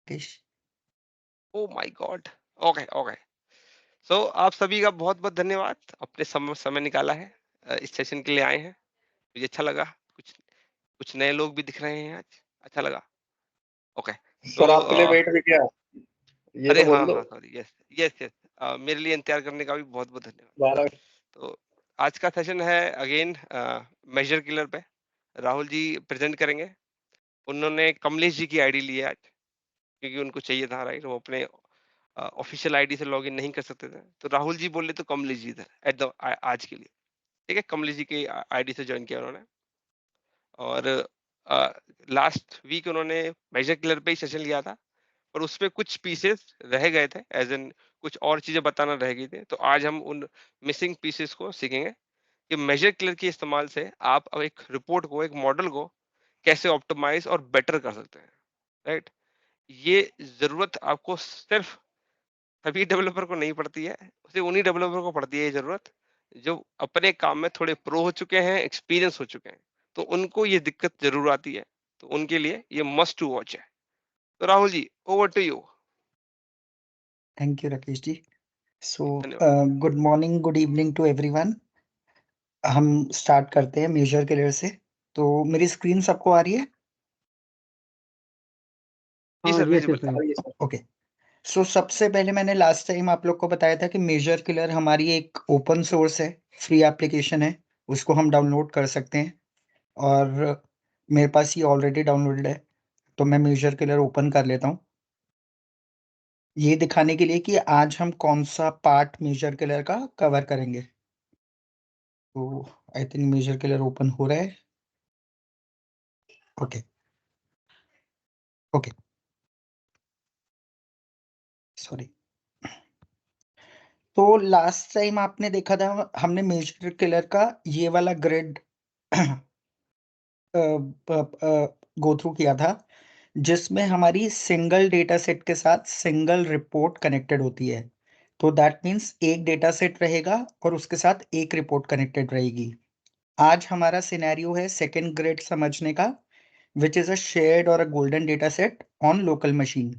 Rakesh. Oh my god. Okay okay. So आप सभी का बहुत बहुत धन्यवाद, अपने समय निकाला है, इस सेशन के लिए आए हैं। मुझे अच्छा लगा। कुछ कुछ नए लोग भी दिख रहे हैं आज, अच्छा लगा। ओके। सर तो आपके लिए वेट भी क्या, ये अरे तो बोल हाँ दो। हाँ सॉरी, यस यस यस, मेरे लिए इंतजार करने का भी बहुत बहुत धन्यवाद। 12 तो आज का सेशन है अगेन मेजर किलर पे। राहुल जी प्रेजेंट करेंगे। उन्होंने कमलेश जी की आईडी ली है आज, क्योंकि उनको चाहिए था, राइट। वो अपने ऑफिशियल आईडी से लॉगिन नहीं कर सकते थे, तो राहुल जी बोले तो कमलेश जी इधर एट द आज के लिए, ठीक है। कमलेश जी की आईडी से ज्वाइन किया उन्होंने, और लास्ट वीक उन्होंने मेजर किलर पे ही सेशन लिया था, और उसमें कुछ पीसेस रह गए थे, एज इन कुछ और चीजें बताना रह गई थी। तो आज हम उन मिसिंग पीसेस को सीखेंगे कि मेजर किलर के इस्तेमाल से आप अब एक रिपोर्ट को, एक मॉडल को कैसे ऑप्टिमाइज और बेटर कर सकते हैं, राइट। ये जरूरत आपको सिर्फ सभी डेवलपर को नहीं पड़ती है, सिर्फ उन्हीं डेवलपर को पड़ती है ये जरूरत जो अपने काम में थोड़े प्रो हो चुके हैं, एक्सपीरियंस हो चुके हैं। तो उनको ये दिक्कत जरूर आती है, तो उनके लिए ये मस्ट टू वॉच है। तो Rahul ji, over to you. Thank you Rakesh ji. So धन्यवाद। Good morning, good evening to everyone. हम स्टार्ट करते हैं मेजर किलर से। तो मेरी स्क्रीन सबको आ रही है? जी सर, विजिबल है। ओके। सो सबसे पहले मैंने लास्ट टाइम आप लोग को बताया था कि मेजर किलर हमारी एक ओपन सोर्स है, फ्री एप्लीकेशन है, उसको हम डाउनलोड कर सकते हैं। और मेरे पास ये ऑलरेडी डाउनलोडेड है, तो मैं मेजर किलर ओपन कर लेता हूँ ये दिखाने के लिए कि आज हम कौन सा पार्ट मेजर किलर का कवर करेंगे। तो I think measure killer open हो रहा है। Okay okay, sorry. तो लास्ट टाइम आपने देखा था, हमने मेजर किलर का ये वाला ग्रिड गो थ्रू किया था, जिसमें हमारी सिंगल डेटा सेट के साथ सिंगल रिपोर्ट कनेक्टेड होती है। तो दैट मीन्स एक डेटा सेट रहेगा और उसके साथ एक रिपोर्ट कनेक्टेड रहेगी। आज हमारा सिनेरियो है सेकेंड ग्रिड समझने का, विच इज अ शेयर्ड और a golden data set on local machine.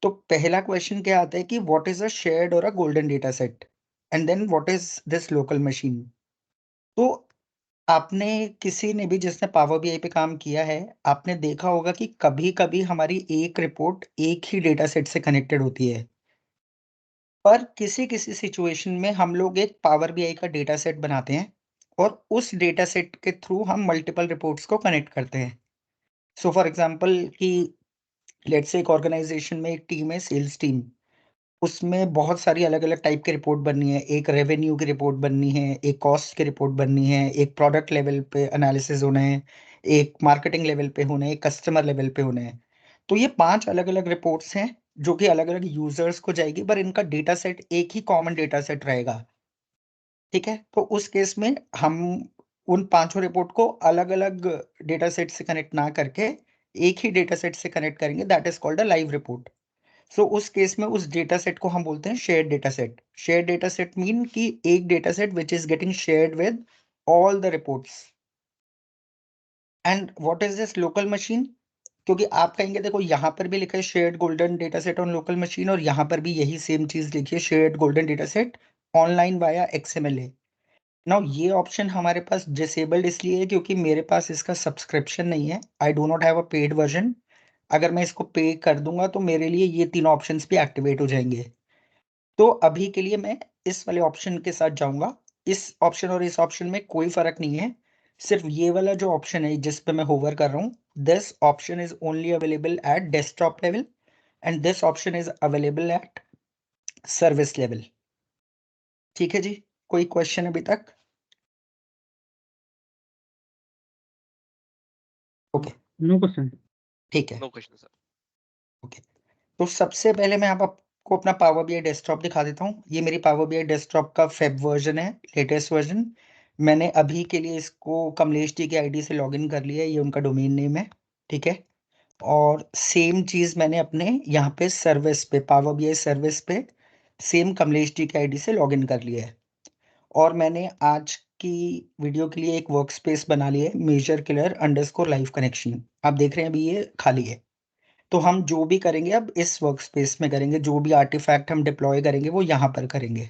तो पहला क्वेश्चन क्या आता है कि व्हाट इज अ शेयर्ड और a golden data set, and then what is this local machine. तो आपने, किसी ने भी जिसने पावर बीआई पे काम किया है, आपने देखा होगा कि कभी कभी हमारी एक रिपोर्ट एक ही डेटा सेट से कनेक्टेड होती है, पर किसी किसी सिचुएशन में हम लोग एक पावर बीआई का डेटा सेट बनाते हैं और उस डेटा सेट के थ्रू हम मल्टीपल रिपोर्ट्स को कनेक्ट करते हैं। सो फॉर एग्जांपल कि लेट्स से एक ऑर्गेनाइजेशन में एक टीम है, सेल्स टीम, उसमें बहुत सारी अलग-अलग टाइप की रिपोर्ट बननी है। एक रेवेन्यू की रिपोर्ट बननी है, एक कॉस्ट की रिपोर्ट बननी है, एक प्रोडक्ट लेवल पे एनालिसिस होना है, एक मार्केटिंग लेवल पे होना है, एक कस्टमर लेवल पे होना है। तो ये 5 अलग-अलग रिपोर्ट्स हैं, जो कि अलग-अलग यूज़र्स को जाएगी, पर इनका डेटा सेट एक ही कॉमन डेटा सेट रहेगा। ठीक है? तो उस केस में हम उन पाँचों रिपोर्ट को अलग-अलग डेटा सेट से कनेक्ट ना करके, एक ही डेटा सेट से कनेक्ट करेंगे, that is called a live report. So उस केस में उस डेटा सेट को हम बोलते हैं shared data set. Shared data set mean कि एक data set which is getting shared with all the reports. And what is this local machine? क्योंकि आप कहेंगे देखो यहाँ पर भी लिखा है shared golden data set on local machine, और यहाँ पर भी यही सेम चीज लिखी है, shared golden data set online via XML। Now ये ऑप्शन हमारे पास डिसेबल्ड इसलिए है क्योंकि मेरे पास इसका सब्सक्रिप्शन नहीं है। I do not have a paid version. अगर मैं इसको पे कर दूंगा तो मेरे लिए ये तीनों ऑप्शंस भी एक्टिवेट हो जाएंगे। तो अभी के लिए मैं इस वाले ऑप्शन के साथ जाऊंगा। इस ऑप्शन और इस ऑप्शन में कोई फर्क नहीं है, सिर्फ ये वाला जो ऑप्शन है जिस पे मैं होवर कर रहा हूँ, this option is only available at desktop level and this option is available at service level. ठीक है जी, कोई क्वेश्चन अभी तक? Okay, no question. ठीक है। No question sir. ओके, तो सबसे पहले मैं आपको अपना पावर बीआई डेस्कटॉप दिखा देता हूँ। ये मेरी पावर बीआई डेस्कटॉप का फेब वर्जन है, लेटेस्ट वर्जन। मैंने अभी के लिए इसको कमलेश जी की आईडी से लॉगिन कर लिया है, ये उनका डोमेन नेम है। ठीक है, और सेम चीज़ मैंने अपने यहाँ पे सर्विस पे, पावर बीआई सर्विस पे, सेम कमलेश जी की आईडी से लॉगिन कर लिया है। और मैंने आज की वीडियो के लिए एक वर्क स्पेस बना लिया है, measure killer underscore live connection. आप देख रहे हैं अभी ये खाली है। तो हम जो भी करेंगे अब इस वर्क स्पेस में करेंगे, जो भी आर्टिफैक्ट हम डिप्लॉय करेंगे वो यहाँ पर करेंगे।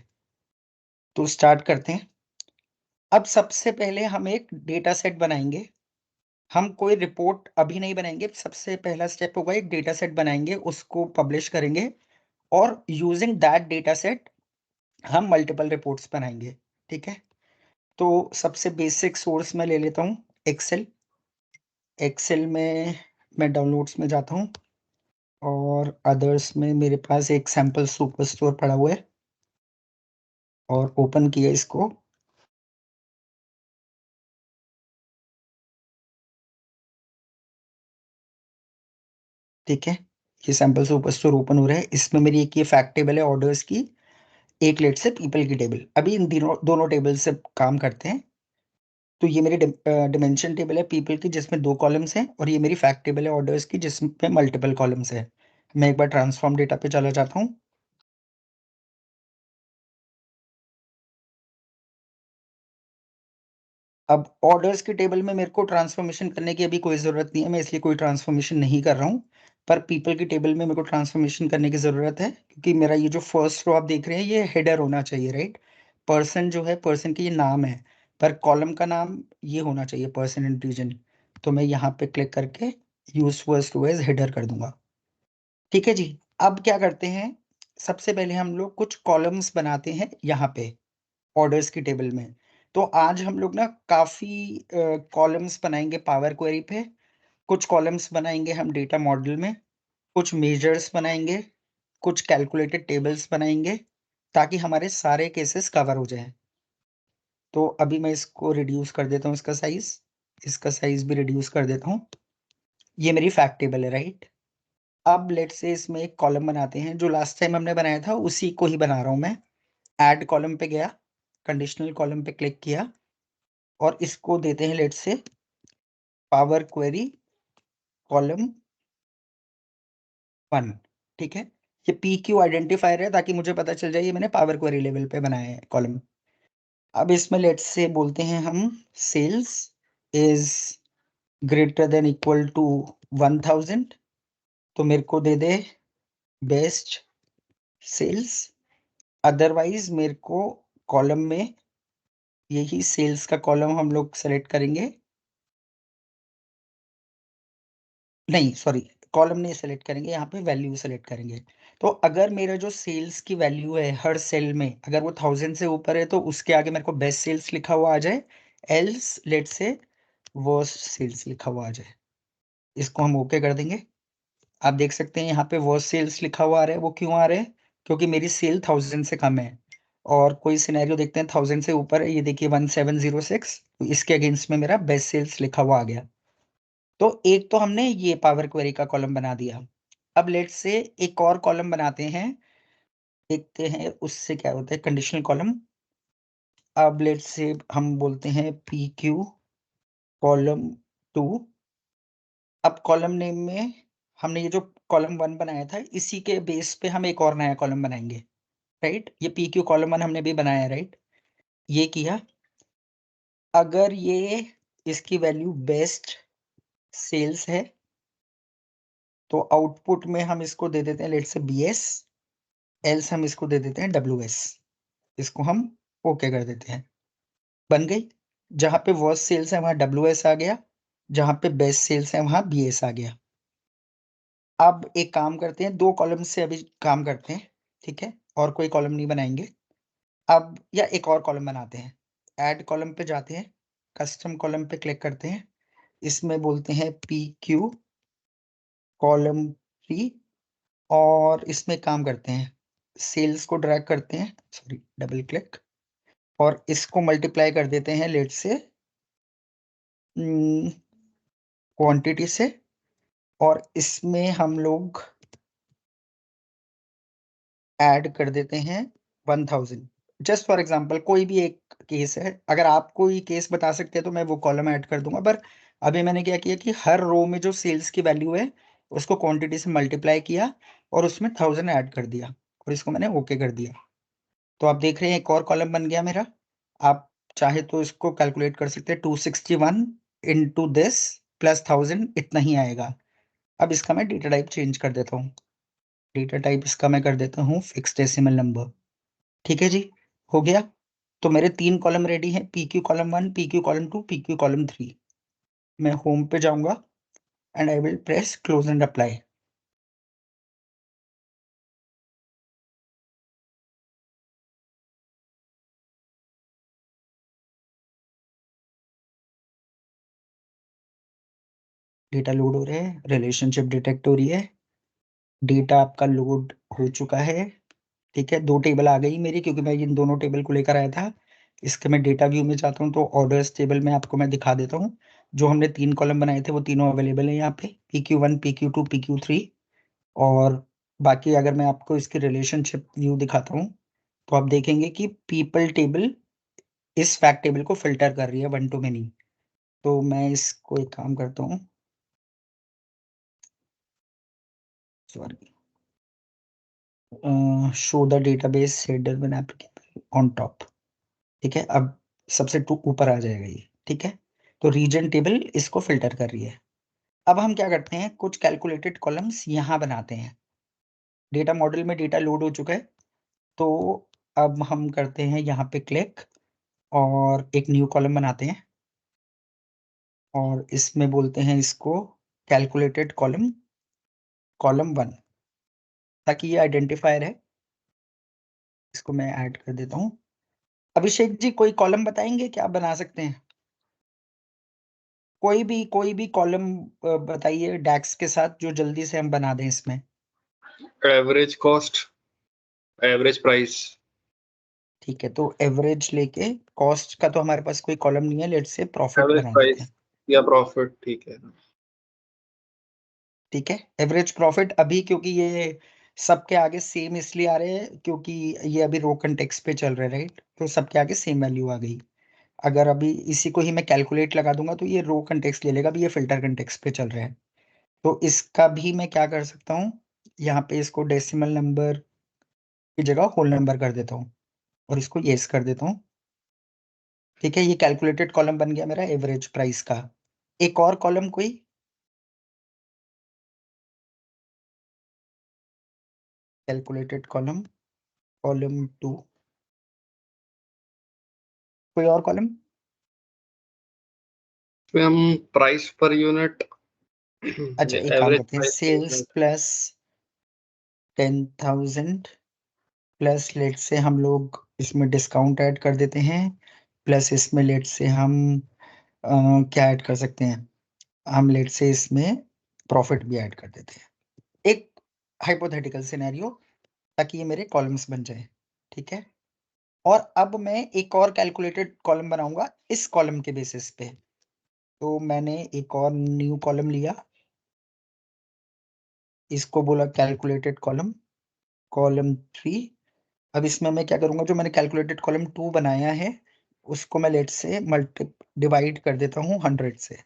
तो स्टार्ट करते हैं। अब सबसे पहले हम एक डेटा सेट बनाएंगे। हम कोई रिपोर्ट अभी नहीं बनाएंगे, सबसे पहला स्टेप होगा एक डेटा सेट बनाएंगे, उसको पब्लिश करेंगे और यूजिंग दैट डेटा सेट हम मल्टीपल रिपोर्ट्स बनाएंगे। ठीक है, तो सबसे बेसिक सोर्स मैं ले लेता हूँ एक्सेल। एक्सेल में मैं डाउनलोड्स में जाता हूँ और अदर्स में मेरे पास एक सैम्पल सुपर स्टोर पड़ा हुआ है और ओपन किया इसको। ठीक है, ये सैम्पल सुपर स्टोर ओपन हो रहा है। इसमें मेरी एक ये फैक्ट टेबल है ऑर्डर्स की, एक लेट से पीपल की टेबल। अभी इन दोनों टेबल से काम करते हैं। तो ये मेरी डिमेंशन टेबल है पीपल की जिसमें 2 कॉलम्स हैं, और ये मेरी फैक्ट टेबल है ऑर्डर्स की जिसमें मल्टीपल कॉलम्स है। मैं एक बार ट्रांसफॉर्म डेटा पे चला जाता हूँ। अब ऑर्डर्स की टेबल में मेरे को ट्रांसफॉर्मेशन करने की अभी कोई ज़रूरत नहीं है, मैं इसलिए कोई ट्रांसफॉर्मेशन नहीं कर रहा हूँ। पर पीपल की टेबल में मेरे को ट्रांसफॉर्मेशन करने की ज़रूरत है, क्योंकि मेरा ये जो फर्स्ट रो आप देख रहे हैं ये हेडर होना चाहिए, राइट। पर्सन जो है, पर्सन की ये नाम है, पर कॉलम का नाम ये होना चाहिए पर्सन इन रीजन। तो मैं यहाँ पे क्लिक करके use first row as header कर दूंगा। ठीक है जी। अब क्या करते हैं, सबसे पहले हम लोग कुछ कॉलम्स बनाते हैं यहाँ पे ऑर्डर्स की टेबल में। तो आज हम लोग ना काफी कॉलम्स बनाएंगे पावर क्वेरी पे, कुछ कॉलम्स बनाएंगे हम डेटा मॉडल में, कुछ मेजर्स बनाएंगे, कुछ कैलकुलेटेड टेबल्स बनाएंगे, ताकि हमारे सारे केसेस कवर हो जाए। तो अभी मैं इसको रिड्यूस कर देता हूँ, इसका साइज भी रिड्यूस कर देता हूँ। ये मेरी फैक्ट टेबल है, राइट। अब लेट से इसमें एक कॉलम बनाते हैं, जो लास्ट टाइम हमने बनाया था उसी को ही बना रहा हूँ मैं। ऐड कॉलम पे गया, कंडीशनल कॉलम पे क्लिक किया और इसको देते हैं लेट से पावर क्वेरी कॉलम 1। ठीक है, ये पी क्यू आइडेंटिफायर है ताकि मुझे पता चल जाए ये मैंने पावर क्वेरी लेवल पे बनाया है कॉलम। अब इसमें लेट से बोलते हैं हम sales is greater than equal to 1000। तो मेरे को दे दे बेस्ट सेल्स, अदरवाइज मेरे को कॉलम में यही सेल्स का कॉलम हम लोग सेलेक्ट करेंगे। नहीं सॉरी, कॉलम नहीं सेलेक्ट करेंगे, यहाँ पे वैल्यू सेलेक्ट करेंगे। तो अगर मेरा जो सेल्स की वैल्यू है हर सेल में, अगर वो 1000 से ऊपर है तो उसके आगे मेरे को बेस्ट सेल्स लिखा हुआ आ जाए, एल्स लेट से वर्स्ट सेल्स लिखा हुआ आ जाए। इसको हम ओके कर देंगे। आप देख सकते हैं यहाँ पे वर्स्ट सेल्स लिखा हुआ आ रहा है। वो क्यों आ रहा है, क्योंकि मेरी सेल 1000 से कम है। और कोई सिनेरियो देखते हैं 1000 से ऊपर है, ये देखिए 1706, तो इसके अगेंस्ट में मेरा बेस्ट सेल्स लिखा हुआ आ गया। तो एक तो हमने ये पावर क्वेरी का कॉलम बना दिया। अब लेट से एक और कॉलम बनाते हैं, देखते हैं उससे क्या होता है, कंडीशनल कॉलम। अब लेट से हम बोलते हैं पी क्यू कॉलम 2। अब कॉलम नेम में हमने ये जो कॉलम 1 बनाया था इसी के बेस पे हम एक और नया कॉलम बनाएंगे, राइट। ये पी क्यू कॉलम 1 हमने भी बनाया है, राइट। ये किया। अगर ये इसकी वैल्यू बेस्ट सेल्स है तो आउटपुट में हम इसको दे देते हैं लेट से बी एस, एल्स हम इसको दे देते हैं डब्ल्यू एस। इसको हम ओके कर देते हैं, बन गई। जहां पे वर्स्ट सेल्स है वहां डब्ल्यू एस आ गया, जहां पे बेस्ट सेल्स है वहां बी एस आ गया। अब एक काम करते हैं, 2 कॉलम से अभी काम करते हैं, ठीक है, और कोई कॉलम नहीं बनाएंगे। अब या एक और कॉलम बनाते हैं, ऐड कॉलम पे जाते हैं, कस्टम कॉलम पे क्लिक करते हैं, इसमें बोलते हैं पी क्यू कॉलम 3, और इसमें काम करते हैं, सेल्स को ड्रैग करते हैं, सॉरी डबल क्लिक, और इसको मल्टीप्लाई कर देते हैं लेट से क्वांटिटी से, और इसमें हम लोग ऐड कर देते हैं 1000। जस्ट फॉर एग्जांपल कोई भी एक केस है, अगर आप कोई केस बता सकते हैं तो मैं वो कॉलम ऐड कर दूंगा। पर अभी मैंने क्या किया कि हर रो में जो सेल्स की वैल्यू है उसको क्वांटिटी से मल्टीप्लाई किया और उसमें 1000 ऐड कर दिया, और इसको मैंने ओके कर दिया। तो आप देख रहे हैं एक और कॉलम बन गया मेरा। आप चाहे तो इसको कैलकुलेट कर सकते हैं, 261 इंटू दिस प्लस 1000 इतना ही आएगा। अब इसका मैं डेटा टाइप चेंज कर देता हूँ। डेटा टाइप इसका मैं कर देता हूँ फिक्स डेसिमल नंबर। ठीक है जी, हो गया। तो मेरे 3 कॉलम रेडी हैं, PQ column 1, PQ column 2, PQ column 3। मैं होम पे जाऊंगा and I will press close and apply. Data load हो रहा है, रिलेशनशिप डिटेक्ट हो रही है, डेटा आपका लोड हो चुका है। ठीक है, 2 टेबल आ गई मेरी, क्योंकि मैं इन दोनों टेबल को लेकर आया था। इसके मैं डेटा व्यू में जाता हूँ तो ऑर्डर्स टेबल में आपको मैं दिखा देता हूँ। जो हमने 3 कॉलम बनाए थे वो तीनों अवेलेबल है यहाँ पे, PQ1, PQ2, PQ3। और बाकी अगर मैं आपको इसकी रिलेशनशिप व्यू दिखाता हूँ तो आप देखेंगे कि पीपल टेबल इस फैक्ट टेबल को फिल्टर कर रही है 1 to many। तो मैं इसको एक काम करता हूँ, sorry, show the database header when applicable on top. ठीक है, अब सबसे ऊपर आ जाएगा ये। ठीक है, तो रीजन टेबल इसको फिल्टर कर रही है। अब हम क्या करते हैं, कुछ कैलकुलेटेड कॉलम्स यहाँ बनाते हैं। डेटा मॉडल में डेटा लोड हो चुका है, तो अब हम करते हैं यहाँ पे क्लिक और एक न्यू कॉलम बनाते हैं और इसमें बोलते हैं इसको कैलकुलेटेड कॉलम, कॉलम 1, ताकि ये आइडेंटिफायर है। इसको मैं ऐड कर देता हूँ। अभिषेक जी कोई कॉलम बताएंगे क्या आप बना सकते हैं? कोई भी कॉलम बताइए डैक्स के साथ जो जल्दी से हम बना दें इसमें। Average cost, average price. ठीक है, तो एवरेज लेके कॉस्ट का तो हमारे पास कोई कॉलम नहीं है, लेट्स से प्रॉफिट एवरेज बना देते प्राइस हैं। या प्रॉफिट, ठीक है। ठीक है, एवरेज प्रॉफिट अभी, क्योंकि ये सबके आगे सेम इसलिए आ रहे हैं क्योंकि ये अभी रो कंटेक्स्ट पे चल रहे हैं, राइट? तो सबके आगे सेम वैल्यू आ गई। अगर अभी इसी को ही मैं कैलकुलेट लगा दूंगा तो ये रो कंटेक्स्ट ले लेगा, अभी ये फिल्टर कंटेक्स्ट पे चल रहा है। तो इसका भी मैं क्या कर सकता हूँ, यहाँ पे इसको डेसिमल नंबर की जगह होल नंबर कर देता हूँ और इसको येस कर देता हूँ। ठीक है, ये कैलकुलेटेड कॉलम बन गया मेरा एवरेज प्राइस का। एक और कॉलम कोई? कैलकुलेटेड कॉलम, कॉलम 2, कोई और कॉलम? फिर हम प्राइस पर यूनिट, अच्छा, एक काम एवरेज करते हैं, प्राइस पर sales unit. Plus 10,000 plus let's say हम लोग इसमें डिस्काउंट ऐड कर देते हैं, प्लस इसमें लेट से हम क्या ऐड कर सकते हैं, हम लेट से इसमें प्रॉफिट भी ऐड कर देते हैं। एक हाइपोथेटिकल सिनेरियो, ताकि ये मेरे कॉलम्स बन जाए। ठीक है, और अब मैं एक और कैलकुलेटेड कॉलम बनाऊंगा इस कॉलम के बेसिस पे। तो मैंने एक और न्यू कॉलम लिया, इसको बोला कैलकुलेटेड कॉलम, कॉलम 3। अब इसमें मैं क्या करूंगा, जो मैंने कैलकुलेटेड कॉलम 2 बनाया है उसको मैं लेट से मल्टी डिवाइड कर देता हूँ 100 से।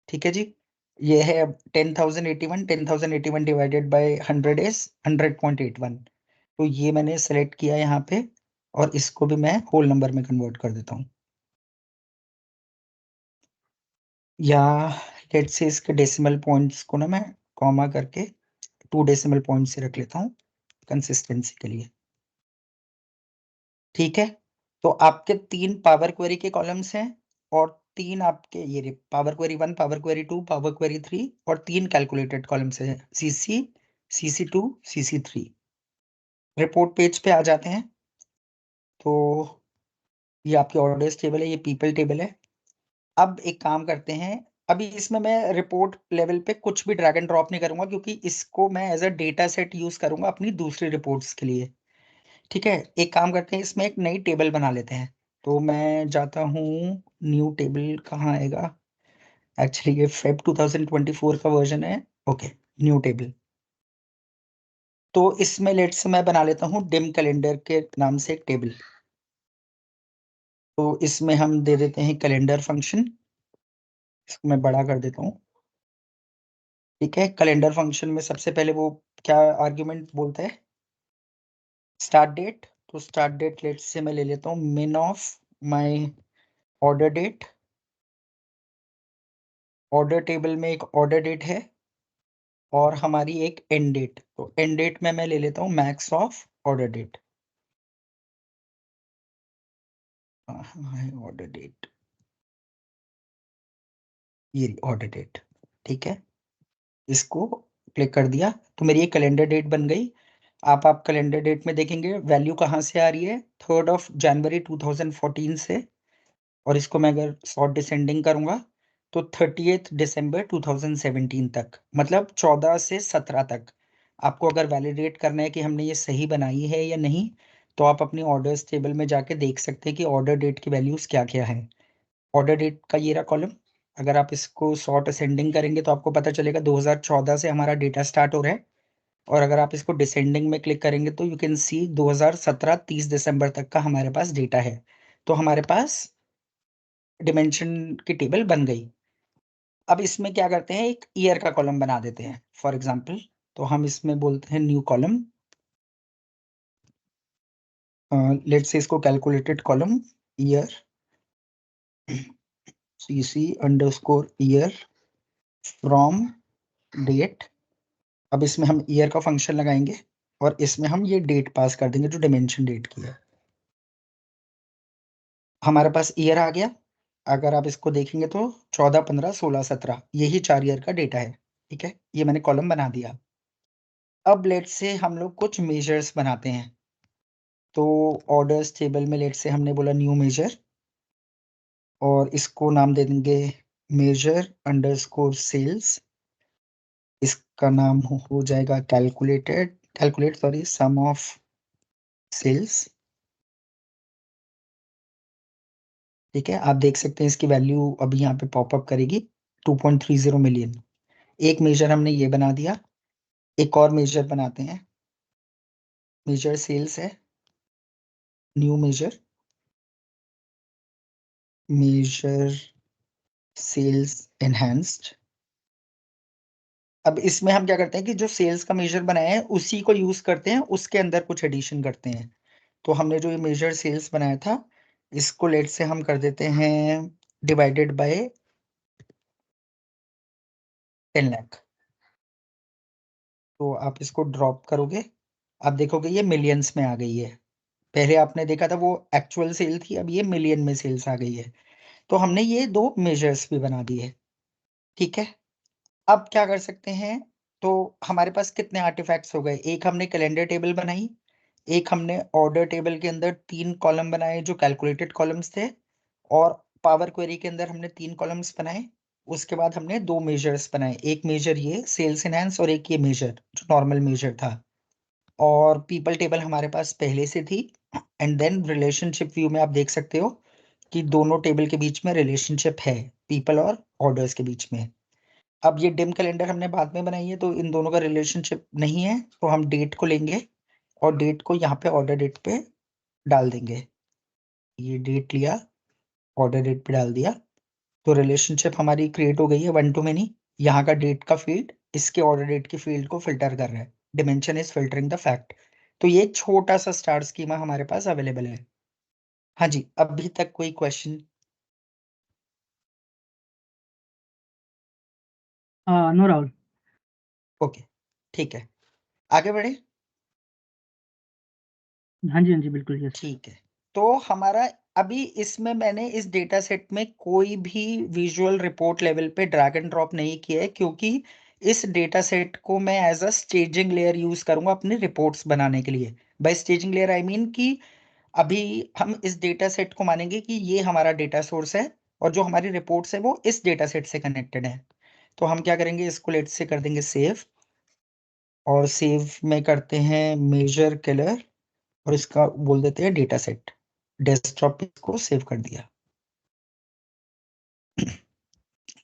ठीक है जी, ये है अब 10,081 डिवाइडेड बाय 100 इज 100.81। तो ये मैंने सेलेक्ट किया यहाँ पे और इसको भी मैं होल नंबर में कन्वर्ट कर देता हूँ, या लेट से इसके डेसिमल पॉइंट्स को ना मैं कॉमा करके 2 डेसिमल पॉइंट से रख लेता हूँ कंसिस्टेंसी के लिए। ठीक है, तो आपके 3 पावर क्वेरी के कॉलम्स हैं और 3 आपके ये power query 1, power query 2, power query 3 और 3 कैलकुलेटेड कॉलम्स हैं, CC, CC2, CC3। Report page पे आ जाते हैं तो ये आपकी ऑर्डर्स टेबल है, ये पीपल टेबल है। अब एक काम करते हैं, अभी इसमें मैं रिपोर्ट लेवल पे कुछ भी ड्रैग एंड ड्रॉप नहीं करूंगा, क्योंकि इसको मैं as a data set use करूंगा अपनी दूसरी रिपोर्ट्स के लिए। ठीक है, एक काम करते हैं, इसमें एक नई टेबल बना लेते हैं। तो मैं जाता हूँ, न्यू टेबल कहाँ आएगा, एक्चुअली ये फेब 2024 का वर्जन है। Okay, new table. तो इसमें लेट से मैं बना लेता हूँ डिम कैलेंडर के नाम से एक टेबल। तो इसमें हम दे देते हैं कैलेंडर फंक्शन, इसको मैं बड़ा कर देता हूँ। ठीक है, कैलेंडर फंक्शन में सबसे पहले वो क्या आर्ग्यूमेंट बोलता है, स्टार्ट डेट। तो स्टार्ट डेट लेट से मैं ले लेता हूँ min of my order date, order table में एक ऑर्डर डेट है और हमारी एक एंड डेट। तो एंड डेट में मैं ले लेता हूँ max of order date. Order date, ये ऑर्डर डेट, ठीक है। इसको क्लिक कर दिया तो मेरी एक कैलेंडर डेट बन गई। आप कैलेंडर डेट में देखेंगे वैल्यू कहाँ से आ रही है, 3 जनवरी 2014 से। और इसको मैं अगर सॉर्ट डिसेंडिंग करूंगा तो 30 दिसंबर 2017 तक, मतलब 14 से 17 तक। आपको अगर वैलिडेट करना है कि हमने ये सही बनाई है या नहीं, तो आप अपनी ऑर्डर्स टेबल में जाके देख सकते हैं कि ऑर्डर डेट की वैल्यूज क्या क्या है। ऑर्डर डेट का ये रहा कॉलम। अगर आप इसको सॉर्ट असेंडिंग करेंगे तो आपको पता चलेगा 2014 से हमारा डेटा स्टार्ट हो रहा है। और अगर आप इसको डिसेंडिंग में क्लिक करेंगे तो यू कैन सी 2017 30 दिसंबर तक का हमारे पास डेटा है। तो हमारे पास डिमेंशन की टेबल बन गई। अब इसमें क्या करते हैं, एक ईयर का कॉलम बना देते हैं फॉर एग्जांपल। तो हम इसमें बोलते हैं न्यू कॉलम, लेट्स से इसको कैलकुलेटेड कॉलम ईयर, CC_ईयर फ्रॉम डेट। अब इसमें हम ईयर का फंक्शन लगाएंगे और इसमें हम ये डेट पास कर देंगे जो डिमेंशन डेट की है। हमारे पास ईयर आ गया। अगर आप इसको देखेंगे तो 14 15 16 17 यही 4 ईयर का डेटा है। ठीक है, ये मैंने कॉलम बना दिया। अब लेट से हम लोग कुछ मेजर्स बनाते हैं। तो ऑर्डर्स टेबल में लेट से हमने बोला न्यू मेजर, और इसको नाम दे देंगे मेजर अंडरस्कोर सेल्स। इसका नाम हो जाएगा calculate sorry sum of sales. ठीक है, आप देख सकते हैं इसकी वैल्यू अभी यहाँ पे पॉपअप करेगी 2.30 मिलियन। एक मेजर हमने ये बना दिया। एक और मेजर बनाते हैं, मेजर सेल्स है, new measure, measure sales enhanced. अब इसमें हम क्या करते हैं कि जो सेल्स का मेजर बनाया है उसी को यूज करते हैं, उसके अंदर कुछ एडिशन करते हैं। तो हमने जो ये मेजर सेल्स बनाया था, इसको लेट से हम कर देते हैं डिवाइडेड बाय 10 लाख। तो आप इसको ड्रॉप करोगे, आप देखोगे ये मिलियंस में आ गई है। पहले आपने देखा था वो एक्चुअल सेल थी, अब ये मिलियन में सेल्स आ गई है। तो हमने ये दो मेजर्स भी बना दिए। ठीक है, अब क्या कर सकते हैं, तो हमारे पास कितने आर्टिफैक्ट्स हो गए, एक हमने कैलेंडर टेबल बनाई, एक हमने ऑर्डर टेबल के अंदर 3 कॉलम बनाए जो कैलकुलेटेड कॉलम्स थे, और पावर क्वेरी के अंदर हमने 3 कॉलम्स बनाए। उसके बाद हमने 2 मेजर्स बनाए, एक मेजर ये सेल्स एनहांस और एक ये मेजर जो नॉर्मल मेजर था। और पीपल टेबल हमारे पास पहले से थी। एंड देन रिलेशनशिप व्यू में आप देख सकते हो कि दोनों टेबल के बीच में रिलेशनशिप है, पीपल और ऑर्डर्स के बीच में। अब ये डिम कैलेंडर हमने बाद में बनाई है तो इन दोनों का रिलेशनशिप नहीं है, तो हम डेट को लेंगे और डेट को यहाँ पे ऑर्डर डेट पे डाल देंगे। ये डेट लिया, ऑर्डर डेट पे डाल दिया, तो रिलेशनशिप हमारी क्रिएट हो गई है 1 to many। यहाँ का डेट का फील्ड इसके ऑर्डर डेट की फील्ड को फिल्टर कर रहा है, dimension is filtering the fact. तो ये एक छोटा सा स्टार स्कीमा हमारे पास अवेलेबल है। हाँ जी, अभी तक कोई क्वेश्चन? नो राहुल। ओके, ठीक है, आगे बढ़े। हाँ जी, हाँ जी, बिल्कुल, यस। ठीक है, तो हमारा अभी इसमें मैंने इस डेटा सेट में कोई भी विजुअल रिपोर्ट लेवल पे ड्रैग एंड ड्रॉप नहीं किया है, क्योंकि इस डेटा सेट को मैं as a staging layer use करूंगा अपनी रिपोर्ट्स बनाने के लिए। By staging layer I mean कि अभी हम इस डेटा सेट को मानेंगे कि ये हमारा डेटा सोर्स है और जो हमारी रिपोर्ट्स है वो इस डेटा सेट से कनेक्टेड है। तो हम क्या करेंगे, इसको लेट से कर देंगे सेव, और सेव में करते हैं मेजर कलर, और इसका बोल देते हैं डेटा सेट। डेस्कटॉप पे इसको सेव कर दिया।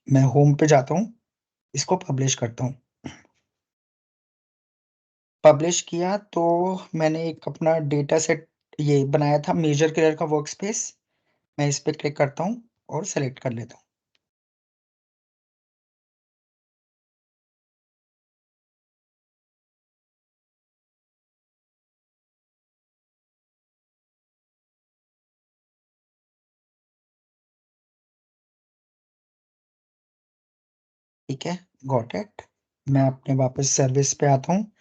मैं होम पे जाता हूँ, इसको पब्लिश करता हूँ। पब्लिश किया तो मैंने एक अपना डेटा सेट ये बनाया था मेजर कलर का वर्क स्पेस। मैं इस पे क्लिक करता हूँ और सेलेक्ट कर लेता हूँ। ठीक है, गॉट इट। मैं अपने वापस सर्विस पे आता हूँ,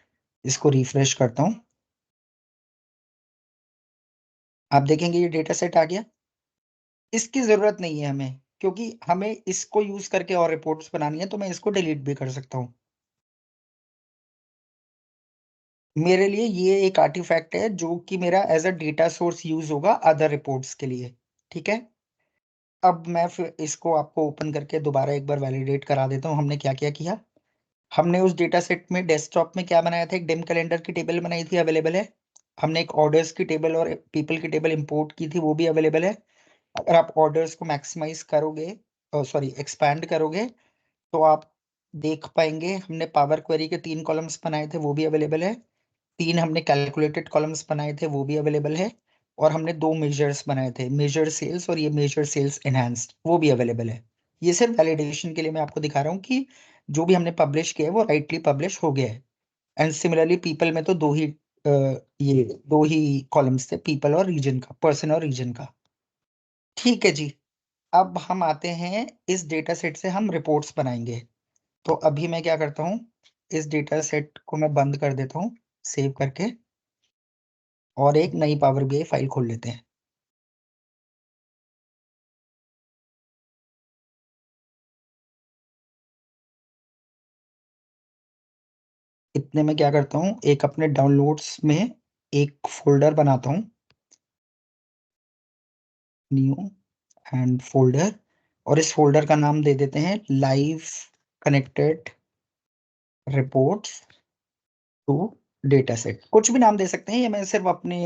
इसको रिफ्रेश करता हूँ। आप देखेंगे ये डेटा सेट आ गया। इसकी जरूरत नहीं है हमें, क्योंकि हमें इसको यूज करके और रिपोर्ट्स बनानी है, तो मैं इसको डिलीट भी कर सकता हूँ। मेरे लिए ये एक आर्टिफैक्ट है जो कि मेरा as a data source use होगा अदर रिपोर्ट्स के लिए। ठीक है, अब मैं फिर इसको आपको ओपन करके दोबारा एक बार वैलिडेट करा देता हूँ हमने क्या क्या किया। हमने उस डेटा सेट में डेस्कटॉप में क्या बनाया था, एक डिम कैलेंडर की टेबल बनाई थी, अवेलेबल है। हमने एक ऑर्डर्स की टेबल और पीपल की टेबल इंपोर्ट की थी, वो भी अवेलेबल है। अगर आप ऑर्डर्स को मैक्सिमाइज करोगे, सॉरी एक्सपैंड करोगे, तो आप देख पाएंगे हमने पावर क्वेरी के 3 कॉलम्स बनाए थे, वो भी अवेलेबल है। 3 हमने कैलकुलेटेड कॉलम्स बनाए थे, वो भी अवेलेबल है। और हमने 2 मेजर्स बनाए थे, मेजर सेल्स और ये मेजर सेल्स एनहांस्ड, वो भी अवेलेबल है। ये सिर्फ वैलिडेशन के लिए मैं आपको दिखा रहा हूँ कि जो भी हमने पब्लिश किया है वो राइटली पब्लिश हो गया है। एंड सिमिलरली पीपल में तो ये दो ही कॉलम्स थे, पीपल और रीजन का, पर्सन और रीजन का। ठीक है जी, अब हम आते हैं इस डेटा सेट से हम रिपोर्ट्स बनाएंगे। तो अभी मैं क्या करता हूँ, इस डेटा सेट को मैं बंद कर देता हूँ सेव करके, और एक नई पावर बीआई फाइल खोल लेते हैं। इतने में क्या करता हूँ, एक अपने डाउनलोड्स में एक फोल्डर बनाता हूँ, न्यू एंड फोल्डर, और इस फोल्डर का नाम दे देते हैं live connected reports to data set. कुछ भी नाम दे सकते हैं, ये मैं सिर्फ अपने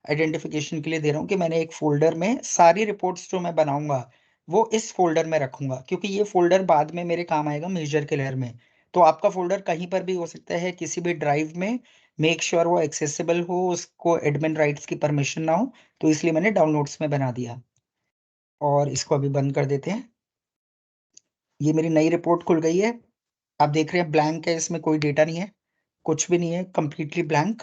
आइडेंटिफिकेशन के लिए दे रहा हूँ कि मैंने एक फोल्डर में सारी रिपोर्ट्स जो मैं बनाऊंगा वो इस फोल्डर में रखूंगा, क्योंकि ये फोल्डर बाद में मेरे काम आएगा मेजर किलर में। तो आपका फोल्डर कहीं पर भी हो सकता है, किसी भी ड्राइव में। मेक श्योर वो एक्सेसिबल हो, उसको एडमिन राइट्स की परमिशन ना हो, तो इसलिए मैंने डाउनलोड्स में बना दिया। और इसको अभी बंद कर देते हैं। ये मेरी नई रिपोर्ट खुल गई है। आप देख रहे हैं ब्लैंक है, इसमें कोई डेटा नहीं है, कुछ भी नहीं है, कंप्लीटली ब्लैंक।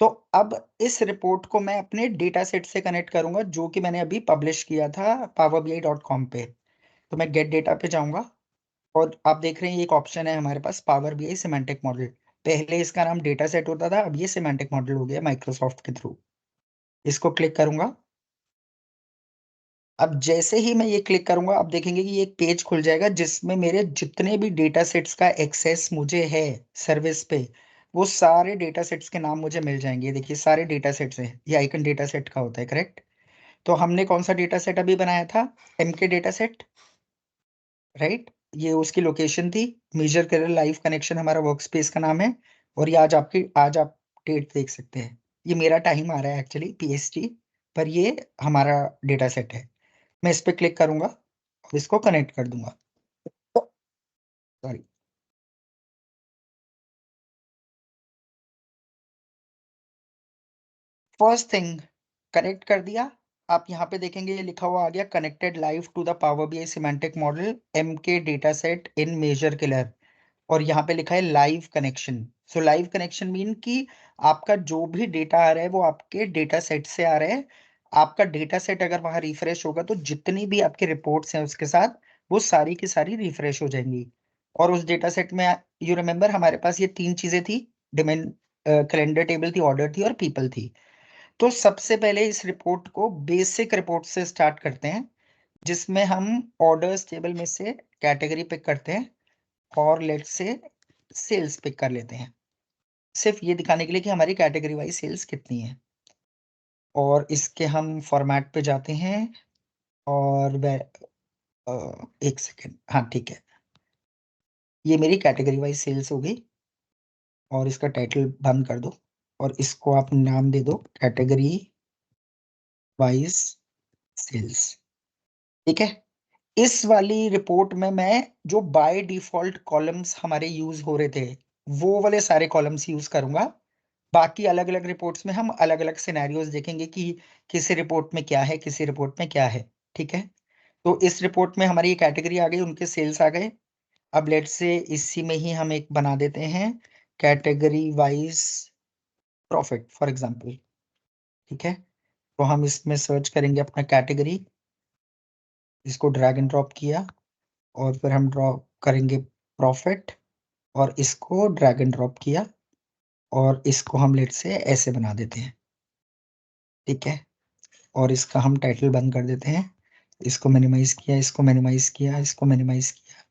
तो अब इस रिपोर्ट को मैं अपने डेटा सेट से कनेक्ट करूंगा, जो कि मैंने अभी पब्लिश किया था powerbi.com पे। तो मैं गेट डेटा पे जाऊंगा, और आप देख रहे हैं एक ऑप्शन है हमारे पास, पावर बीआई सिमेंटिक मॉडल। पहले इसका नाम डेटा सेट होता था, अब ये सिमेंटिक मॉडल हो गया माइक्रोसॉफ्ट के थ्रू। इसको क्लिक करूंगा। अब जैसे ही मैं ये क्लिक करूंगा, आप देखेंगे कि ये एक पेज खुल जाएगा जिसमें मेरे जितने भी डेटा सेट्स का एक्सेस मुझे है सर्विस पे, वो सारे डेटा सेट्स के नाम मुझे मिल जाएंगे। ये देखिए सारे डेटा सेट्स हैं, ये आइकन डेटा सेट का होता है, करेक्ट। तो हमने कौन सा डेटा सेट अभी बनाया था, एमके डेटा सेट, राइट। ये उसकी लोकेशन थी, मेजर कलर लाइव कनेक्शन हमारा वर्क स्पेस का नाम है। और ये आज आप डेट देख सकते हैं, ये मेरा टाइम आ रहा है एक्चुअली पीएसटी, पर ये हमारा डेटा सेट है। मैं इस पे क्लिक करूंगा और इसको कनेक्ट कर दूंगा। सॉरी, फर्स्ट थिंग कनेक्ट कर दिया। आप यहाँ पे देखेंगे ये लिखा हुआ आ गया, connected live to the power BI semantic model MK data set in measure killer. और यहाँ पे लिखा है live connection. So live connection mean कि आपका जो भी डेटा आ रहा है वो आपके डेटा सेट से आ रहा है। आपका डेटा सेट अगर वहां रिफ्रेश होगा तो जितनी भी आपकी रिपोर्ट्स हैं उसके साथ वो सारी की सारी रिफ्रेश हो जाएंगी। और उस डेटा सेट में यू रिमेम्बर हमारे पास ये 3 चीजें थी, डिमेन कैलेंडर टेबल थी, ऑर्डर थी और पीपल थी। तो सबसे पहले इस रिपोर्ट को बेसिक रिपोर्ट से स्टार्ट करते हैं, जिसमें हम ऑर्डर्स टेबल में से कैटेगरी पिक करते हैं, और लेट से सेल्स पिक कर लेते हैं, सिर्फ ये दिखाने के लिए कि हमारी कैटेगरी वाइज सेल्स कितनी है। और इसके हम फॉर्मेट पे जाते हैं, और एक सेकेंड, हाँ ठीक है, ये मेरी कैटेगरी वाइज सेल्स हो गई। और इसका टाइटल बंद कर दो, और इसको आप नाम दे दो कैटेगरी वाइज सेल्स। ठीक है, इस वाली रिपोर्ट में मैं जो बाय डिफॉल्ट कॉलम्स हमारे यूज हो रहे थे वो वाले सारे कॉलम्स यूज करूंगा। बाकी अलग अलग रिपोर्ट्स में हम अलग अलग सिनेरियोज देखेंगे कि किसी रिपोर्ट में क्या है, किसी रिपोर्ट में क्या है। ठीक है, तो इस रिपोर्ट में हमारी ये कैटेगरी आ गई, उनके सेल्स आ गए। अब लेट से इसी में ही हम एक बना देते हैं category wise profit for example. ठीक है, तो हम इसमें सर्च करेंगे अपना कैटेगरी, इसको ड्रैग एंड ड्रॉप किया, और फिर हम ड्रॉ करेंगे प्रॉफिट, और इसको ड्रैग एंड ड्रॉप किया और इसको हम लेट से ऐसे बना देते हैं, ठीक है। और इसका हम टाइटल बंद कर देते हैं, इसको मिनिमाइज किया, इसको मिनिमाइज किया, इसको मिनिमाइज किया।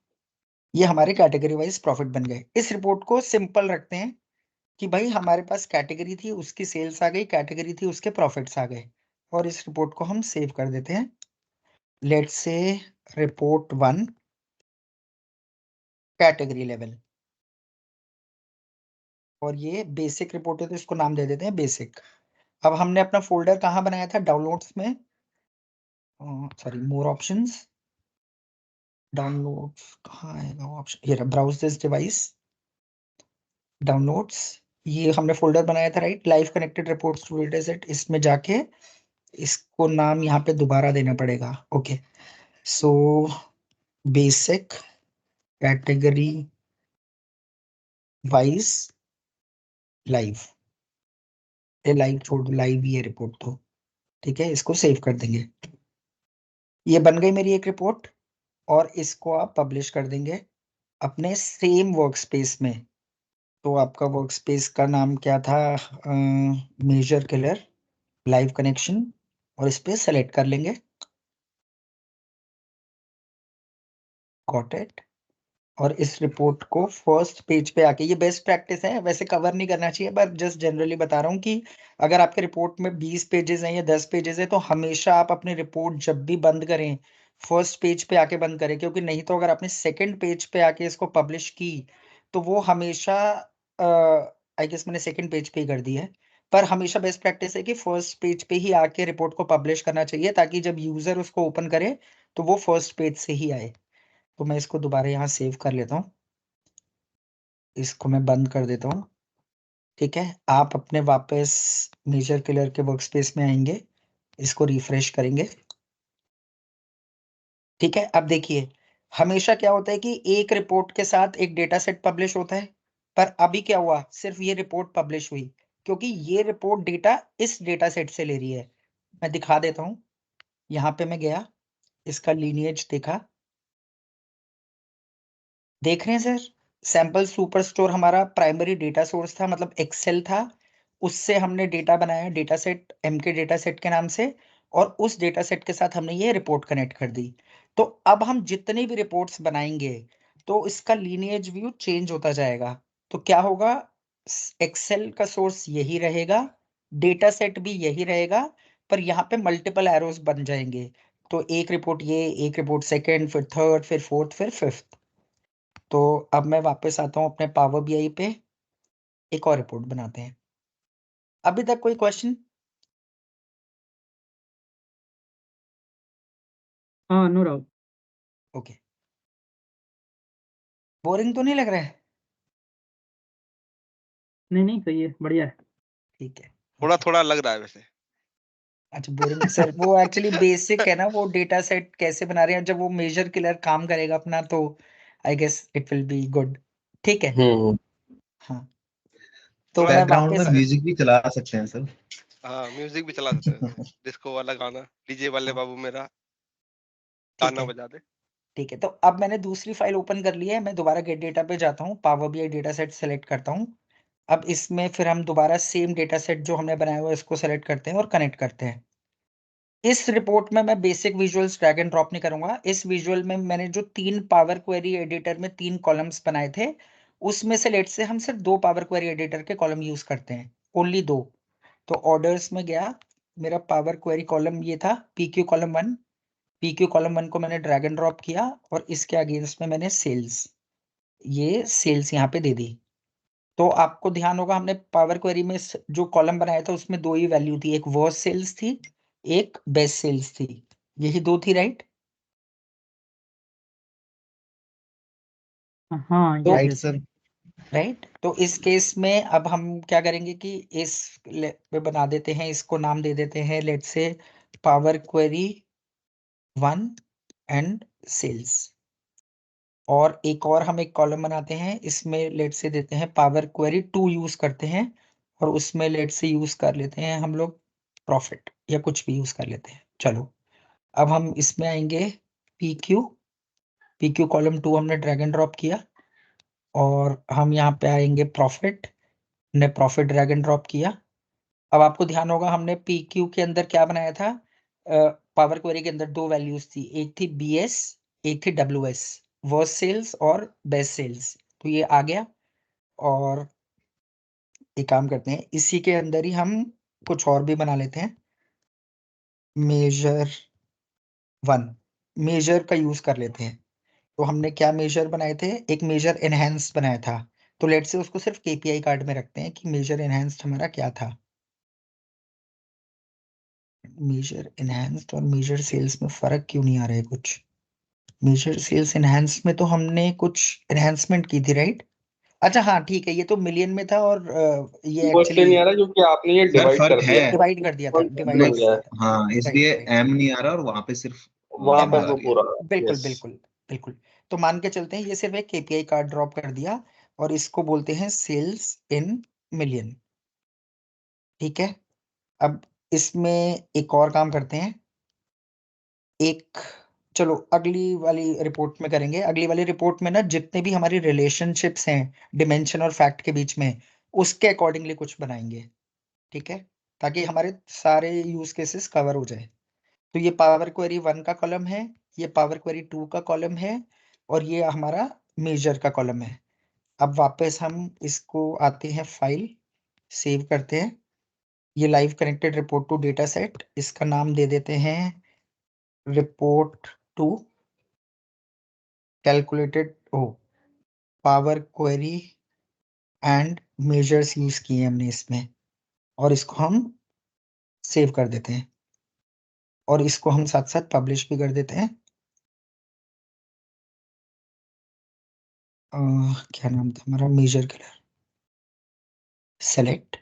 ये हमारे कैटेगरी वाइज प्रॉफिट बन गए। इस रिपोर्ट को सिंपल रखते हैं कि भाई हमारे पास कैटेगरी थी, उसकी सेल्स आ गई, कैटेगरी थी, उसके प्रॉफिट्स आ गए, और इस रिपोर्ट को हम सेव कर देते हैं। Let's say report 1 category level, और ये बेसिक रिपोर्ट है तो इसको नाम दे देते हैं बेसिक। अब हमने अपना फोल्डर कहाँ बनाया था? डाउनलोड्स में, सॉरी, मोर ऑप्शंस, डाउनलोड्स कहाँ आएगा वो ऑप्शन? ये रहा, ब्राउज दिस डिवाइस, डाउनलोड्स। ये हमने फोल्डर बनाया था, right, live connected reports to dataset. इसमें जाके इसको नाम यहाँ पे दोबारा देना पड़ेगा। Okay, so basic category wise live, ये लाइव छोड़ दो, लाइव ही है रिपोर्ट तो, ठीक है। इसको सेव कर देंगे। ये बन गई मेरी एक रिपोर्ट, और इसको आप पब्लिश कर देंगे अपने सेम वर्क स्पेस में। तो आपका वर्क स्पेस का नाम क्या था? मेजर किलर लाइव कनेक्शन, और इस पे सेलेक्ट कर लेंगे, गॉट इट। और इस रिपोर्ट को फर्स्ट पेज पे आके, ये बेस्ट प्रैक्टिस है, वैसे कवर नहीं करना चाहिए, पर जस्ट जनरली बता रहा हूँ कि अगर आपके रिपोर्ट में 20 पेजेस हैं या 10 पेजेस है, तो हमेशा आप अपनी रिपोर्ट जब भी बंद करें फर्स्ट पेज पे आके बंद करें, क्योंकि नहीं तो अगर आपने सेकंड पेज पे आके इसको पब्लिश की तो वो हमेशा, आई गेस मैंने सेकंड पेज पे ही कर दी है, पर हमेशा बेस्ट प्रैक्टिस है कि फर्स्ट पेज पे ही आके रिपोर्ट को पब्लिश करना चाहिए, ताकि जब यूजर उसको ओपन करे तो वो फर्स्ट पेज से ही आए। तो मैं इसको दोबारा यहाँ सेव कर लेता हूँ, इसको मैं बंद कर देता हूँ, ठीक है। आप अपने वापस मेजर किलर के वर्क स्पेस में आएंगे, इसको रिफ्रेश करेंगे, ठीक है। अब देखिए, हमेशा क्या होता है कि एक रिपोर्ट के साथ एक डेटा सेट पब्लिश होता है, पर अभी क्या हुआ, सिर्फ ये रिपोर्ट पब्लिश हुई, क्योंकि ये रिपोर्ट डेटा इस डेटा सेट से ले रही है। मैं दिखा देता हूँ, यहाँ पे मैं गया, इसका लीनिएज देखा, देख रहे हैं सर, सैंपल सुपर स्टोर हमारा प्राइमरी डेटा सोर्स था, मतलब एक्सेल था, उससे हमने डेटा बनाया, data set MK data set के नाम से, और उस डेटा सेट के साथ हमने ये रिपोर्ट कनेक्ट कर दी। तो अब हम जितनी भी रिपोर्ट्स बनाएंगे तो इसका लीनिएज व्यू चेंज होता जाएगा। तो क्या होगा, एक्सेल का सोर्स यही रहेगा, डेटा सेट भी यही रहेगा, पर यहाँ पे मल्टीपल एरोज बन जाएंगे। तो एक रिपोर्ट ये, एक रिपोर्ट सेकेंड, फिर थर्ड, फिर फोर्थ, फिर फिफ्थ। तो अब मैं वापस आता हूँ अपने पावर बीआई पे, एक और रिपोर्ट बनाते हैं। अभी तक कोई क्वेश्चन? हाँ, नो राहुल। ओके, बोरिंग तो नहीं लग रहा है? नहीं नहीं, सही है, बढ़िया है। ठीक है, थोड़ा okay. थोड़ा लग रहा है वैसे। अच्छा, बोरिंग सर, वो एक्चुअली बेसिक है ना, वो डेटा सेट कैसे बना रहे हैं, जब वो मेजर किलर काम करेगा अपना तो I guess it will be good, ठीक है। हाँ, तो थोड़ा मैं बैकग्राउंड में वापस, म्यूजिक भी चला सकते हैं सर। हाँ, म्यूजिक भी चला सकते हैं, डिस्को वाला गाना, डीजे वाले हाँ, बाबू मेरा ठीक गाना है, बजा दे। ठीक है। तो अब मैंने दूसरी फाइल ओपन कर ली है, मैं दोबारा गेट डेटा पे जाता हूँ, power BI data set select करता हूँ। अब इसमें फिर हम दोबारा सेम डेटा सेट जो हमने बनाया हुआ है इसको सेलेक्ट करते हैं और कनेक्ट करते हैं। इस रिपोर्ट में मैं basic visuals drag and drop नहीं करूंगा। इस विजुअल में मैंने जो 3 पावर क्वेरी एडिटर में 3 कॉलम्स बनाए थे, उसमें से लेट से हम सिर्फ 2 पावर क्वेरी एडिटर के कॉलम यूज करते हैं, ओनली 2। तो ऑर्डर्स में गया, मेरा पावर क्वेरी कॉलम ये था, पीक्यू कॉलम 1। पीक्यू कॉलम 1 को मैंने ड्रैग एंड ड्रॉप किया, और इसके अगेंस्ट में मैंने सेल्स, ये सेल्स यहाँ पे दे दी। तो आपको ध्यान होगा, हमने पावर क्वेरी में जो कॉलम बनाया था उसमें 2 ही वैल्यू थी, एक वर्स्ट सेल्स थी, एक बेस्ट सेल्स थी, यही 2 थी, राइट? हाँ, तो yes right yes. Sir. Right, तो इस केस में अब हम क्या करेंगे कि इस पे बना देते हैं, इसको नाम दे देते हैं let's say power query 1 and sales. और एक और हम एक कॉलम बनाते हैं, इसमें लेट से देते हैं पावर क्वेरी 2 यूज करते हैं, और उसमें लेट से यूज कर लेते हैं हम लोग प्रॉफिट, या कुछ भी यूज कर लेते हैं। चलो, अब हम इसमें आएंगे, पी क्यू कॉलम 2 हमने ड्रैग एंड ड्रॉप किया, और हम यहाँ पे आएंगे प्रॉफिट, ने प्रॉफिट ड्रैग एंड ड्रॉप किया। अब आपको ध्यान होगा हमने PQ के अंदर क्या बनाया था, पावर क्वेरी के अंदर 2 वैल्यूज थी, एक थी BS, एक थी WS, वर्स्ट सेल्स और बेस्ट सेल्स। तो ये आ गया। और एक काम करते हैं, इसी के अंदर ही हम कुछ और भी बना लेते हैं। मेजर 1 मेजर का यूज कर लेते हैं। तो हमने क्या मेजर बनाए थे, एक मेजर एनहेंस बनाया था। तो लेट से उसको सिर्फ KPI कार्ड में रखते हैं कि मेजर एनहेंस्ड हमारा क्या था। मेजर एनहेंस्ड और मेजर सेल्स में फर्क क्यों नहीं आ रहा है कुछ। मेजर सेल्स एनहेंस में तो हमने कुछ एनहेंसमेंट की थी, राइट? अच्छा हाँ ठीक है, ये तो मिलियन में था और ये वो इसलिए नहीं आ एक्चुअली रहा क्योंकि आपने ये सर डिवाइड फर्क कर है, दिया, डिवाइड कर दिया था, डिवाइड बन कर गया दिया है, था। हाँ राइट इसलिए राइट, एम नहीं आ रहा और वहां पे सिर्फ वहां M पे आ वो रही है। पूरा। बिल्कुल यस, बिल्कुल बिल्कुल। तो मान के चलते हैं ये सिर्फ एक KPI कार्ड ड्रॉप कर दिया और इसको बोलते हैं सेल्स इन मिलियन। ठीक है, अब इसमें एक और काम करते हैं। एक, चलो अगली वाली रिपोर्ट में करेंगे। अगली वाली रिपोर्ट में ना जितने भी हमारी रिलेशनशिप्स हैं डिमेंशन और फैक्ट के बीच में, उसके अकॉर्डिंगली कुछ बनाएंगे। ठीक है, ताकि हमारे सारे यूज केसेस कवर हो जाए। तो ये पावर क्वेरी 1 का कॉलम है, ये पावर क्वेरी 2 का कॉलम है, और ये हमारा मेजर का कॉलम है। अब वापस हम इसको आते हैं, फाइल सेव करते हैं। ये live connected report to data set, इसका नाम दे देते हैं रिपोर्ट टू कैलकुलेटेड ओ power query and measures use किए हमने इसमें, और इसको हम सेव कर देते हैं और इसको हम साथ साथ पब्लिश भी कर देते हैं। क्या नाम था हमारा, measure killer, select,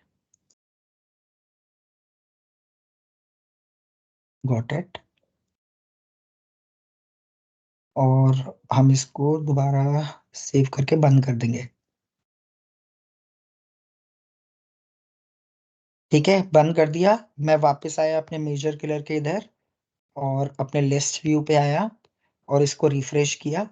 got it. और हम इसको दोबारा सेव करके बंद कर देंगे। ठीक है, बंद कर दिया। मैं वापस आया अपने मेजर किलर के इधर और अपने लिस्ट व्यू पे आया और इसको रिफ्रेश किया।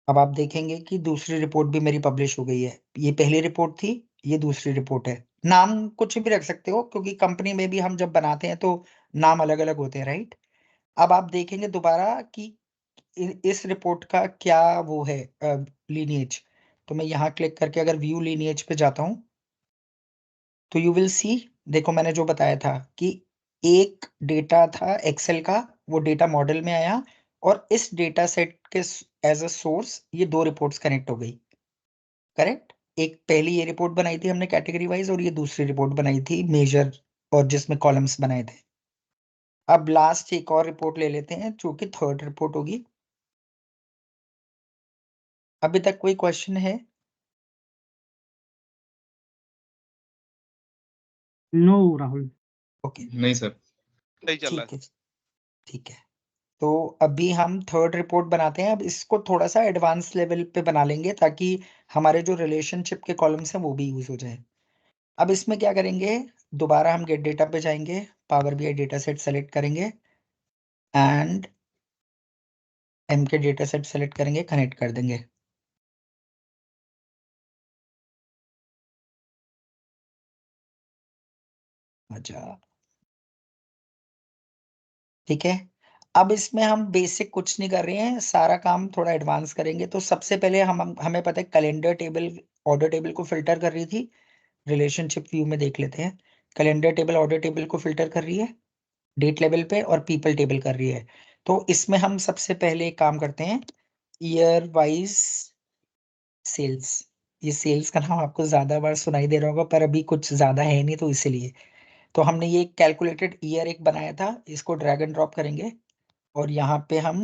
अब आप देखेंगे कि दूसरी रिपोर्ट भी मेरी पब्लिश हो गई है। ये पहली रिपोर्ट थी, ये दूसरी रिपोर्ट है। नाम कुछ भी रख सकते हो क्योंकि कंपनी में भी हम जब बनाते हैं तो नाम अलग अलग होते हैं, राइट? अब आप देखेंगे दोबारा कि इस रिपोर्ट का क्या वो है, लीनिएज। तो मैं यहाँ क्लिक करके अगर व्यू लीनिएज पे जाता हूँ तो यू विल सी, देखो मैंने जो बताया था कि एक डेटा था एक्सेल का, वो डेटा मॉडल में आया और इस डेटा सेट के एज अ सोर्स ये 2 रिपोर्ट्स कनेक्ट हो गई। करेक्ट, एक पहली ये रिपोर्ट बनाई थी हमने कैटेगरी वाइज और ये दूसरी रिपोर्ट बनाई थी मेजर, और जिसमें कॉलम्स बनाए थे। अब लास्ट एक और रिपोर्ट ले लेते हैं जो कि थर्ड रिपोर्ट होगी। अभी तक कोई क्वेश्चन है? नो राहुल। ओके, नहीं सर। सही चल रहा ठीक है ठीक है। तो अभी हम थर्ड रिपोर्ट बनाते हैं। अब इसको थोड़ा सा एडवांस लेवल पे बना लेंगे ताकि हमारे जो रिलेशनशिप के कॉलम्स हैं वो भी यूज हो जाए। अब इसमें क्या करेंगे, दोबारा हम गेट डेटा पे जाएंगे, power BI data set select करेंगे and MK data set select करेंगे, कनेक्ट कर देंगे। अच्छा, ठीक है। अब इसमें हम बेसिक कुछ नहीं कर रहे हैं, सारा काम थोड़ा एडवांस करेंगे। तो सबसे पहले हमें पता है कैलेंडर टेबल ऑर्डर टेबल को फिल्टर कर रही थी। रिलेशनशिप व्यू में देख लेते हैं, कैलेंडर टेबल ऑर्डर टेबल को फिल्टर कर रही है डेट लेवल पे और पीपल टेबल कर रही है। तो इसमें हम सबसे पहले एक काम करते हैं, ईयर वाइज सेल्स। ये सेल्स का नाम आपको ज्यादा बार सुनाई दे रहा होगा पर अभी कुछ ज्यादा है नहीं तो इसीलिए। तो हमने ये कैलकुलेटेड ईयर एक बनाया था, इसको ड्रैग एंड ड्रॉप करेंगे और यहाँ पे हम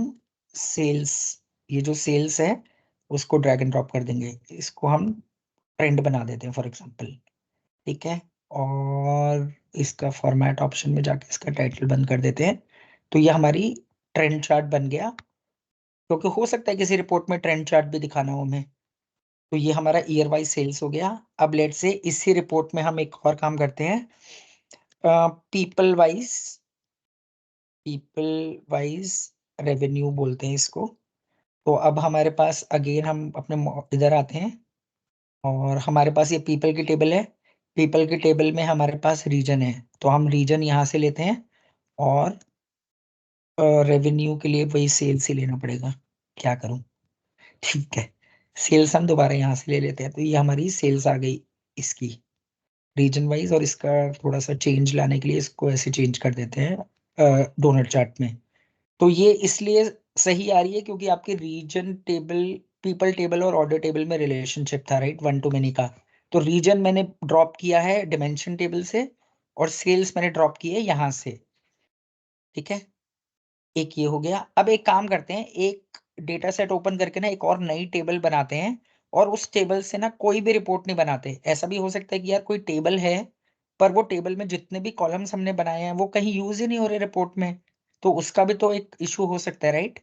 सेल्स, ये जो सेल्स है उसको ड्रैग एंड ड्रॉप कर देंगे। इसको हम ट्रेंड बना देते हैं फॉर एग्जांपल। ठीक है, और इसका फॉर्मेट ऑप्शन में जाके इसका टाइटल बंद कर देते हैं। तो ये हमारी ट्रेंड चार्ट बन गया, क्योंकि हो सकता है किसी रिपोर्ट में ट्रेंड चार्ट भी दिखाना हो हमें। तो ये हमारा ईयर वाइज सेल्स हो गया। अब लेट से इसी रिपोर्ट में हम एक और काम करते हैं, पीपल वाइज रेवेन्यू बोलते हैं इसको। तो अब हमारे पास अगेन हम अपने इधर आते हैं और हमारे पास ये पीपल की टेबल है। पीपल की टेबल में हमारे पास रीजन है, तो हम रीजन यहाँ से लेते हैं और रेवेन्यू के लिए वही सेल्स ही लेना पड़ेगा। क्या करूं, ठीक है, सेल्स हम दोबारा यहाँ से ले लेते हैं। तो ये हमारी सेल्स आ गई इसकी रीजन वाइज, और इसका थोड़ा सा चेंज लाने के लिए इसको ऐसे चेंज कर देते हैं डोनट चार्ट में। तो ये इसलिए सही आ रही है क्योंकि आपके रीजन टेबल, पीपल टेबल और ऑर्डर टेबल में रिलेशनशिप था, राइट, 1 to many का। तो रीजन मैंने ड्रॉप किया है डिमेंशन टेबल से और सेल्स मैंने ड्रॉप की है यहाँ से, ठीक है। एक ये हो गया। अब एक काम करते हैं, एक डेटा सेट ओपन करके ना एक और नई टेबल बनाते हैं, और उस टेबल से ना कोई भी रिपोर्ट नहीं बनाते। ऐसा भी हो सकता है कि यार कोई टेबल है पर वो टेबल में जितने भी कॉलम्स हमने बनाए हैं वो कहीं यूज ही नहीं हो रहे रिपोर्ट में, तो उसका भी तो एक इशू हो सकता है, राइट।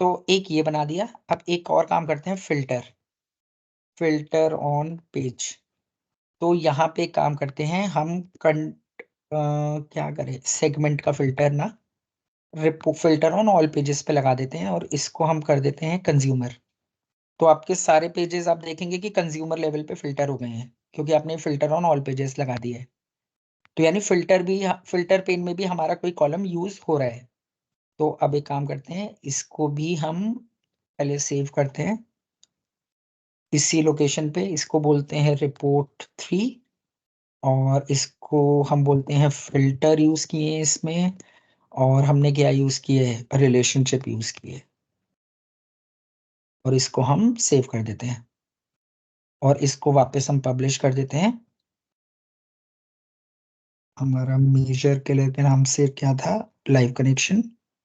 तो एक ये बना दिया। अब एक और काम करते हैं, फिल्टर, फिल्टर ऑन पेज। तो यहाँ पे काम करते हैं हम क्या करें, सेगमेंट का फिल्टर ना, फिल्टर ऑन ऑल पेजेस पे लगा देते हैं और इसको हम कर देते हैं कंज्यूमर। तो आपके सारे पेजेस आप देखेंगे कि कंज्यूमर लेवल पे फिल्टर हो गए हैं क्योंकि आपने फिल्टर ऑन ऑल पेजेस लगा दिए है। तो यानी फिल्टर भी, फिल्टर पेन में भी हमारा कोई कॉलम यूज हो रहा है। तो अब एक काम करते हैं, इसको भी हम पहले सेव करते हैं इसी लोकेशन पे। इसको बोलते हैं रिपोर्ट 3 और इसको हम बोलते हैं फिल्टर यूज किए हैं इसमें, और हमने क्या यूज किए है, रिलेशनशिप यूज किए, और इसको हम सेव कर देते हैं और इसको वापस हम पब्लिश कर देते हैं। हमारा मेजर कलर के नाम से क्या था, live connection,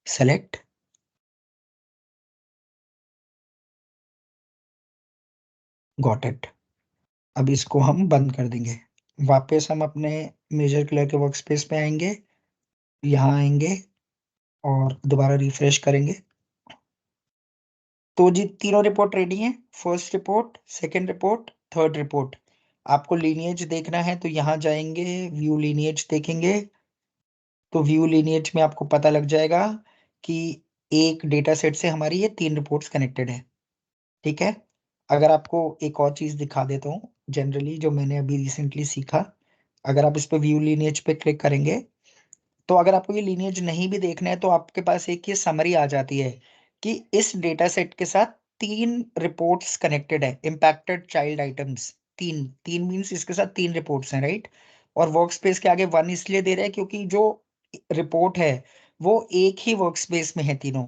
select, got it. अब इसको हम बंद कर देंगे। वापस हम अपने मेजर कलर के वर्क स्पेस पे आएंगे, यहाँ आएंगे और दोबारा रिफ्रेश करेंगे। तो जी तीनों रिपोर्ट रेडी हैं, first report, second report, third report. आपको लीनिएज देखना है तो यहाँ जाएंगे, व्यू लीनिएज देखेंगे। तो व्यू लीनिएज में आपको पता लग जाएगा कि एक डेटा सेट से हमारी ये 3 रिपोर्ट्स कनेक्टेड है, ठीक है। अगर आपको एक और चीज दिखा देता हूँ जनरली जो मैंने अभी रिसेंटली सीखा, अगर आप इस पे व्यू लीनिएज पे क्लिक करेंगे तो अगर आपको ये लीनिएज नहीं भी देखना है तो आपके पास एक ये समरी आ जाती है कि इस डेटा सेट के साथ 3 रिपोर्ट्स कनेक्टेड है, इम्पैक्टेड चाइल्ड आइटम्स। तीन तीन मीन्स इसके साथ 3 रिपोर्ट्स हैं, राइट। और वर्क स्पेस के आगे 1 इसलिए दे रहा है क्योंकि जो रिपोर्ट है वो एक ही वर्क स्पेस में है तीनों।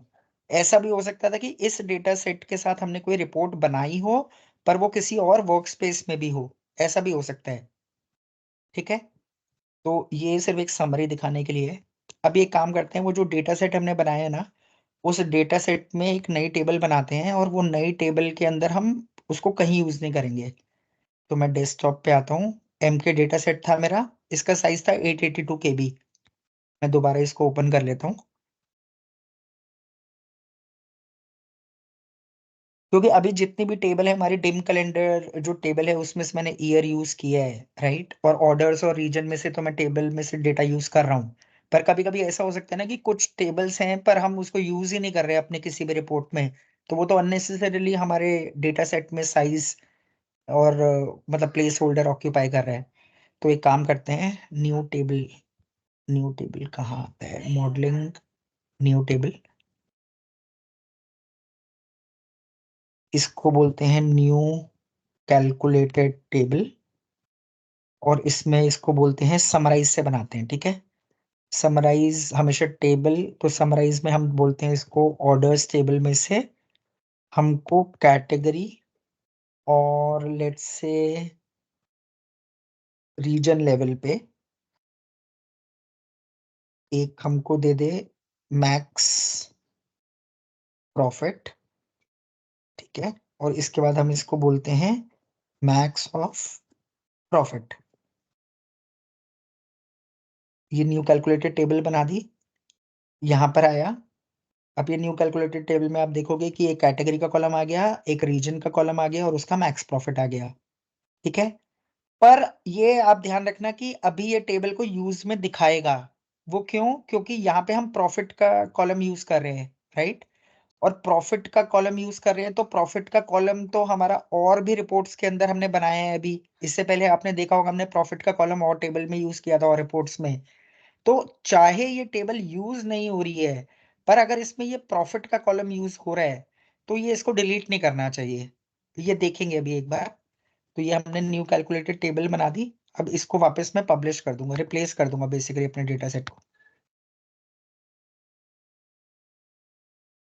ऐसा भी हो सकता था कि इस डेटा सेट के साथ हमने कोई रिपोर्ट बनाई हो पर वो किसी और वर्क स्पेस में भी हो, ऐसा भी हो सकता है, ठीक है। तो ये सिर्फ एक समरी दिखाने के लिए है। अब ये काम करते हैं, वो जो डेटा सेट हमने बनाया है ना, उस डेटा सेट में एक नई टेबल बनाते हैं और वो नई टेबल के अंदर हम उसको कहीं यूज नहीं करेंगे। तो मैं डेस्कटॉप पे आता हूँ, एम के डेटा सेट था मेरा, इसका साइज था 882 KB। मैं दोबारा इसको ओपन कर लेता हूँ क्योंकि अभी जितनी भी टेबल है हमारी, डिम कैलेंडर जो टेबल है उसमें से मैंने ईयर यूज किया है, राइट। और ऑर्डर्स और रीजन में से तो मैं टेबल में से डेटा यूज कर रहा हूँ। पर कभी कभी ऐसा हो सकता है ना कि कुछ टेबल्स हैं पर हम उसको यूज ही नहीं कर रहे अपने किसी भी रिपोर्ट में, तो वो तो अननेसेसरीली हमारे डेटा सेट में साइज और मतलब प्लेस होल्डर ऑक्यूपाई कर रहा है। तो एक काम करते हैं, न्यू टेबल, न्यू टेबल कहाँ आता है, मॉडलिंग, न्यू टेबल, इसको बोलते हैं न्यू कैलकुलेटेड टेबल, और इसमें इसको बोलते हैं समराइज से बनाते हैं, ठीक है। समराइज हमेशा टेबल, तो समराइज में हम बोलते हैं इसको ऑर्डर्स टेबल में से हमको कैटेगरी और लेट्स से रीजन लेवल पे एक हमको दे दे मैक्स प्रॉफिट, ठीक है। और इसके बाद हम इसको बोलते हैं मैक्स ऑफ प्रॉफिट। ये न्यू कैलकुलेटेड टेबल बना दी, यहाँ पर आया। अब ये न्यू कैलकुलेटेड टेबल में आप देखोगे कि एक कैटेगरी का कॉलम आ गया, एक रीजन का कॉलम आ गया और उसका मैक्स प्रॉफिट आ गया, ठीक है। पर ये आप ध्यान रखना कि अभी ये टेबल को यूज में दिखाएगा। वो क्यों, क्योंकि यहाँ पे हम प्रॉफिट का कॉलम यूज कर रहे हैं, राइट। और प्रॉफिट का कॉलम यूज कर रहे हैं, तो प्रॉफिट का कॉलम तो हमारा और भी रिपोर्ट्स के अंदर हमने बनाया है अभी। इससे पहले आपने देखा होगा हमने प्रॉफिट का कॉलम और टेबल में यूज किया था और रिपोर्ट्स में। तो चाहे ये टेबल यूज नहीं हो रही है, पर अगर इसमें ये प्रॉफिट का कॉलम यूज हो रहा है तो ये इसको डिलीट नहीं करना चाहिए। ये देखेंगे अभी एक बार। तो ये हमने न्यू कैलकुलेटेड टेबल बना दी। अब इसको वापस मैं पब्लिश कर दूंगा, रिप्लेस कर दूंगा बेसिकली अपने डेटा सेट को।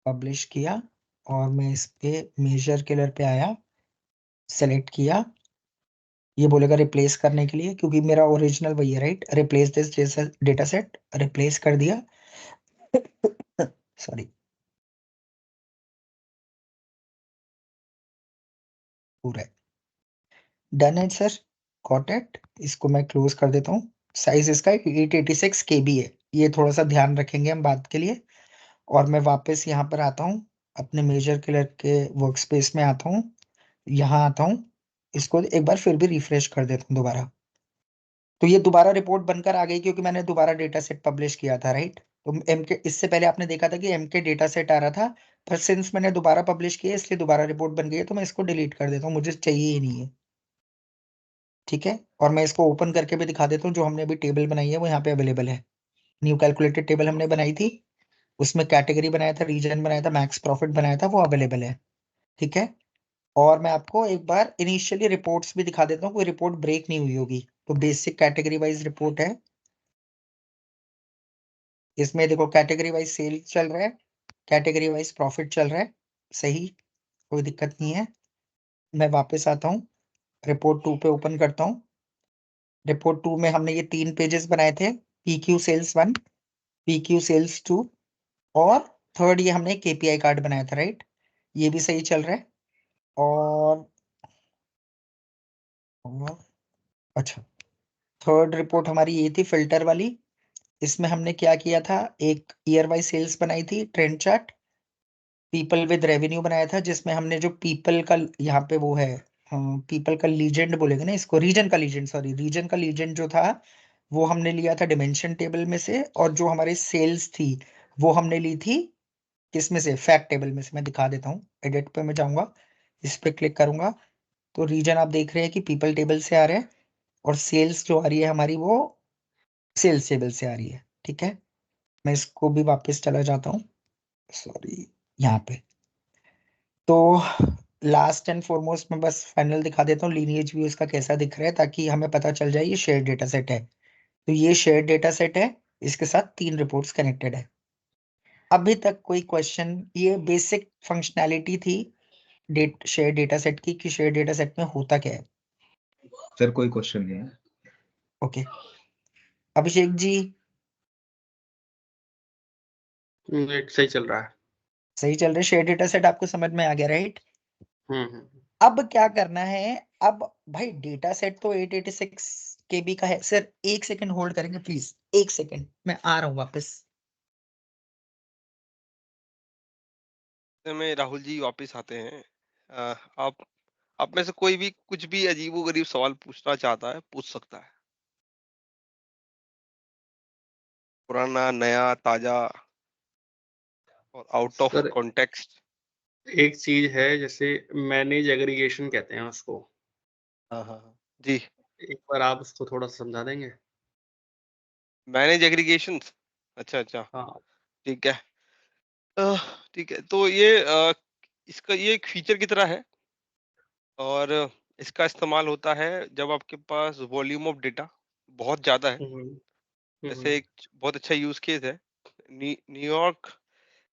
पब्लिश किया और मैं इस पे मेजर किलर पे आया, सेलेक्ट किया। ये बोलेगा रिप्लेस करने के लिए, क्योंकि मेरा ओरिजिनल वही है, right. Replace this data set, replace कर दिया। सॉरी, पूरा डन है सर, गॉट इट। इसको मैं क्लोज कर देता हूँ। साइज इसका 886 KB है, ये थोड़ा सा ध्यान रखेंगे हम बात के लिए। और मैं वापस यहाँ पर आता हूँ, अपने मेजर किलर के वर्क स्पेस में आता हूँ, यहाँ आता हूँ। इसको एक बार फिर भी रिफ्रेश कर देता हूँ दोबारा। तो ये दोबारा रिपोर्ट बनकर आ गई, क्योंकि मैंने दोबारा डेटा सेट पब्लिश किया था, राइट। तो एम के, इससे पहले आपने देखा था कि एम के डेटा सेट आ रहा था, पर सिंस मैंने दोबारा पब्लिश किया इसलिए दोबारा रिपोर्ट बन गई है। तो मैं इसको डिलीट कर देता हूँ, मुझे चाहिए ही नहीं है। ठीक है, और मैं इसको ओपन करके भी दिखा देता हूँ। जो हमने अभी टेबल बनाई है वो यहाँ पे अवेलेबल है। न्यू कैलकुलेटेड टेबल हमने बनाई थी, उसमें कैटेगरी बनाया था, रीजन बनाया था, मैक्स प्रॉफिट बनाया था, वो अवेलेबल है। ठीक है, और मैं आपको एक बार इनिशियली रिपोर्ट्स भी दिखा देता हूँ, कोई रिपोर्ट ब्रेक नहीं हुई होगी। तो बेसिक कैटेगरी वाइज रिपोर्ट है। इसमें देखो कैटेगरी वाइज सेल चल रहा है, कैटेगरी वाइज प्रॉफिट चल रहा है, सही, कोई दिक्कत नहीं है। मैं वापस आता हूँ, रिपोर्ट 2 पे ओपन करता हूँ। रिपोर्ट 2 में हमने ये 3 पेजेस बनाए थे, PQ सेल्स 1, PQ सेल्स 2, और थर्ड ये हमने KPI कार्ड बनाया था, राइट। ये भी सही चल रहा है। और अच्छा, थर्ड रिपोर्ट हमारी ये थी फिल्टर वाली। इसमें हमने क्या किया था, एक ईयर वाइज सेल्स बनाई थी, trend chart. People with revenue बनाया था, जिसमें हमने जो पीपल का यहाँ पे वो है, पीपल का लीजेंड बोलेंगे ना इसको, रीजन का लीजेंड, सॉरी, रीजन का लीजेंड जो था वो हमने लिया था डिमेंशन टेबल में से। और जो हमारे सेल्स थी वो हमने ली थी किसमें से, फैक्ट टेबल में से। मैं दिखा देता हूँ, एडिट पे मैं जाऊंगा, इस पे क्लिक करूंगा। तो रीजन आप देख रहे हैं कि पीपल टेबल से आ रहे हैं, और सेल्स जो आ रही है हमारी वो सेल्स टेबल से आ रही है। ठीक है, मैं इसको भी वापस चला जाता हूँ, सॉरी, यहाँ पे। तो लास्ट एंड फॉरमोस्ट में बस फाइनल दिखा देता हूँ लीनिएज व्यू इसका कैसा दिख रहा है, ताकि हमें पता चल जाए ये शेयर डेटा सेट है। तो ये शेयर डेटा सेट है, इसके साथ 3 रिपोर्ट्स कनेक्टेड है। अभी तक कोई क्वेश्चन, ये बेसिक फंक्शनैलिटी थी शेयर डेटा सेट की, कि शेयर डेटा सेट में होता क्या है। सर कोई क्वेश्चन नहीं है। ओके, अभिषेक जी, नेट सही चल रहा है। सही चल रहा है, शेयर डेटा सेट आपको समझ में आ गया, राइट। हम्म। अब क्या करना है, अब भाई डेटा सेट तो 886 KB का है। सर एक सेकंड होल्ड करेंगे प्लीज, एक सेकंड, मैं आ रहा हूँ वापस। में राहुल जी वापस आते हैं। आप में से कोई भी कुछ भी अजीबोगरीब सवाल पूछना चाहता है पूछ सकता है, पुराना, नया, ताजा और आउट ऑफ सर कॉन्टेक्स्ट। एक चीज है, जैसे मैनेज एग्रीगेशन कहते हैं उसको, हाँ हाँ हाँ जी, एक बार आप उसको थोड़ा सा समझा देंगे। Manage aggregation. अच्छा अच्छा, हाँ। ठीक है। ठीक है, तो ये इसका ये एक फीचर की तरह है, और इसका इस्तेमाल होता है जब आपके पास वॉल्यूम ऑफ डेटा बहुत ज्यादा है। हम्म। जैसे एक बहुत अच्छा यूज केस है, New York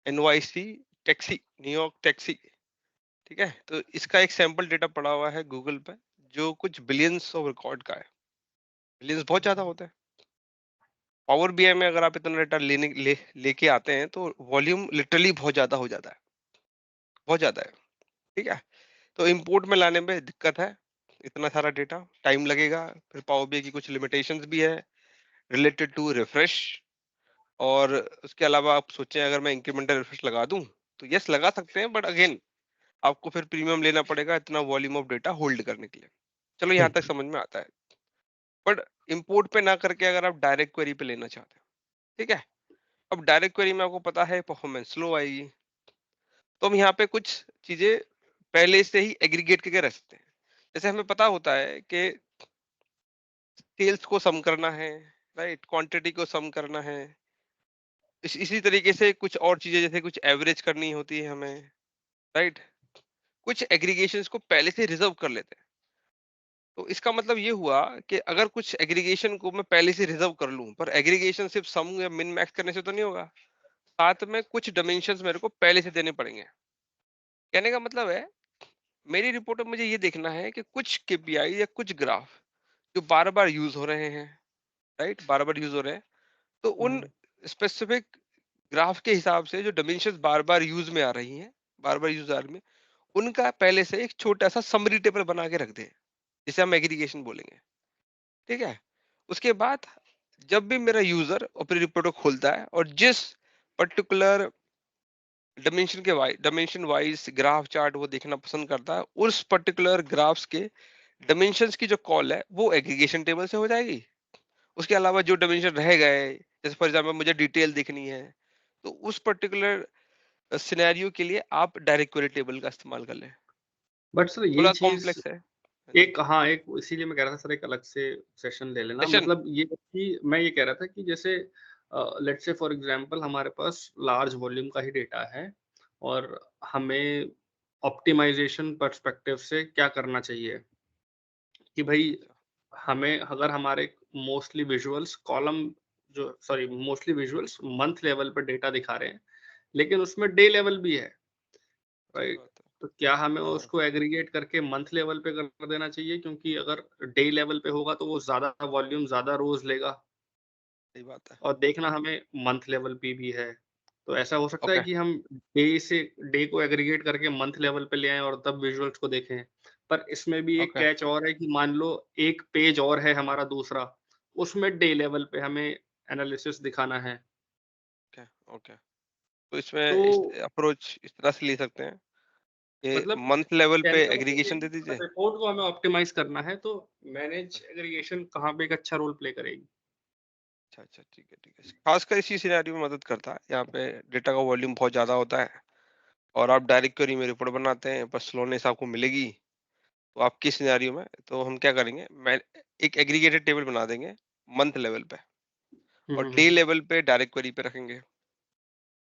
NYC taxi, New York taxi. ठीक है, तो इसका एक सैंपल डेटा पड़ा हुआ है गूगल पे, जो कुछ बिलियंस ऑफ रिकॉर्ड का है। बिलियंस बहुत ज्यादा होता है। पावर BI में अगर आप इतना डेटा लेके आते हैं तो वॉल्यूम लिटरली बहुत ज्यादा हो जाता है, बहुत ज्यादा है। ठीक है, तो इंपोर्ट में लाने में दिक्कत है, इतना सारा डेटा टाइम लगेगा। फिर पावर BI की कुछ लिमिटेशंस भी है रिलेटेड टू रिफ्रेश। और उसके अलावा आप सोचें अगर मैं इंक्रीमेंटल रिफ्रेश लगा दूं तो यस लगा सकते हैं, बट अगेन आपको फिर प्रीमियम लेना पड़ेगा इतना वॉल्यूम ऑफ डेटा होल्ड करने के लिए। चलो यहाँ तक समझ में आता है, बट इंपोर्ट पे ना करके अगर आप डायरेक्ट क्वेरी पे लेना चाहते हैं, ठीक है। अब डायरेक्ट क्वेरी में आपको पता है परफॉर्मेंस स्लो आएगी, तो हम यहाँ पे कुछ चीजें पहले से ही एग्रीगेट करके रख सकते हैं। जैसे हमें पता होता है कि सेल्स को सम करना है, राइट, क्वांटिटी को सम करना है। इसी तरीके से कुछ और चीजें जैसे कुछ एवरेज करनी होती है हमें, राइट, कुछ एग्रीगेशंस को पहले से रिजर्व कर लेते हैं। तो इसका मतलब ये हुआ कि अगर कुछ एग्रीगेशन को मैं पहले से रिजर्व कर लूं, पर एग्रीगेशन सिर्फ सम या मिन मैक्स करने से तो नहीं होगा, साथ में कुछ डायमेंशंस मेरे को पहले से देने पड़ेंगे। कहने का मतलब है मेरी रिपोर्ट में मुझे ये देखना है कि कुछ केपीआई या कुछ ग्राफ जो बार बार यूज हो रहे हैं, राइट, बार बार यूज हो रहे हैं, तो उन स्पेसिफिक ग्राफ के हिसाब से जो डायमेंशंस बार बार यूज में आ रही हैं, बार बार यूज आ रही हैं, उनका पहले से एक छोटा सा समरी टेबल बना के रख दे, जिसे हम एग्रीगेशन बोलेंगे। ठीक है, उसके बाद जब भी मेरा यूजर अपनी रिपोर्ट को खोलता है और जिस particular dimension wise graph chart वो देखना पसंद करता है, उस पर्टिकुलर ग्राफ्स के डायमेंशंस की जो कॉल है वो एग्रीगेशन टेबल से हो जाएगी। उसके अलावा जो डायमेंशन रह गए, जैसे फॉर एग्जांपल मुझे डिटेल देखनी है, तो उस पर्टिकुलर सिनेरियो के लिए आप डायरेक्ट क्वेरी टेबल का इस्तेमाल कर लें। बट सर ये थोड़ा चीज कॉम्प्लेक्स है। एक, हाँ, एक इसीलिए मैं कह रहा था सर एक अलग से सेशन ले लेना। सेशन मतलब ये कि मैं ये कह रहा था कि जैसे लेट्स से फॉर एग्जांपल हमारे पास लार्ज वॉल्यूम का ही डेटा है और हमें ऑप्टिमाइजेशन पर्सपेक्टिव से क्या करना चाहिए कि भाई हमें अगर हमारे मोस्टली विजुअल्स कॉलम जो sorry mostly visuals month level पर डेटा दिखा रहे हैं, लेकिन उसमें डे लेवल भी है, राइट? तो क्या हमें हाँ। उसको एग्रीगेट करके मंथ लेवल पे कर देना चाहिए, क्योंकि अगर डे लेवल पे होगा तो वो ज्यादा वॉल्यूम ज्यादा रोज लेगा सही बात है। और देखना हमें मंथ लेवल पे भी है। तो ऐसा हो सकता है ओके, कि हम डे को एग्रीगेट करके मंथ लेवल पे ले आएं और तब विजुअल्स को देखें। पर इसमें भी एक ओके, कैच और है कि मान लो एक पेज और है हमारा दूसरा, उसमें डे लेवल पे हमें एनालिसिस दिखाना है। Okay, okay. तो इसमें तो इस अप्रोच इस तरह से ले सकते हैं कि मतलब मंथ लेवल पे कहने का मतलब ये एग्रीगेशन है दे कि दीजिए। रिपोर्ट को हमें ऑप्टिमाइज करना है, तो मैनेज एग्रीगेशन कहाँ पे एक अच्छा रोल प्ले करेगी। अच्छा, अच्छा, ठीक है, ठीक है। खासकर इसी सिनेरियो में मदद करता है, यहाँ पे डेटा का वॉल्यूम बहुत ज़्यादा होता है और आप डायरेक्ट क्वेरी में रिपोर्ट बनाते हैं, पर स्लोनेस आपको मिलेगी। तो आपकी सिनेरियो में तो हम क्या करेंगे, मैं एक एग्रीगेटेड टेबल बना देंगे मंथ लेवल पे और डे हम्म लेवल पे डायरेक्ट क्वेरी पे रखेंगे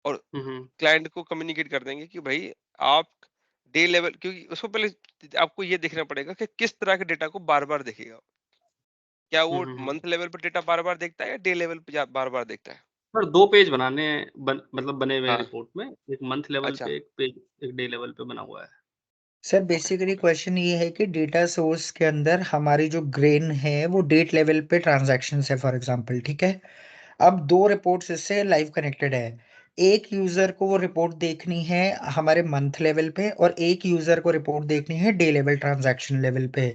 और हम्म क्लाइंट को कम्युनिकेट कर देंगे कि भाई आप डे लेवल, क्योंकि उसको पहले आपको ये देखना पड़ेगा कि किस तरह के डेटा को बार-बार देखेगा। क्या वो हम्म। मंथ लेवल पे डेटा बार-बार देखता है या डे लेवल पे बार-बार देखता है? पर 2 पेज बनाने हैं मतलब बने हुए हैं हाँ, रिपोर्ट में, एक मंथ लेवल अच्छा, पे एक पेज, एक डे लेवल पे बना हुआ है। Sir okay, basically okay, question ये है कि डेटा सोर्स के अंदर हमारी जो ग्रेन है वो डेट लेवल पे ट्रांजैक्शंस है फॉर एग्जांपल, ठीक है। अब दो रिपोर्ट्स इससे लाइव कनेक्टेड है। एक यूजर को वो रिपोर्ट देखनी है हमारे मंथ लेवल पे और एक यूजर को रिपोर्ट देखनी है डे लेवल ट्रांजैक्शन लेवल पे।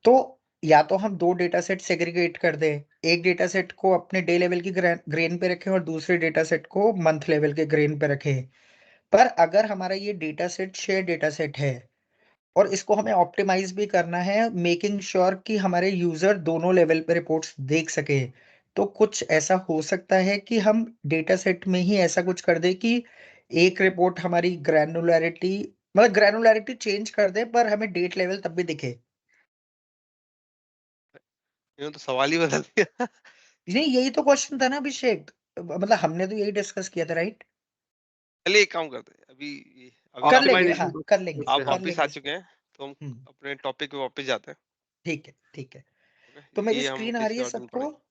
तो या तो हम दो डेटा सेट सेग्रीगेट कर दें, एक डेटा सेट को अपने डे लेवल की ग्रेन पे रखें और दूसरे डेटा सेट को मंथ लेवल के ग्रेन पे रखें। पर अगर हमारा ये data set share data set है और इसको हमें ऑप्टिमाइज भी करना है, मेकिंग श्योर कि हमारे यूजर दोनों लेवल पे रिपोर्ट्स देख सके, तो कुछ ऐसा हो सकता है कि हम डेटा सेट में ही ऐसा कुछ कर दे कि एक रिपोर्ट हमारी ग्रैनुलैरिटी मतलब ग्रैनुलैरिटी चेंज कर दे पर हमें डेट लेवल तब भी दिखे। इन्होंने तो सवाल ही बदल दिया। नहीं, यही तो क्वेश्चन था ना अभिषेक, मतलब हमने तो यही डिस्कस किया था, राइट? चलिए एक काम करते हैं, अभी कर आप लेंगे, ऑप्टिमाइजेशन हाँ कर लेंगे, से आप कर हाँ। वापस आ लेंगे चुके इसको। हैं, तो हम हम्म, अपने टॉपिक पे वापस जाते हैं। ठीक है, ठीक है। ओके, तो क्योंकि मेरी ये हम स्क्रीन आ रही किसी है और दिन सबको? पढ़ेंगे।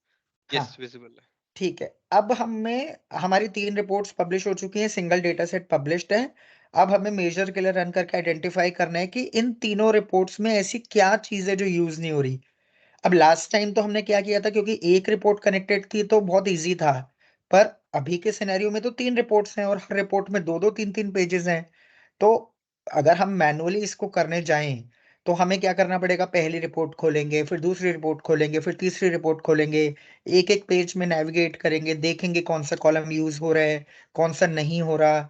हाँ, यस, विजिबल है। ठीक है। अब हमें हमारी 3 रिपोर्ट्स पब्लिश हो चुकी हैं, सिंगल डेटा सेट पब्लिश्ड है। अब हमें मेजर के लिए रन करके आइडेंटिफाई करना है कि इन तीनों रिपोर्ट्स में ऐसी क्या चीज है जो यूज नहीं हो रही। अब लास्ट टाइम तो हमने क्या किया था, क्योंकि एक रिपोर्ट कनेक्टेड थी तो बहुत इजी था। पर अभी के सिनेरियो में तो 3 रिपोर्ट्स हैं और हर रिपोर्ट में दो दो तीन तीन पेजेस हैं। तो अगर हम मैनुअली इसको करने जाएं तो हमें क्या करना पड़ेगा, पहली रिपोर्ट खोलेंगे, फिर दूसरी रिपोर्ट खोलेंगे, फिर तीसरी रिपोर्ट खोलेंगे, एक एक पेज में नेविगेट करेंगे, देखेंगे कौन सा कॉलम यूज हो रहा है, कौन सा नहीं हो रहा,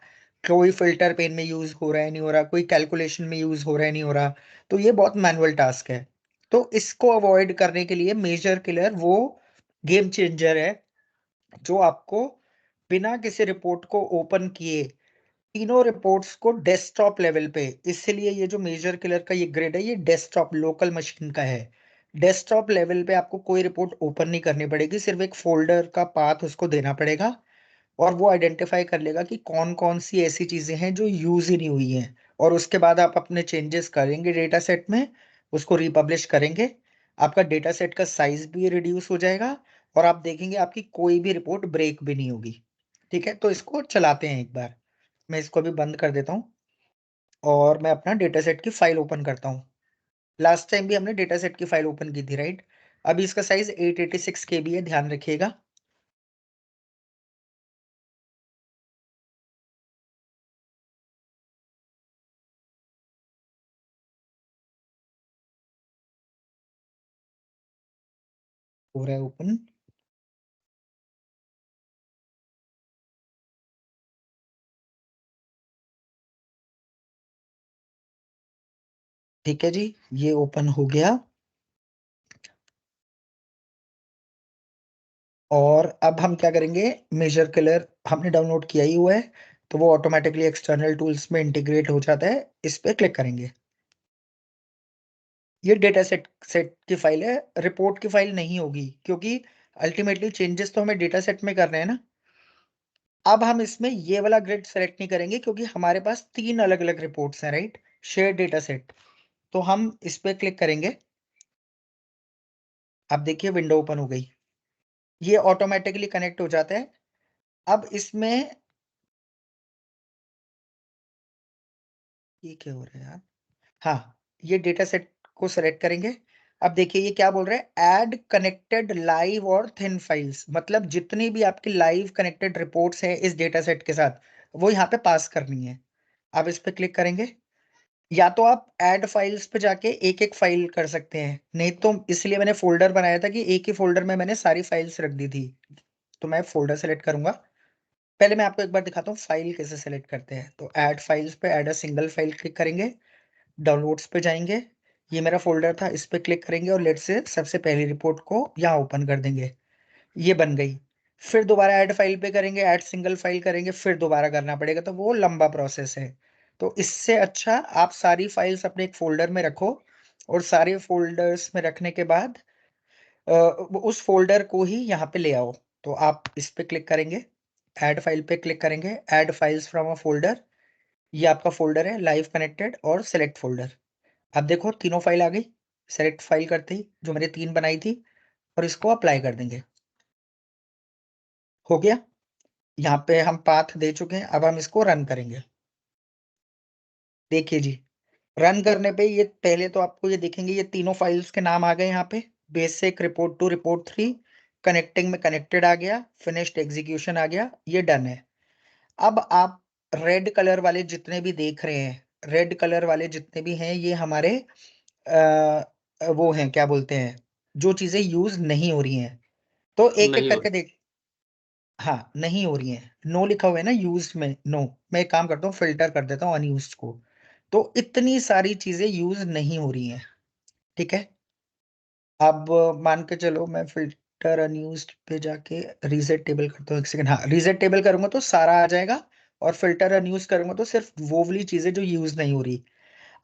कोई फिल्टर पेन में यूज हो रहा है नहीं हो रहा, कोई कैलकुलेशन में यूज हो रहा है नहीं हो रहा। तो ये बहुत मैनुअल टास्क है। तो इसको अवॉइड करने के लिए मेजर किलर वो गेम चेंजर है जो आपको बिना किसी रिपोर्ट को ओपन किए तीनों रिपोर्ट्स को डेस्कटॉप लेवल पे, इसलिए ये जो मेजर किलर का ये ग्रिड है ये डेस्कटॉप लोकल मशीन का है। डेस्कटॉप लेवल पे आपको कोई रिपोर्ट ओपन नहीं करनी पड़ेगी, सिर्फ एक फोल्डर का पाथ उसको देना पड़ेगा और वो आइडेंटिफाई कर लेगा कि कौन कौन सी ऐसी चीजें हैं जो यूज ही नहीं हुई हैं, और उसके बाद आप अपने चेंजेस करेंगे डेटा सेट में, उसको रिपब्लिश करेंगे, आपका डेटा सेट का साइज भी रिड्यूस हो जाएगा और आप देखेंगे आपकी कोई भी रिपोर्ट ब्रेक भी नहीं होगी। ठीक है, तो इसको चलाते हैं एक बार। मैं इसको अभी बंद कर देता हूँ और मैं अपना डेटा सेट की फाइल ओपन करता हूँ। लास्ट टाइम भी हमने डेटा सेट की फाइल ओपन की थी, राइट? अभी इसका साइज 886 KB है, ध्यान रखिएगा। हो रहा है ओपन। ठीक है जी, ये ओपन हो गया। और अब हम क्या करेंगे, मेजर किलर हमने डाउनलोड किया ही हुआ है, तो वो ऑटोमेटिकली एक्सटर्नल टूल्स में इंटीग्रेट हो जाता है। इस पे क्लिक करेंगे। ये डेटा सेट की फाइल है, रिपोर्ट की फाइल नहीं होगी, क्योंकि अल्टीमेटली चेंजेस तो हमें डेटा सेट में करने हैं ना। अब हम इसमें ये वाला ग्रिड सेलेक्ट नहीं करेंगे, क्योंकि हमारे पास 3 अलग अलग रिपोर्ट्स हैं, राइट? Share data set. तो हम इस पे क्लिक करेंगे। अब देखिए विंडो ओपन हो गई, ये ऑटोमेटिकली कनेक्ट हो जाता है। अब इसमें ये क्या हो रहा है यार? हाँ, ये डेटा सेट को सेलेक्ट करेंगे। अब देखिए ये क्या बोल रहा है, ऐड कनेक्टेड लाइव और थिन फाइल्स, मतलब जितनी भी आपकी लाइव कनेक्टेड रिपोर्ट्स हैं इस डेटा सेट के साथ, वो यहाँ पे पास करनी है। अब इस पे क्लिक करेंगे। या तो आप ऐड फाइल्स पे जाके एक एक फाइल कर सकते हैं, नहीं तो इसलिए मैंने फोल्डर बनाया था कि एक ही फोल्डर में मैंने सारी फाइल्स रख दी थी। तो मैं फोल्डर सेलेक्ट करूंगा। पहले मैं आपको एक बार दिखाता हूँ फाइल कैसे सेलेक्ट करते हैं। तो ऐड फाइल्स पे add a single file click करेंगे, डाउनलोड्स पे जाएंगे, ये मेरा फोल्डर था, इस पे क्लिक करेंगे और लेट से सबसे पहली रिपोर्ट को यहाँ ओपन कर देंगे। ये बन गई। फिर दोबारा ऐड फाइल पे करेंगे, ऐड सिंगल फाइल करेंगे, फिर दोबारा करना पड़ेगा, तो वो लंबा प्रोसेस है। तो इससे अच्छा आप सारी फाइल्स अपने एक फोल्डर में रखो, और सारे फोल्डर्स में रखने के बाद उस फोल्डर को ही यहाँ पे ले आओ। तो आप इस पे क्लिक करेंगे, ऐड फाइल पे क्लिक करेंगे, add files from a folder, ये आपका फोल्डर है लाइव कनेक्टेड, और सिलेक्ट फोल्डर। अब देखो तीनों फाइल आ गई। सेलेक्ट फाइल करते ही जो मैंने 3 बनाई थी, और इसको अप्लाई कर देंगे। हो गया। यहाँ पे हम पाथ दे चुके हैं, अब हम इसको रन करेंगे। देखिए जी, रन करने पे ये पहले तो आपको ये देखेंगे ये तीनों फाइल्स के नाम आ गए यहाँ पे, बेसिक, रिपोर्ट 2, रिपोर्ट 3, कनेक्टिंग में कनेक्टेड आ गया, फिनिश्ड एग्जीक्यूशन आ गया, ये डन है। अब आप रेड कलर वाले जितने भी देख रहे हैं, रेड कलर वाले जितने भी हैं, ये हमारे वो हैं, क्या बोलते हैं, जो चीजें यूज नहीं हो रही हैं। तो एक एक नहीं हो करके देख। हाँ, नहीं हो रही हैं, नो लिखा हुआ है ना यूज में, नो। मैं एक काम करता हूँ, फिल्टर कर देता हूँ अनयूज्ड को। तो इतनी सारी चीजें यूज नहीं हो रही हैं। ठीक है। अब मान के चलो मैं फिल्टर अनयूज्ड पे जाके रीसेट टेबल करता हूँ, एक सेकंड। हाँ, रीसेट टेबल करूंगा तो सारा आ जाएगा, और फिल्टर अनयूज करूंगा तो सिर्फ वो वाली चीजें जो यूज नहीं हो रही।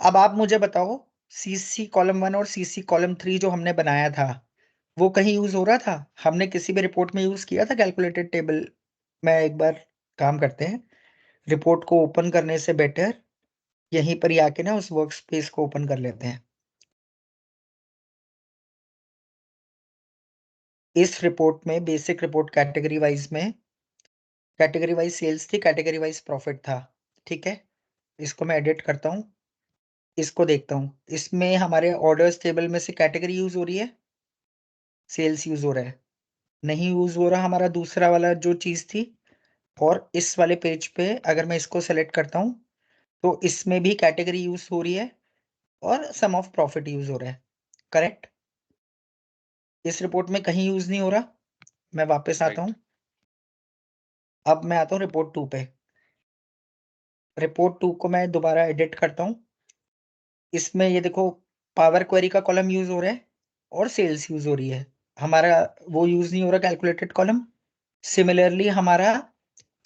अब आप मुझे बताओ, सीसी कॉलम 1 और सीसी कॉलम 3 जो हमने बनाया था, वो कहीं यूज हो रहा था? हमने किसी भी रिपोर्ट में यूज किया था कैलकुलेटेड टेबल? मैं एक बार काम करते हैं, रिपोर्ट को ओपन करने से बेटर यहीं पर ही आके ना उस वर्क स्पेस को ओपन कर लेते हैं। इस रिपोर्ट में बेसिक रिपोर्ट कैटेगरी वाइज में, कैटेगरी वाइज सेल्स थी, कैटेगरी वाइज प्रॉफिट था। ठीक है, इसको मैं एडिट करता हूँ, इसको देखता हूँ। इसमें हमारे ऑर्डर्स टेबल में से कैटेगरी यूज हो रही है, सेल्स यूज हो रहा है? नहीं यूज हो रहा हमारा दूसरा वाला जो चीज थी। और इस वाले पेज पे अगर मैं इसको सेलेक्ट करता हूँ, तो इसमें भी कैटेगरी यूज हो रही है और सम ऑफ प्रॉफिट यूज हो रहा है। करेक्ट? इस रिपोर्ट में कहीं यूज नहीं हो रहा। मैं वापस आता राइट। हूँ। अब मैं आता हूँ रिपोर्ट 2 पे। रिपोर्ट 2 को मैं दोबारा एडिट करता हूँ। इसमें ये देखो, पावर क्वेरी का कॉलम यूज हो रहा है और सेल्स यूज हो रही है। हमारा वो यूज नहीं हो रहा कैलकुलेटेड कॉलम। सिमिलरली हमारा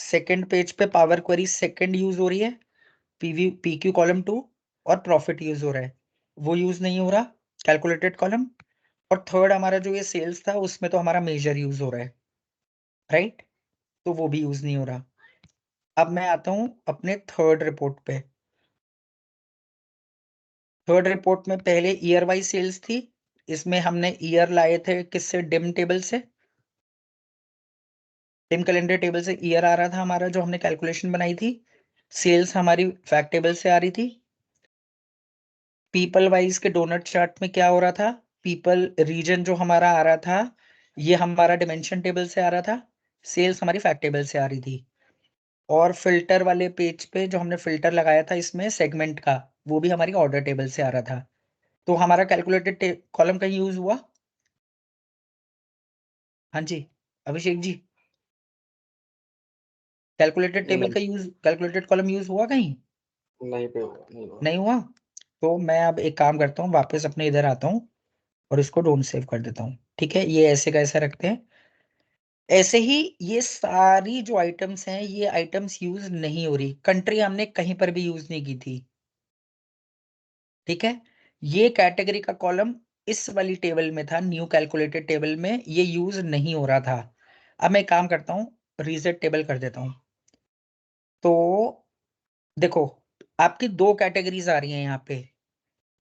सेकंड पेज पे पावर क्वेरी सेकंड यूज हो रही है, PQ कॉलम 2 और प्रॉफिट यूज हो रहा है, वो यूज नहीं हो रहा कैलकुलेटेड कॉलम। और थर्ड हमारा जो ये सेल्स था उसमें तो हमारा मेजर यूज हो रहा है, राइट, तो वो भी यूज नहीं हो रहा। अब मैं आता हूं अपने थर्ड रिपोर्ट पे। थर्ड रिपोर्ट में पहले ईयर वाइज सेल्स थी, इसमें हमने ईयर लाए थे किससे, डिम टेबल से, डिम कैलेंडर टेबल से ईयर आ रहा था हमारा जो हमने कैलकुलेशन बनाई थी। सेल्स हमारी फैक्ट टेबल से आ रही थी। पीपल वाइज के डोनट चार्ट में क्या हो रहा था, पीपल रीजन जो हमारा आ रहा था ये हमारा डिमेंशन टेबल से आ रहा था, सेल्स हमारी फैक्ट टेबल से आ रही थी। और फिल्टर वाले पेज पे जो हमने फिल्टर लगाया था इसमें सेगमेंट का, वो भी हमारी ऑर्डर टेबल से आ रहा था। तो हमारा कैलकुलेटेड कॉलम का यूज हुआ। हाँ जी अभिषेक जी, कैलकुलेटेड टेबल का यूज, कैलकुलेटेड कॉलम यूज हुआ कहीं? नहीं हुआ। तो मैं अब एक काम करता हूँ, वापस अपने इधर आता हूँ और इसको डोंट सेव कर देता हूँ। ठीक है, ये ऐसे का ऐसा रखते हैं। ऐसे ही ये सारी जो आइटम्स हैं ये आइटम्स यूज नहीं हो रही, कंट्री हमने कहीं पर भी यूज नहीं की थी। ठीक है, ये कैटेगरी का कॉलम इस वाली टेबल में था, न्यू कैलकुलेटेड टेबल में ये यूज नहीं हो रहा था। अब मैं एक काम करता हूँ, रीसेट टेबल कर देता हूँ। तो देखो आपकी दो कैटेगरीज आ रही हैं यहाँ पे।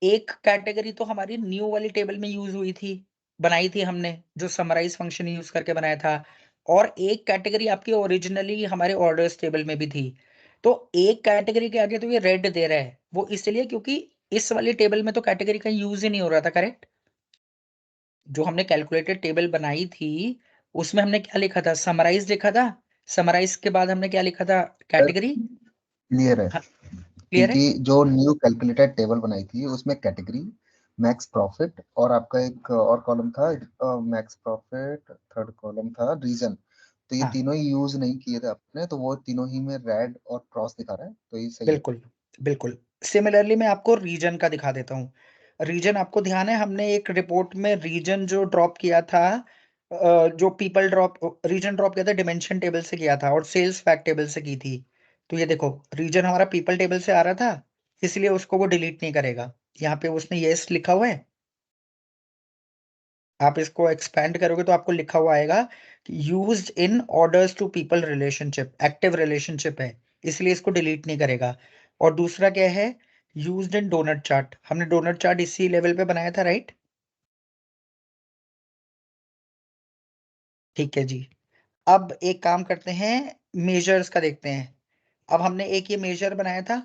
एक कैटेगरी तो हमारी न्यू वाली टेबल में यूज हुई थी, बनाई थी हमने, जो समराइज फंक्शन यूज करके बनाया था। और एक कैटेगरी आपकी ओरिजिनली हमारे ऑर्डर्स टेबल में भी थी। तो एक कैटेगरी के आगे तो ये रेड दे रहा है, वो इसलिए क्योंकि इस वाली टेबल में तो कैटेगरी का यूज ही नहीं हो रहा था, करेक्ट। जो हमने कैलकुलेटेड टेबल बनाई थी उसमें हमने क्या लिखा था, समराइज लिखा था। समराइज के बाद हमने क्या लिखा था, कैटेगरी। क्लियर है, हाँ क्लियर है। क्योंकि जो न्यू कैलकुलेटेड टेबल बनाई थी उसमें कैटेगरी, मैक्स प्रॉफिट और आपका एक और कॉलम था, मैक्स प्रॉफिट, थर्ड कॉलम था रीजन। तो ये हाँ तीनों ही यूज नहीं किए थे आपने, तो वो तीनों ही में रेड और क्रॉस दिखा रहा है, तो ये सही है। बिल्कुल बिल्कुल। सिमिलरली मैं आपको रीजन का दिखा देता हूँ। रीजन आपको ध्यान है, हमने एक रिपोर्ट में रीजन जो ड्रॉप किया था, जो पीपल ड्रॉप, रीजन ड्रॉप किया था डिमेंशन टेबल से किया था और सेल्स फैक्ट टेबल से की थी। तो ये देखो रीजन हमारा पीपल टेबल से आ रहा था, इसलिए उसको वो डिलीट नहीं करेगा। यहाँ पे उसने यस लिखा हुआ है, आप इसको एक्सपेंड करोगे तो आपको लिखा हुआ आएगा कि used in orders to people relationship, active relationship है, इसलिए इसको डिलीट नहीं करेगा। और दूसरा क्या है, यूज्ड इन डोनट चार्ट, हमने डोनट चार्ट इसी लेवल पे बनाया था, राइट। ठीक है जी। अब एक काम करते हैं, मेजर्स का देखते हैं। अब हमने एक ये मेजर बनाया था,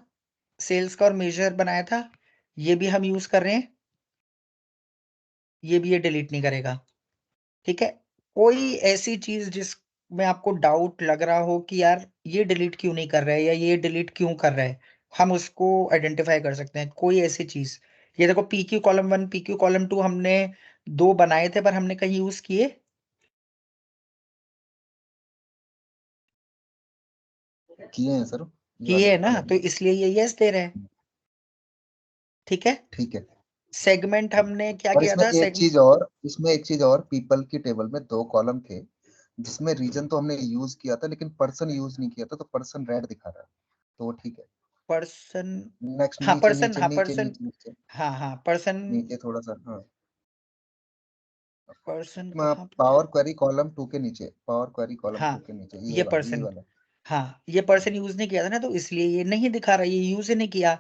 सेल्स का और मेजर बनाया था, ये भी हम यूज कर रहे हैं, ये भी ये डिलीट नहीं करेगा। ठीक है, कोई ऐसी चीज जिसमें आपको डाउट लग रहा हो कि यार ये डिलीट क्यों नहीं कर रहा है या ये डिलीट क्यों कर रहा है, हम उसको आइडेंटिफाई कर सकते हैं। कोई ऐसी चीज, ये देखो PQ कॉलम 1 PQ कॉलम 2 हमने दो बनाए थे पर हमने कहीं यूज किए, किए हैं सर, ये किए वाले है ना, अलग तो है। इसलिए ये यस दे रहे हैं। ठीक है, ठीक है। सेगमेंट हमने क्या और किया इसमें था, एक चीज और, इसमें एक चीज और, पीपल की टेबल में दो कॉलम थे जिसमें रीजन तो हमने यूज किया था लेकिन पर्सन यूज नहीं किया था, तो पर्सन रेड दिखा रहा है, तो वो ठीक है। पर्सन, नेक्स्ट, हाँ नीचे पर्सन, नीचे हाँ नीचे पर्सन, नीचे नीचे हाँ हाँ पर्सन, नीचे थोड़ा सा, हाँ। पर्सन कहाँ पे था? पावर क्वेरी कॉलम 2 के नीचे, पावर क्वेरी कॉलम हाँ 2 के नीचे, ये ये पर्सन, वाला। हाँ ये पर्सन यूज नहीं किया था ना, तो इसलिए ये नहीं दिखा रहा, ये यूज ही नहीं किया।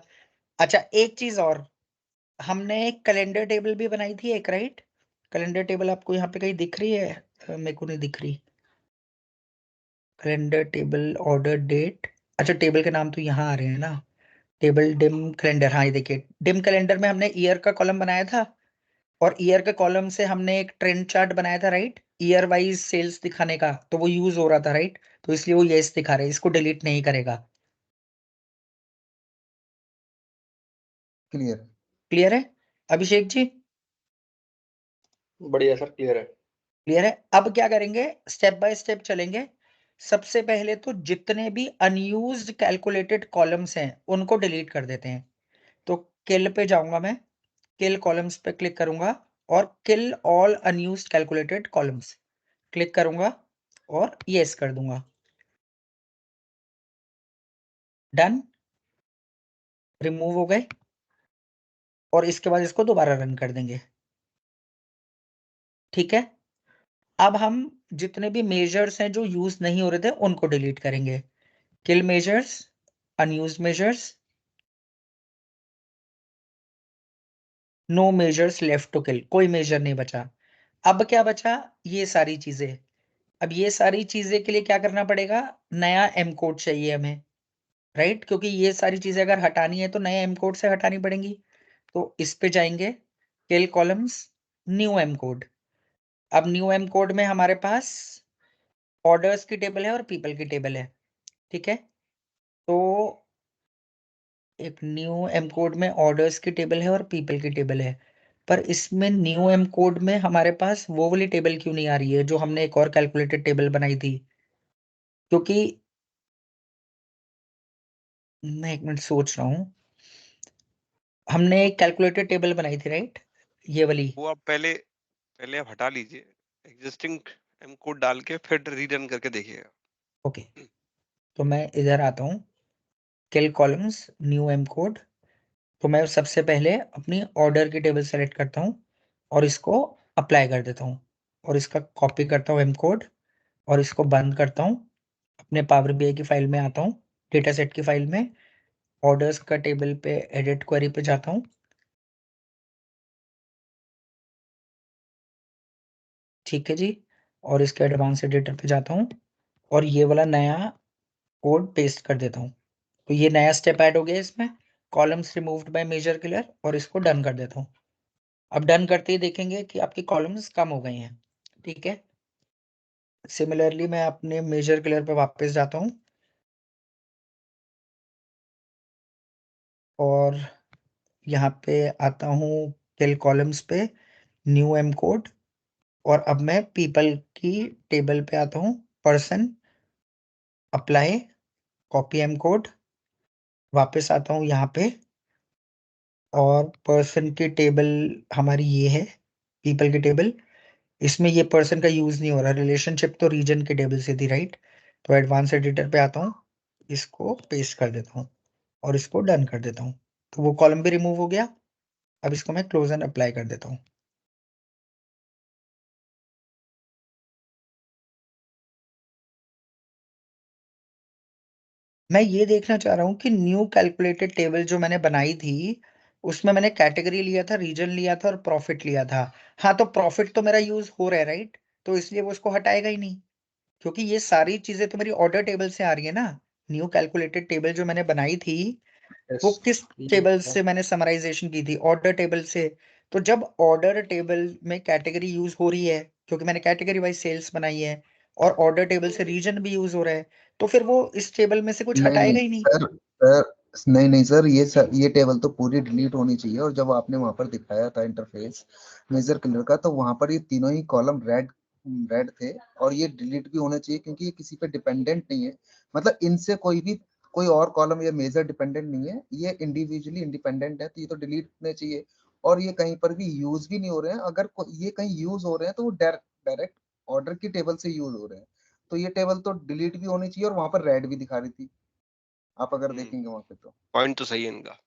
अच्छा एक चीज और, हमने एक कैलेंडर टेबल भी बनाई थी एक, राइट। कैलेंडर टेबल आपको यहाँ पे कहीं दिख रही है? मेरे को नहीं दिख रही कैलेंडर टेबल, ऑर्डर डेट। अच्छा टेबल के नाम तो यहाँ आ रहे हैं ना, टेबल डिम कैलेंडर, हाँ ये देखिए डिम कैलेंडर में हमने ईयर का कॉलम बनाया था और ईयर के कॉलम से हमने एक ट्रेंड चार्ट बनाया था, राइट, ईयर वाइज सेल्स दिखाने का, तो वो यूज हो रहा था, राइट, तो इसलिए वो यस दिखा रहे हैं, इसको डिलीट नहीं करेगा। क्लियर। क्लियर है अभिषेक जी? बढ़िया सर, क्लियर है। क्लियर है। अब क्या करेंगे, स्टेप बाय स्टेप चलेंगे। सबसे पहले तो जितने भी अनयूज्ड कैलकुलेटेड कॉलम्स हैं उनको डिलीट कर देते हैं। तो किल पे जाऊंगा मैं, किल कॉलम्स पे क्लिक करूंगा और kill all unused calculated columns click करूंगा और यस कर दूंगा। डन, रिमूव हो गए। और इसके बाद इसको दोबारा रन कर देंगे। ठीक है, अब हम जितने भी मेजर्स हैं जो यूज नहीं हो रहे थे उनको डिलीट करेंगे। Kill measures, unused measures, no measures left to kill, कोई मेजर नहीं बचा। अब क्या बचा, ये सारी चीजें। अब ये सारी चीजें के लिए क्या करना पड़ेगा, नया एम कोड चाहिए हमें, राइट? क्योंकि ये सारी चीजें अगर हटानी है तो नए एम कोड से हटानी पड़ेंगी। तो इस पे जाएंगे, किल कॉलम्स, न्यू एम कोड। अब न्यू एम कोड में हमारे पास ऑर्डर्स की टेबल है और पीपल की टेबल है। ठीक है, तो एक न्यू एम कोड में ऑर्डर्स की टेबल है और पीपल की टेबल है। पर इसमें न्यू एम कोड में हमारे पास वो वाली टेबल क्यों नहीं आ रही है जो हमने एक और कैलकुलेटेड टेबल बनाई थी? क्योंकि मैं एक मिनट सोच रहा हूँ, हमने एक कैलकुलेटेड टेबल बनाई थी, राइट? ये वाली। वो आप पहले पहले आप हटा लीजिए, एग्जिस्टिंग एम कोड डाल के फिर रीरन करके देखिएगा। ओके, तो मैं इधर आता हूँ, kill columns, new M code. तो मैं सबसे पहले अपनी ऑर्डर की टेबल सेलेक्ट करता हूँ और इसको अप्लाई कर देता हूँ, और इसका कॉपी करता हूँ एम कोड, और इसको बंद करता हूँ। अपने पावर बीआई की फाइल में आता हूँ, डेटा सेट की फाइल में, ऑर्डर्स का टेबल पे एडिट क्वेरी पे जाता हूँ। ठीक है जी, और इसके एडवांस एडिटर पे जाता हूँ और ये वाला नया कोड पेस्ट कर देता हूँ। तो ये नया स्टेप ऐड हो गया इसमें, columns removed by measure killer, और इसको डन कर देता हूँ। अब डन करते ही देखेंगे कि आपकी कॉलम्स कम हो गई हैं। ठीक है, सिमिलरली मैं अपने मेजर किलर पे वापस जाता हूँ और यहाँ पे आता हूँ किल कॉलम्स पे, न्यू एम कोड, और अब मैं पीपल की टेबल पे आता हूँ, person, apply, copy M code, वापस आता हूँ यहाँ पे, और पर्सन की टेबल हमारी ये है, पीपल की टेबल। इसमें ये पर्सन का यूज नहीं हो रहा, रिलेशनशिप तो रीजन के टेबल से थी, राइट? तो एडवांस एडिटर पे आता हूँ, इसको पेस्ट कर देता हूँ और इसको डन कर देता हूँ। तो वो कॉलम भी रिमूव हो गया। अब इसको मैं क्लोज एंड अप्लाई कर देता हूँ। मैं ये देखना चाह रहा हूँ कि न्यू कैलकुलेटेड टेबल जो मैंने बनाई थी उसमें मैंने कैटेगरी लिया था, रीजन लिया था और प्रॉफिट लिया था। हाँ, तो प्रॉफिट तो मेरा यूज हो रहा है, राइट? तो इसलिए वो उसको हटाएगा ही नहीं, क्योंकि ये सारी चीजें तो मेरी ऑर्डर टेबल से आ रही है ना। न्यू कैलकुलेटेड टेबल जो मैंने बनाई थी वो किस टेबल से मैंने समराइजेशन की थी? ऑर्डर टेबल से। तो जब ऑर्डर टेबल में कैटेगरी यूज हो रही है, क्योंकि मैंने कैटेगरी वाइज सेल्स बनाई है, और ऑर्डर टेबल से रीजन भी यूज हो रहा है, तो फिर वो इस टेबल में से कुछ नहीं नहीं हटाएगा ही नहीं। सर, नहीं सर, ये टेबल तो पूरी डिलीट होनी चाहिए। और जब आपने वहां पर दिखाया था इंटरफेस मेजर किलर का, तो वहां पर ये तीनों ही कॉलम रेड रेड थे, और ये डिलीट भी होने चाहिए क्योंकि ये किसी पे डिपेंडेंट नहीं है। मतलब इनसे कोई और कॉलम या मेजर डिपेंडेंट नहीं है, ये इंडिविजुअली इंडिपेंडेंट है, तो ये तो डिलीट होने चाहिए। और ये कहीं पर भी यूज भी नहीं हो रहे हैं। अगर ये कहीं यूज हो रहे हैं तो वो डायरेक्ट ऑर्डर की टेबल से यूज हो रहे हैं। तो ये टेबल तो डिलीट भी होनी चाहिए, और वहां पर रेड भी दिखा रही थी, आप अगर देखेंगे वहां पे तो। पॉइंट तो सही है इनका।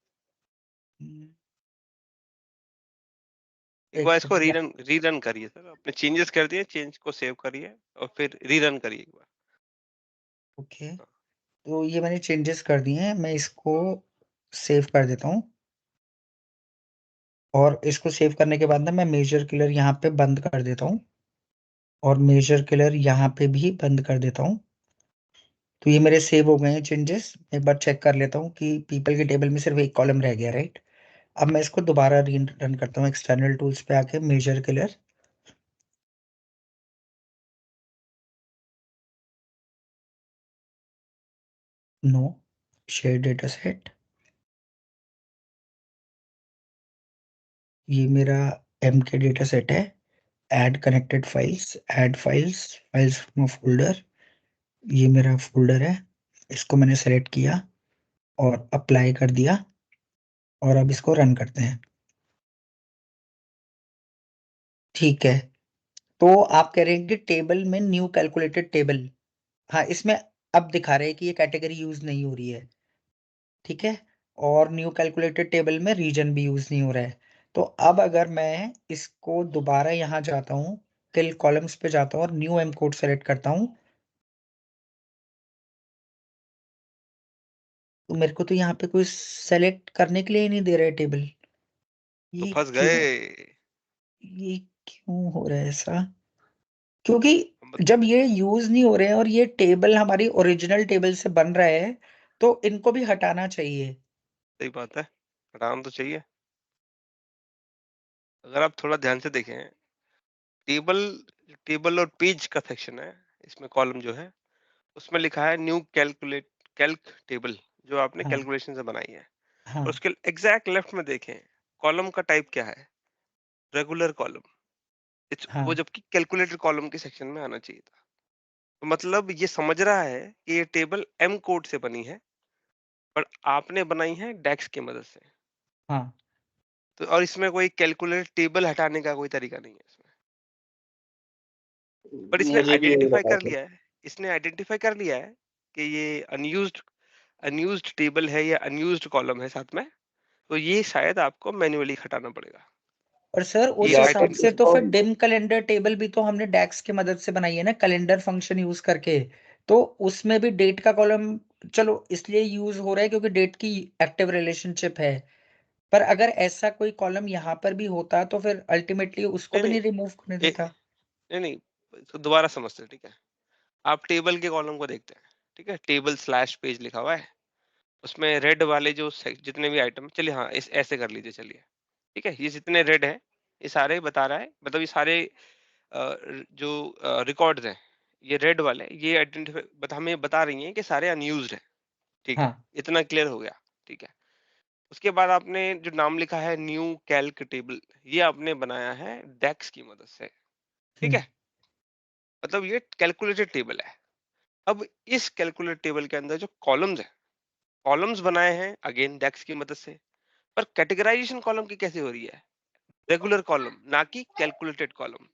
एक एक बार इसको मिनट, रीरन करिए सर, आपने चेंजेस कर दिए, चेंज को सेव करिए और फिर रीरन करिए एक बार। ओके, तो ये मैंने चेंजेस कर दिए हैं, मैं इसको सेव कर देता हूँ। और इसको सेव करने के बाद ना मैं मेजर किलर यहाँ पे बंद कर देता हूँ, और मेजर किलर यहाँ पे भी बंद कर देता हूँ। तो ये मेरे सेव हो गए हैं चेंजेस। एक बार चेक कर लेता हूँ कि पीपल की टेबल में सिर्फ एक कॉलम रह गया, राइट? अब मैं इसको दोबारा रन करता हूँ, एक्सटर्नल टूल्स पे आके measure killer, no, share data set, ये मेरा एम के डेटा सेट है, add connected files, add files, files from folder, ये मेरा फोल्डर है। इसको मैंने सेलेक्ट किया और अप्लाई कर दिया, और अब इसको रन करते हैं। ठीक है, तो आप कह रहे हैं कि टेबल में न्यू कैलकुलेटेड टेबल, हाँ, इसमें अब दिखा रहे हैं कि ये कैटेगरी यूज नहीं हो रही है। ठीक है, और न्यू कैलकुलेटेड टेबल में रीजन भी यूज नहीं हो रहा है। तो अब अगर मैं इसको दोबारा यहाँ जाता हूँ, किल कॉलम्स पे जाता हूँ और न्यू एम कोड सेलेक्ट करता हूँ, तो मेरे को तो यहाँ पे कोई सेलेक्ट करने के लिए ही नहीं दे रहा है टेबल। तो ये फंस क्यों, गए। ये क्यों हो रहा है ऐसा? क्योंकि बत- जब ये यूज नहीं हो रहे हैं और ये टेबल हमारी ओरिजिनल टेबल से बन रहा है, तो इनको भी हटाना चाहिए। सही बात है, हटाना तो चाहिए। अगर आप थोड़ा ध्यान से देखें, टेबल टेबल और पेज का सेक्शन है, इसमें कॉलम जो है उसमें लिखा है न्यू कैल्क टेबल, जो आपने हाँ कैलकुलेशन से बनाई है। हाँ और उसके एग्जैक्ट लेफ्ट में देखें, कॉलम का टाइप क्या है, रेगुलर कॉलम। वो हाँ जबकि कैलकुलेटेड कॉलम के सेक्शन में आना चाहिए था। तो मतलब ये समझ रहा है कि ये टेबल एम कोड से बनी है, पर आपने बनाई है डेक्स की मदद से। हाँ। तो और इसमें कोई कैलकुलेट टेबल हटाने का कोई तरीका नहीं है इसमें। पर इसने मुझे भी यही आइडेंटिफाई लगा कर सर। लिया है, इसने आइडेंटिफाई कर लिया है कि ये अनयूज्ड टेबल है या अनयूज्ड कॉलम है साथ में। तो ये शायद आपको मैन्युअली हटाना पड़ेगा। और सर ये उस हिसाब आइडेंट से तो इसको फिर डिम कैलेंडर टेबल भी तो हमने डेक्स की मदद से बनाई है ना, कैलेंडर फंक्शन यूज करके। तो उसमें भी डेट का कॉलम चलो इसलिए यूज हो रहा है क्योंकि डेट की एक्टिव रिलेशनशिप है। पर अगर ऐसा कोई कॉलम यहाँ पर भी होता तो फिर अल्टीमेटली उसको नहीं भी नहीं नहीं रिमूव करने देता। नहीं नहीं, इसको दोबारा समझते हैं, ठीक है। आप टेबल के कॉलम को देखते हैं, ठीक है, टेबल स्लैश पेज लिखा हुआ है, उसमें रेड वाले जो जितने भी आइटम, चलिए हाँ इस ऐसे कर लीजिए, चलिए ठीक है, ये जितने रेड है ये सारे बता रहा है, मतलब ये सारे जो रिकॉर्ड्स हैं, ये रेड वाले ये आइडेंटिफाई हमें बता रही हैं कि सारे अनयूज्ड हैं। ठीक है, हाँ इतना क्लियर हो गया। ठीक है, उसके बाद आपने जो नाम लिखा है न्यू कैल्क टेबल, ये आपने बनाया है डेक्स की मदद से। ठीक हम्म है, मतलब ये कैलकुलेटेड टेबल है। अब इस कैलकुलेट टेबल के अंदर जो कॉलम्स है, कॉलम्स बनाए हैं अगेन डेक्स की मदद से, पर कैटेगराइजेशन कॉलम की कैसे हो रही है, रेगुलर कॉलम ना कि कैलकुलेटेड कॉलम।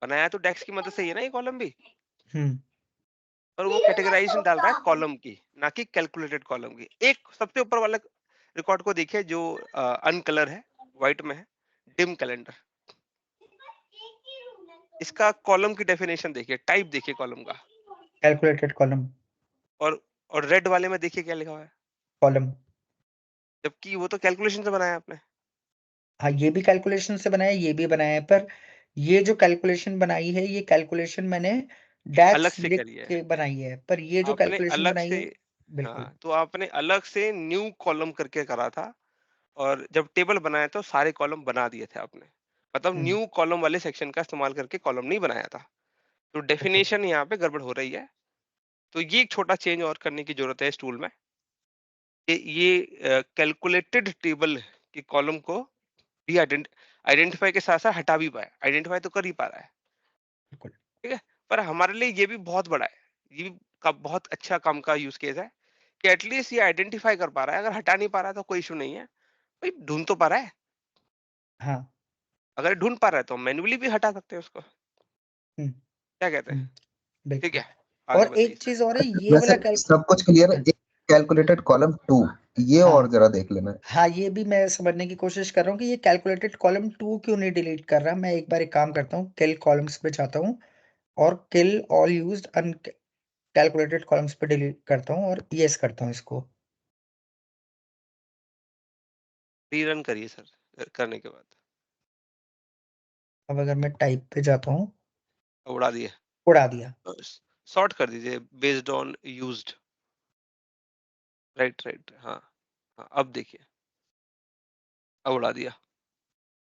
बनाया तो डेक्स की मदद से ही है ना ये कॉलम भी, हम्म पर वो कैटेगराइजेशन डाल रहा है कॉलम की, ना कि कैलकुलेटेड कॉलम की। एक सबसे ऊपर वाला रिकॉर्ड को देखिए जो अनकलर है, व्हाइट में है, डिम कैलेंडर। इसका कॉलम की डेफिनेशन देखिए, टाइप देखिए कॉलम का, कैलकुलेटेड कॉलम और रेड वाले में देखिए क्या लिखा हुआ है, कॉलम। जबकि वो तो कैलकुलेशन से बनाया आपने। हाँ ये भी कैलकुलेशन से बनाया, ये भी बनाया है, पर ये जो कैलकुलेशन बनाई है ये कैलकुलेशन मैंने अलग डैक्स से लिख करी है के बनाई है, पर ये जो आपने, कैलकुलेशन अलग बनाई से। है बिल्कुल। हाँ, तो आपने अलग से न्यू कॉलम करके करा था, और जब टेबल बनाया तो सारे कॉलम बना दिए थे आपने, मतलब हम्म न्यू कॉलम वाले सेक्शन का इस्तेमाल करके कॉलम नहीं बनाया था। तो ओके। डेफिनेशन यहाँ पे गड़बड़ हो रही है। तो ये एक छोटा चेंज और करने की जरूरत है इस टूल में, कि ये कैलकुलेटेड टेबल की कॉलम को भी आइडेंटिफाई के साथ साथ हटा भी पाए, आइडेंटिफाई तो कर ही पा रहा है, बिल्कुल। ठीक है। पर हमारे लिए ये भी बहुत बड़ा है, ये भी का बहुत अच्छा काम का यूज केस है, कि एटलीस्ट ये आइडेंटिफाई कर पा रहा है। अगर हटा नहीं पा रहा तो कोई इशू नहीं है, भाई ढूंढ तो पा रहा है। हाँ। अगर ढूंढ पा रहा है तो मैन्युअली भी हटा सकते हैं उसको, हम्म क्या कहते हैं। ठीक बिल्कुल। है, आगे और बताइए एक सर। चीज और है, ये वैसे वाला कैल सब कुछ क्लियर है, हाँ एक कैलकुलेटेड कॉलम 2 ये और हाँ जरा देख लेना। हाँ, ये भी मैं समझने की कोशिश कर रहा हूँ कि ये कैलकुलेटेड कॉलम 2 क्यों नहीं डिलीट कर रहा। मैं एक बार एक काम करता हूँ, किल कॉलम्स पे जाता हूँ और kill all used uncalculated columns पे डिलीट करता हूँ और यस करता हूँ इसको। रीरन करिए सर, करने के बाद अब अगर मैं टाइप पे जाता हूँ, उड़ा दिए, उड़ा दिया। सॉर्ट कर दीजिए based on used. Right right, हाँ हाँ, अब देखिए, अब उड़ा दिया।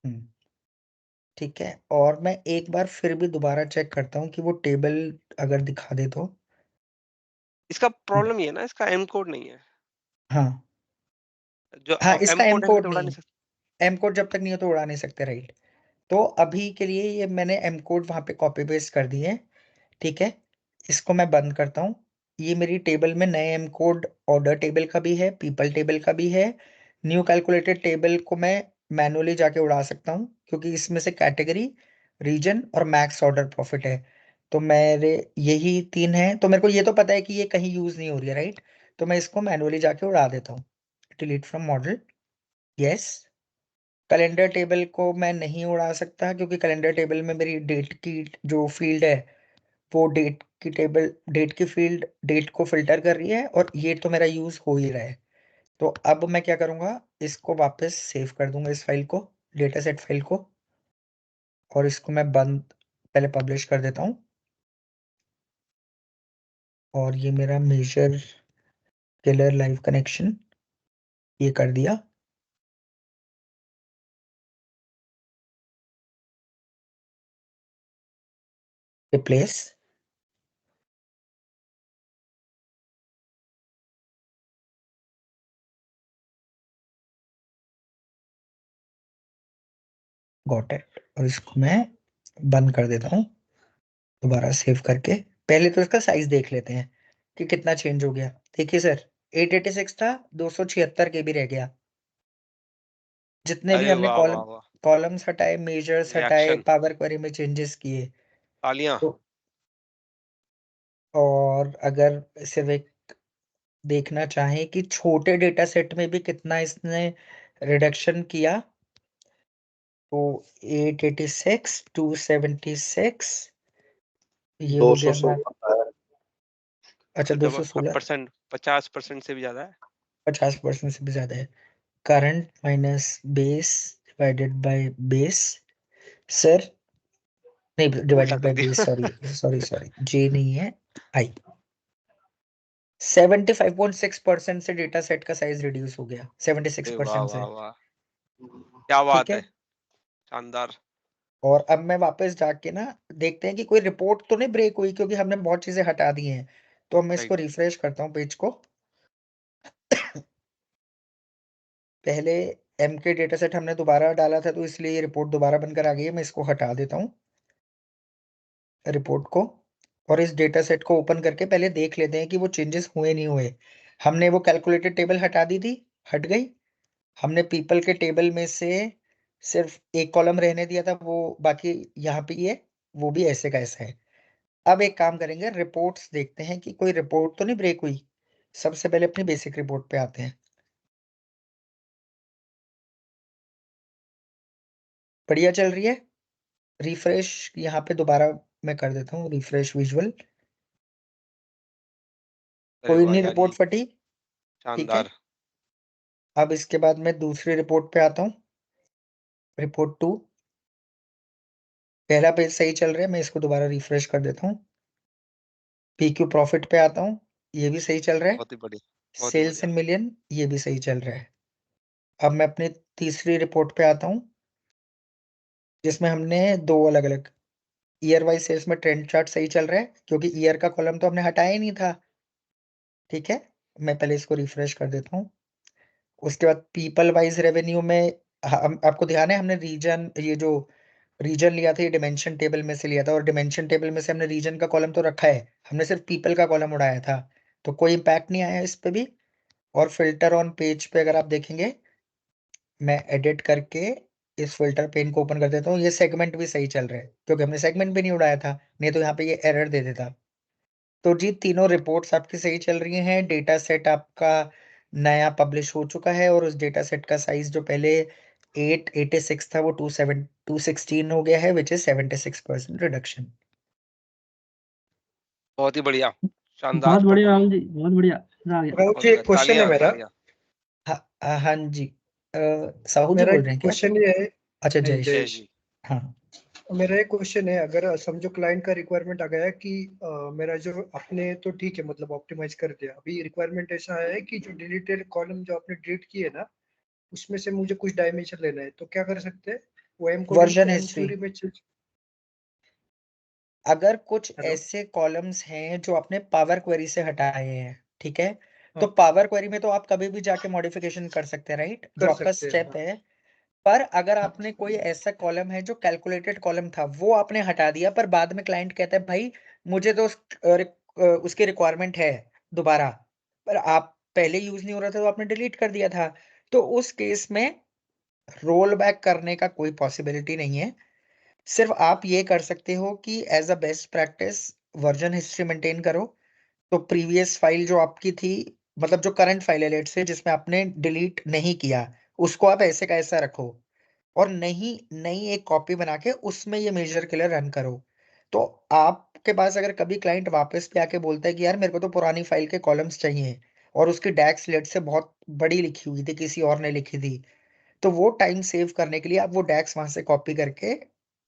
हम्म ठीक है, और मैं एक बार फिर भी दोबारा चेक करता हूँ कि वो टेबल अगर दिखा दे तो। इसका प्रॉब्लम ये है ना, इसका एम कोड नहीं है, हाँ जो हाँ, अब एम इसका एम कोड है कोड तो उड़ा नहीं नहीं, सकते। एम कोड जब तक नहीं हो तो उड़ा नहीं सकते, राइट। तो अभी के लिए ये मैंने एम कोड वहां पे कॉपी पेस्ट कर दिए। ठीक है, इसको मैं बंद करता हूँ। ये मेरी टेबल में नए एम कोड ऑर्डर टेबल का भी है, पीपल टेबल का भी है। न्यू कैलकुलेटेड टेबल को मैं मैनुअली जाके उड़ा सकता हूँ क्योंकि इसमें से कैटेगरी, रीजन और मैक्स ऑर्डर प्रॉफिट है। तो मेरे यही तीन है, तो मेरे को ये तो पता है कि ये कहीं यूज नहीं हो रही है, राइट। तो मैं इसको मैनुअली जाके उड़ा देता हूँ। Delete from model, yes. Calendar table को मैं नहीं उड़ा सकता क्योंकि कैलेंडर टेबल में मेरी डेट की जो फील्ड है वो डेट की फील्ड डेट को फिल्टर कर रही है, और ये तो मेरा यूज हो ही रहा है। तो अब मैं क्या करूंगा, इसको वापस सेव कर दूंगा, इस फाइल को, डेटा सेट फाइल को, और इसको मैं बंद पहले पब्लिश कर देता हूँ। और ये मेरा मेजर किलर लाइव कनेक्शन ये कर दिया। Replace, got it. और इसको मैं बंद कर देता हूँ दोबारा सेव करके। पहले तो इसका साइज देख लेते हैं कि कितना चेंज हो गया। देखिए सर, 886 था, 276 KB रह गया। जितने भी अरे हमने वाह वाह वाह, कॉलम्स हटाए, मेजर्स हटाए, रिएक्शन, पावर क्वेरी में चेंजेस किए। तालियां। तो और अगर सिर्फ एक देखना चाहें कि छोटे डेटा सेट में भी कितना इसने रिडक्शन किया, तो 886, 276, ये हो गया हमारा। अच्छा, मतलब 216, 50% से भी ज्यादा है। 50% से भी ज्यादा है। Current minus base divided by base, sir नहीं, उल्टा डिवाइडेड कर बाय बेस, दिया। सॉरी सॉरी सॉरी, जे नहीं है, आई। 75.6% से डेटा सेट का साइज रिड्यूस हो गया, अरे वाह 76% वाह से। वाह, क्या ठीक बात है। है, शानदार। और अब मैं वापस जाके ना देखते हैं कि कोई रिपोर्ट तो नहीं ब्रेक हुई, क्योंकि हमने बहुत चीजें हटा दी हैं। तो मैं इसको राइट, रिफ्रेश करता हूँ पेज को। पहले एम के डेटा सेट हमने दोबारा डाला था, तो इसलिए ये रिपोर्ट दोबारा बनकर आ गई है। मैं इसको हटा देता हूँ रिपोर्ट को, और इस डेटा सेट को ओपन करके पहले देख लेते हैं कि वो चेंजेस हुए नहीं हुए। हमने वो कैलकुलेटेड टेबल हटा दी थी, हट गई। हमने पीपल के टेबल में से सिर्फ एक कॉलम रहने दिया था, वो बाकी यहाँ पे ये वो भी ऐसे का ऐसा है। अब एक काम करेंगे, रिपोर्ट्स देखते हैं कि कोई रिपोर्ट तो नहीं ब्रेक हुई। सबसे पहले अपनी बेसिक रिपोर्ट पे आते हैं। बढ़िया चल रही है। रिफ्रेश यहाँ पे दोबारा मैं कर देता हूँ, रिफ्रेश विजुअल। अरे कोई वाह नहीं यार, रिपोर्ट ये फटी। ठीक है। शानदार। अब इसके बाद मैं दूसरी रिपोर्ट पे आता हूँ, रिपोर्ट 2। पहला पेज सही चल रहा है, मैं इसको दोबारा रिफ्रेश कर देता हूँ। PQ प्रॉफिट पे आता हूँ, ये भी सही चल रहा है। बहुत ही बढ़िया, बहुत ही सेल्स बढ़िया। इन मिलियन, ये भी सही चल रहा है। अब मैं अपनी तीसरी रिपोर्ट पे आता हूँ, जिसमें हमने दो अलग अलग ईयर वाइज सेल्स में ट्रेंड चार्ट सही चल रहा है, क्योंकि ईयर का कॉलम तो हमने हटाया ही नहीं था। ठीक है। मैं पहले इसको रिफ्रेश कर देता हूँ। उसके बाद पीपल वाइज रेवेन्यू में हम आपको ध्यान है, हमने रीजन, ये जो रीजन लिया था ये डिमेंशन टेबल में से लिया था, और डिमेंशन टेबल में से हमने रीजन का कॉलम तो रखा है, हमने सिर्फ पीपल का कॉलम उड़ाया था। तो कोई इम्पैक्ट नहीं आया इस पे भी। और फिल्टर ऑन पेज पे अगर आप देखेंगे, मैं एडिट करके इस फिल्टर पेन को ओपन कर देता हूँ, ये सेगमेंट भी सही चल रहा है, क्योंकि हमने सेगमेंट भी नहीं उड़ाया था, नहीं तो यहाँ पे ये एरर दे देता। तो जी तीनों रिपोर्ट्स आपकी सही चल रही हैं। डेटा सेट आपका नया पब्लिश हो चुका है, और उस डेटा सेट का साइज जो पहले 886 था वो 216 हो गया है, विच इज 76% रिडक्शन। बहुत ही बढ़िया, शानदार बहुत बढ़िया परफॉर्मेंस। राहुल जी, बहुत बढ़िया, मजा आ गया। राहुल बहुत जी, एक बढ़िया, क्वेश्चन है तालियां मेरा। तालियां। हाँ जी। साहू जी मेरा बोल एक रहे हैं क्या? क्वेश्चन ये है। अच्छा, नहीं, जयेश। जयेश जयेश। जी। हाँ। मेरा एक क्वेश्चन है, अगर समझो क्लाइंट का रिक्वायरमेंट आ गया कि मेरा जो आपने तो ठीक है मतलब ऑप्टिमाइज कर दिया, अभी रिक्वायरमेंट ऐसा है कि जो डिलीटेड कॉलम जो आपने डिलीट किए ना, उसमें से मुझे कुछ डायमेंशन लेना है, तो क्या कर सकते हैं? वो M coding version M history. Query में चेंज। अगर कुछ हेलो। ऐसे कॉलम्स हैं जो आपने पावर क्वेरी से हटाए हैं, ठीक है, तो हाँ, पावर क्वेरी में तो आप कभी भी जाके मॉडिफिकेशन कर सकते हैं, राइट, जो कर आपका सकते हैं, स्टेप हाँ। है। पर अगर आपने कोई ऐसा कॉलम है जो कैलकुलेटेड कॉलम था, वो आपने हटा दिया, पर बाद में क्लाइंट कहता है भाई मुझे तो उसकी रिक्वायरमेंट है दोबारा, पर आप पहले यूज नहीं हो रहा था तो आपने डिलीट कर दिया था, तो उस केस में रोल बैक करने का कोई पॉसिबिलिटी नहीं है। सिर्फ आप ये कर सकते हो कि as a best practice version history maintain करो। तो प्रीवियस फाइल जो आपकी थी मतलब जो करंट फाइल है लेट से जिसमें आपने डिलीट नहीं किया, उसको आप ऐसे का ऐसा रखो और नई नई एक कॉपी बना के उसमें ये मेजर किलर रन करो। तो आपके पास अगर कभी क्लाइंट वापस भी आके बोलता है कि यार मेरे को तो पुरानी फाइल के कॉलम्स चाहिए और उसकी डैक्स लेट से बहुत बड़ी लिखी हुई थी, किसी और ने लिखी थी, तो वो टाइम सेव करने के लिए आप वो डैक्स वहां से कॉपी करके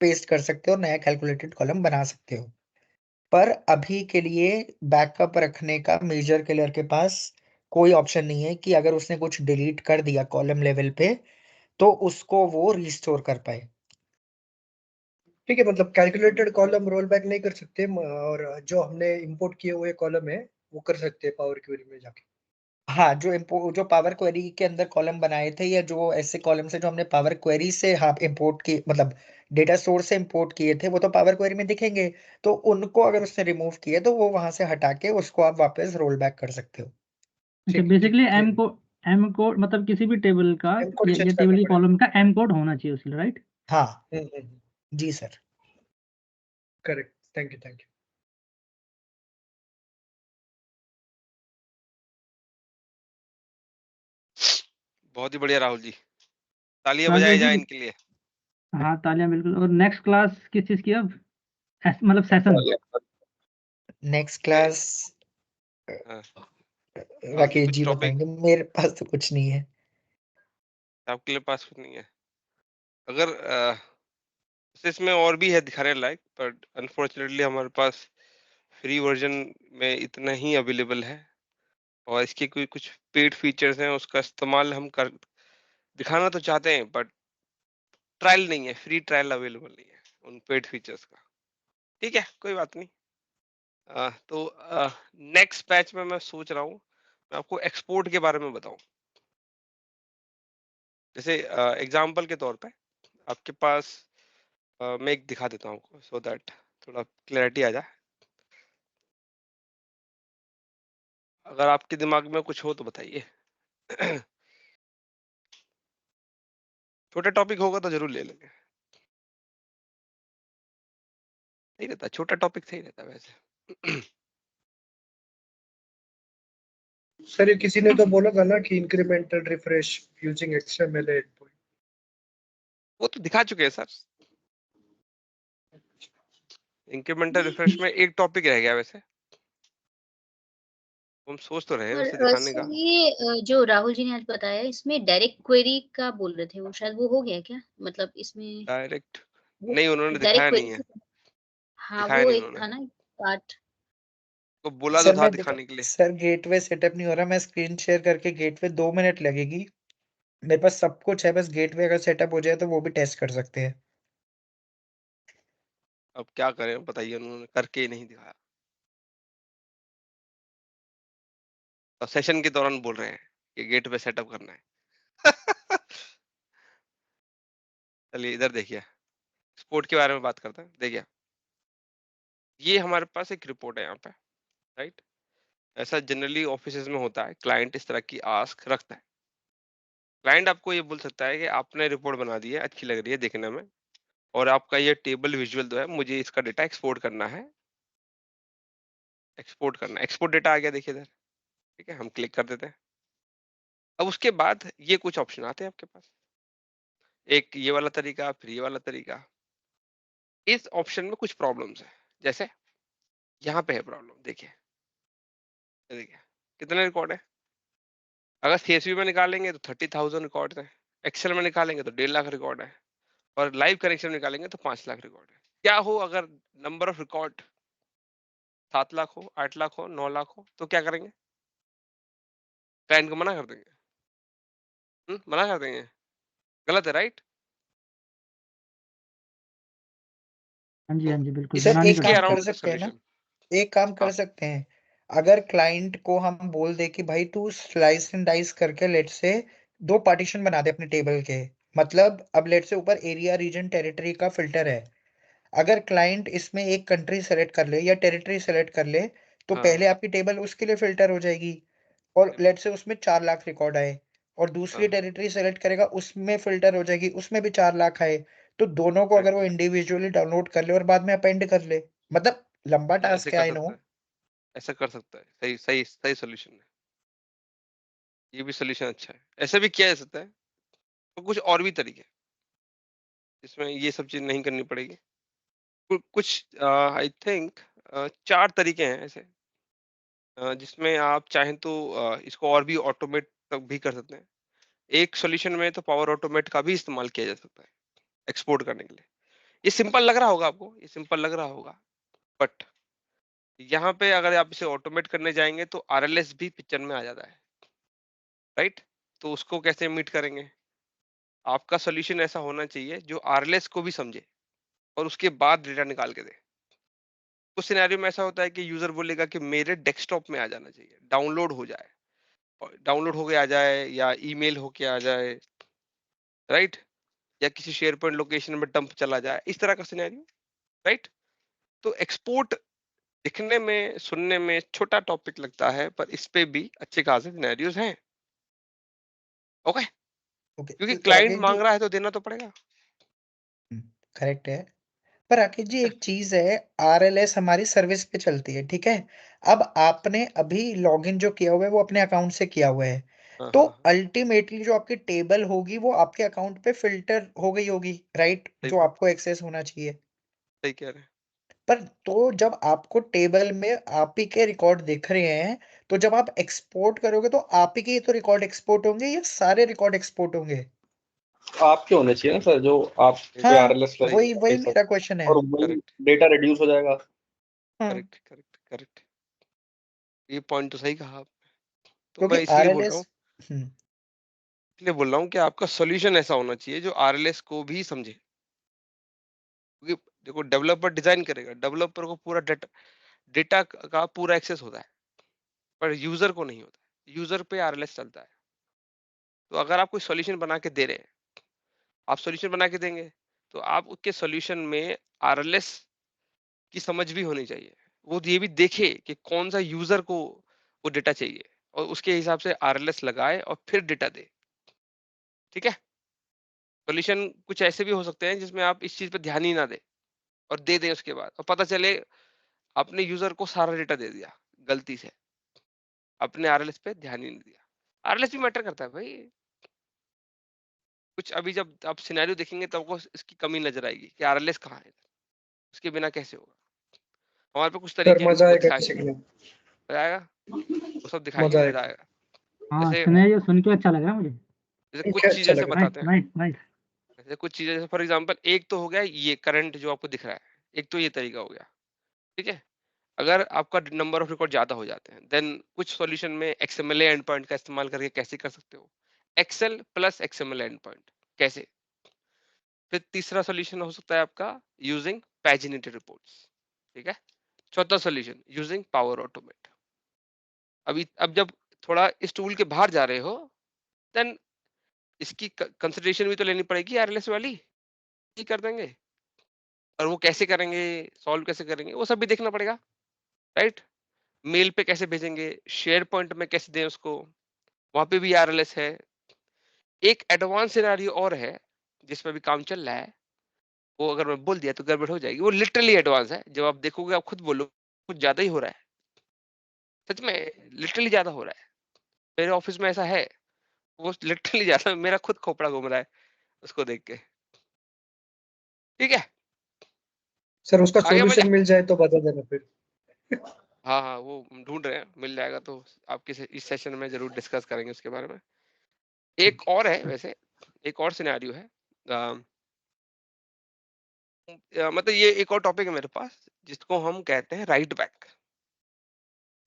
पेस्ट कर सकते हो, नया कैलकुलेटेड कॉलम बना सकते हो। पर अभी के लिए बैकअप रखने का मेजर किलर के पास कोई ऑप्शन नहीं है कि अगर उसने कुछ डिलीट कर दिया कॉलम लेवल पे तो उसको वो रिस्टोर कर पाए। ठीक है, मतलब कैलकुलेटेड कॉलम रोल बैक नहीं कर सकते और जो हमने इंपोर्ट किए हुए कॉलम है वो कर सकते हैं पावर क्वेरी में जाके। हाँ, जो पावर क्वेरी के अंदर कॉलम बनाए थे या जो ऐसे कॉलम से जो हमने पावर क्वेरी से हाँ इंपोर्ट किए, मतलब डेटा सोर्स से इंपोर्ट किए थे, वो तो पावर क्वेरी में दिखेंगे। तो उनको अगर उसने रिमूव किए तो वो वहां से हटा के उसको आप वापस रोल बैक कर सकते हो। अच्छा, ठीक बेसिकली clear। एम कोड मतलब किसी भी टेबल का M कोड ये चेंज टेबल करना की पड़ेगा। कॉलम का एम कोड होना चाहिए उसके लिए, राइट? हाँ जी sir. Correct, thank you thank you. बहुत ही बढ़िया राहुल जी, तालियां सर बजाई जैसे जाए कि इनके लिए। हाँ, तालियां बिल्कुल। और नेक्स्ट क्लास किस चीज़ की अब? मतलब सेशन? नेक्स्ट क्लास हाँ, राकेश कुछ जी टॉपिक बताएंगे, मेरे पास तो कुछ नहीं है। आपके लिए पास कुछ नहीं है? अगर इसमें और भी है दिखाने लायक, बट अनफॉर्चुनेटली हमारे पास फ्री वर्जन में इतना ही अवेलेबल है और इसके कोई कुछ पेड फीचर्स हैं, उसका इस्तेमाल हम कर दिखाना तो चाहते हैं, बट ट्रायल नहीं है, फ्री ट्रायल अवेलेबल नहीं है उन पेड फीचर्स का। ठीक है, कोई बात नहीं। तो नेक्स्ट बैच में मैं सोच रहा हूँ मैं आपको एक्सपोर्ट के बारे में बताऊं। जैसे एग्जांपल के तौर पे आपके पास मैं एक दिखा देता हूँ आपको सो दैट थोड़ा क्लैरिटी आ जाए। अगर आपके दिमाग में कुछ हो तो बताइए। छोटा टॉपिक होगा तो जरूर ले लेंगे, नहीं रहता छोटा टॉपिक सही रहता वैसे। सर ये किसी ने तो बोला था ना कि incremental refresh using XML endpoint. वो तो दिखा चुके हैं सर। इंक्रीमेंटल रिफ्रेश में एक टॉपिक रह गया वैसे, हम सोच तो रहे हैं उसे और दिखाने सर का। ये जो राहुल जी ने आज बताया इसमें डायरेक्ट क्वेरी का बोल रहे थे, वो शायद वो हो गया क्या? मतलब इसमें डायरेक्ट वो नहीं, उन्होंने डायरेक्ट दिखाया नहीं है, क्वेरी, हाँ दिखाया वो नहीं एक उन्होंने, था ना पार्ट। तो बोला तो सर था मैं दिखाने के लिए। सर गेटवे सेटअप नहीं हो रहा, मैं स्क्रीन शेयर करके गेटवे 2 मिनट लगेगी। मेरे पास सब कुछ है, बस गेटवे अगर सेटअप हो जाए तो वो भी टेस्ट कर सकते हैं। अब क्या करें बताइए, उन्होंने करके ही नहीं दिखाया और सेशन के दौरान बोल रहे हैं कि गेट पे सेटअप करना है। चलिए इधर देखिए, स्पोर्ट के बारे में बात करते हैं। देखिए ये हमारे पास एक रिपोर्ट है यहाँ पे, राइट। ऐसा जनरली ऑफिसेज में होता है, क्लाइंट इस तरह की आस्क रखता है। क्लाइंट आपको ये बोल सकता है कि आपने रिपोर्ट बना दी है, अच्छी लग रही है देखने में, और आपका ये टेबल विजुअल जो है मुझे इसका डेटा एक्सपोर्ट करना है, एक्सपोर्ट डेटा आ गया देखिए इधर। ठीक है, हम क्लिक कर देते हैं। अब उसके बाद ये कुछ ऑप्शन आते हैं आपके पास, एक ये वाला तरीका, फिर ये वाला तरीका। इस ऑप्शन में कुछ प्रॉब्लम्स है, जैसे यहाँ पे है प्रॉब्लम। देखिए देखिए कितने रिकॉर्ड है। अगर सीएसवी में निकालेंगे तो 30,000 रिकॉर्ड है, एक्सेल में निकालेंगे तो 1.5 लाख रिकॉर्ड है, और लाइव कनेक्शन निकालेंगे तो 5 लाख रिकॉर्ड है। क्या हो अगर नंबर ऑफ रिकॉर्ड 7 लाख हो, 8 लाख हो, 9 लाख हो, तो क्या करेंगे? क्लाइंट को मना कर देंगे। मना कर देंगे, गलत है राइट। हाँ जी, तो हाँ जी, बिल्कुल सर मना नहीं एक कर इसके काम सकते। कर अराउंड द सकते हैं ना, सॉल्यूशन। एक काम कर हाँ सकते हैं। अगर क्लाइंट को हम बोल दे कि भाई तू स्लाइस एंड डाइस करके लेट से 2 पार्टीशन बना दे अपने टेबल के, मतलब अब लेट से ऊपर एरिया रीजन टेरिटरी का फिल्टर है। अगर क्लाइंट इसमें एक कंट्री सेलेक्ट कर ले या टेरिटरी सेलेक्ट कर ले तो हाँ पहले आपकी टेबल उसके लिए फिल्टर हो जाएगी और टेबल लेट से उसमें 4 लाख रिकॉर्ड आए, और दूसरी हाँ टेरिटरी सेलेक्ट करेगा उसमें फिल्टर हो जाएगी, उसमें भी 4 लाख आए। तो दोनों को अगर राइट, वो इंडिविजुअली डाउनलोड कर ले और बाद में अपेंड कर ले, मतलब लंबा ऐसे टास्क है कर आई नो। सकता है, ऐसा कर सकता है, सही सही सही सोल्यूशन है। ये भी सोल्यूशन अच्छा है, ऐसे भी किया जा सकता है। तो कुछ और भी तरीके इसमें ये सब चीज नहीं करनी पड़ेगी। कुछ आई थिंक 4 तरीके हैं ऐसे जिसमें आप चाहें तो इसको और भी ऑटोमेट तक भी कर सकते हैं। एक सॉल्यूशन में तो पावर ऑटोमेट का भी इस्तेमाल किया जा सकता है एक्सपोर्ट करने के लिए। ये सिंपल लग रहा होगा आपको, ये सिंपल लग रहा होगा, बट यहाँ पे अगर आप इसे ऑटोमेट करने जाएंगे तो आरएलएस भी पिक्चर में आ जाता है, राइट? तो उसको कैसे मीट करेंगे? आपका सॉल्यूशन ऐसा होना चाहिए जो आरएलएस को भी समझे और उसके बाद डेटा निकाल के दे। कुछ सिनेरियो में ऐसा होता है कि यूजर बोलेगा कि मेरे डेस्कटॉप में आ जाना चाहिए, डाउनलोड हो जाए, और डाउनलोड होके आ जाए या ईमेल होके आ जाए, राइट? या किसी शेयर पॉइंट लोकेशन में डंप चला जाए, इस तरह का सिनेरियो, राइट? तो एक्सपोर्ट दिखने में सुनने में छोटा टॉपिक लगता है, पर इस पे भी अच्छे खासे सिनेरियोज हैं। ओके, ओके क्योंकि क्लाइंट राकेश जी, मांग रहा है तो देना तो पड़ेगा। करेक्ट है। पर राकेश जी एक चीज है, आरएलएस हमारी सर्विस पे चलती है, ठीक है। अब आपने अभी लॉगिन जो किया हुआ है वो अपने अकाउंट से किया हुआ है, हाँ तो हाँ हाँ, अल्टीमेटली जो आपकी टेबल होगी वो आपके अकाउंट पे फिल्टर हो गई होगी, राइट, सही जो बात, आपको एक्सेस होना चाहिए। सही कह रहे हैं। पर तो जब आपको टेबल में आप ही के रिकॉर्ड दिख रहे हैं, तो जब आप एक्सपोर्ट करोगे तो आप ही के ही तो रिकॉर्ड एक्सपोर्ट होंगे या सारे रिकॉर्ड एक्सपोर्ट होंगे? आपके होने चाहिए ना सर, जो आप पे हाँ, आरएलएस वही वही लगेगा मेरा क्वेश्चन है। और वही करेक्ट डेटा रिड्यूस हो जाएगा। हाँ, करेक्ट करेक्ट करेक्ट, ये पॉइंट तो सही कहा आप। तो मैं क्योंकि इसलिए बोल रहा हूँ, आरएलएस, इसलिए बोल रहा हूँ कि आपका सोल्यूशन ऐसा होना चाहिए जो आरएलएस को भी समझे। क्योंकि देखो डेवलपर डिजाइन करेगा, डेवलपर को पूरा डेटा डेटा का पूरा एक्सेस होता है, पर यूजर को नहीं होता है, यूजर पे आरएलएस चलता है। तो अगर आप कोई सॉल्यूशन बना के दे रहे हैं, आप सॉल्यूशन बना के देंगे तो आप उसके सॉल्यूशन में आरएलएस की समझ भी होनी चाहिए। वो ये भी देखे कि कौन सा यूजर को वो डेटा चाहिए और उसके हिसाब से आरएलएस लगाए और फिर डेटा दे। ठीक है, सॉल्यूशन कुछ ऐसे भी हो सकते हैं जिसमें आप इस चीज पे ध्यान ही ना दें और दे दें उसके बाद और पता चले आपने यूजर को सारा डेटा दे दिया गलती से, अपने आरएलएस पे ध्यान ही नहीं दिया। आरएलएस भी मैटर करता है भाई। कुछ अभी जब आप सिनेरियो देखेंगे तब आपको इसकी कमी नजर आएगी कि आरएलएस कहाँ है, उसके बिना कैसे होगा। हमारे पे कुछ सर तरीके हैं, मजा वो आएगा दिखाएंगे, सीखने, मजा आएगा, वो सब दिखाएंगे, मजा मजा आएगा। आएगा। हाँ, जैसे सिनेरियो सुन के अच्छा लग रहा है मुझे। जैसे ठीक कुछ है, अच्छा चीजें जैसे लग रहा नाइस बताते हैं, नाइस नाइस। जैसे कुछ चीजें जैसे फॉर एग्जांपल एक तो हो गया ये करंट जो आपको दिख रहा है, एक तो ये तरीका हो गया, ठीक है। अगर आपका नंबर ऑफ रिकॉर्ड ज्यादा हो जाते हैं देन कुछ सॉल्यूशन में एक्सएमएल एंड पॉइंट का इस्तेमाल करके कैसे कर सकते हो, Excel plus XML and point कैसे। फिर तीसरा सॉल्यूशन हो सकता है आपका यूजिंग पैजिनेटेड रिपोर्ट्स, ठीक है। चौथा सॉल्यूशन यूजिंग पावर ऑटोमेट। अभी अब जब थोड़ा इस टूल के बाहर जा रहे हो देन इसकी कंसिडरेशन भी तो लेनी पड़ेगी, आरएलएस वाली ही कर देंगे और वो कैसे करेंगे, सॉल्व कैसे करेंगे, वो सब भी देखना पड़ेगा, राइट। मेल पे कैसे भेजेंगे, शेयर पॉइंट में कैसे दें उसको, वहां पे भी आरएलएस है। एक एडवांस सिनेरियो और है जिसपे भी काम चल रहा है, वो अगर मैं बोल दिया तो गड़बड़ हो जाएगी, वो लिटरली एडवांस है। जब आप देखोगे आप खुद बोलो कुछ ज्यादा ही हो रहा है, सच में लिटरली ज्यादा हो रहा है। मेरे ऑफिस में ऐसा है, वो लिटरली ज्यादा, मेरा खुद खोपड़ा घूम रहा है उसको देख के। ठीक है, सर उसका आगे मजा। सॉल्यूशन मिल जाए तो बता देना फिर। हाँ हाँ, वो ढूंढ रहे हैं, मिल जाएगा तो आपके इस सेशन में जरूर डिस्कस करेंगे उसके बारे में। एक और है वैसे, एक और सिनेरियो है, मतलब ये एक और टॉपिक है मेरे पास जिसको हम कहते हैं राइट बैक।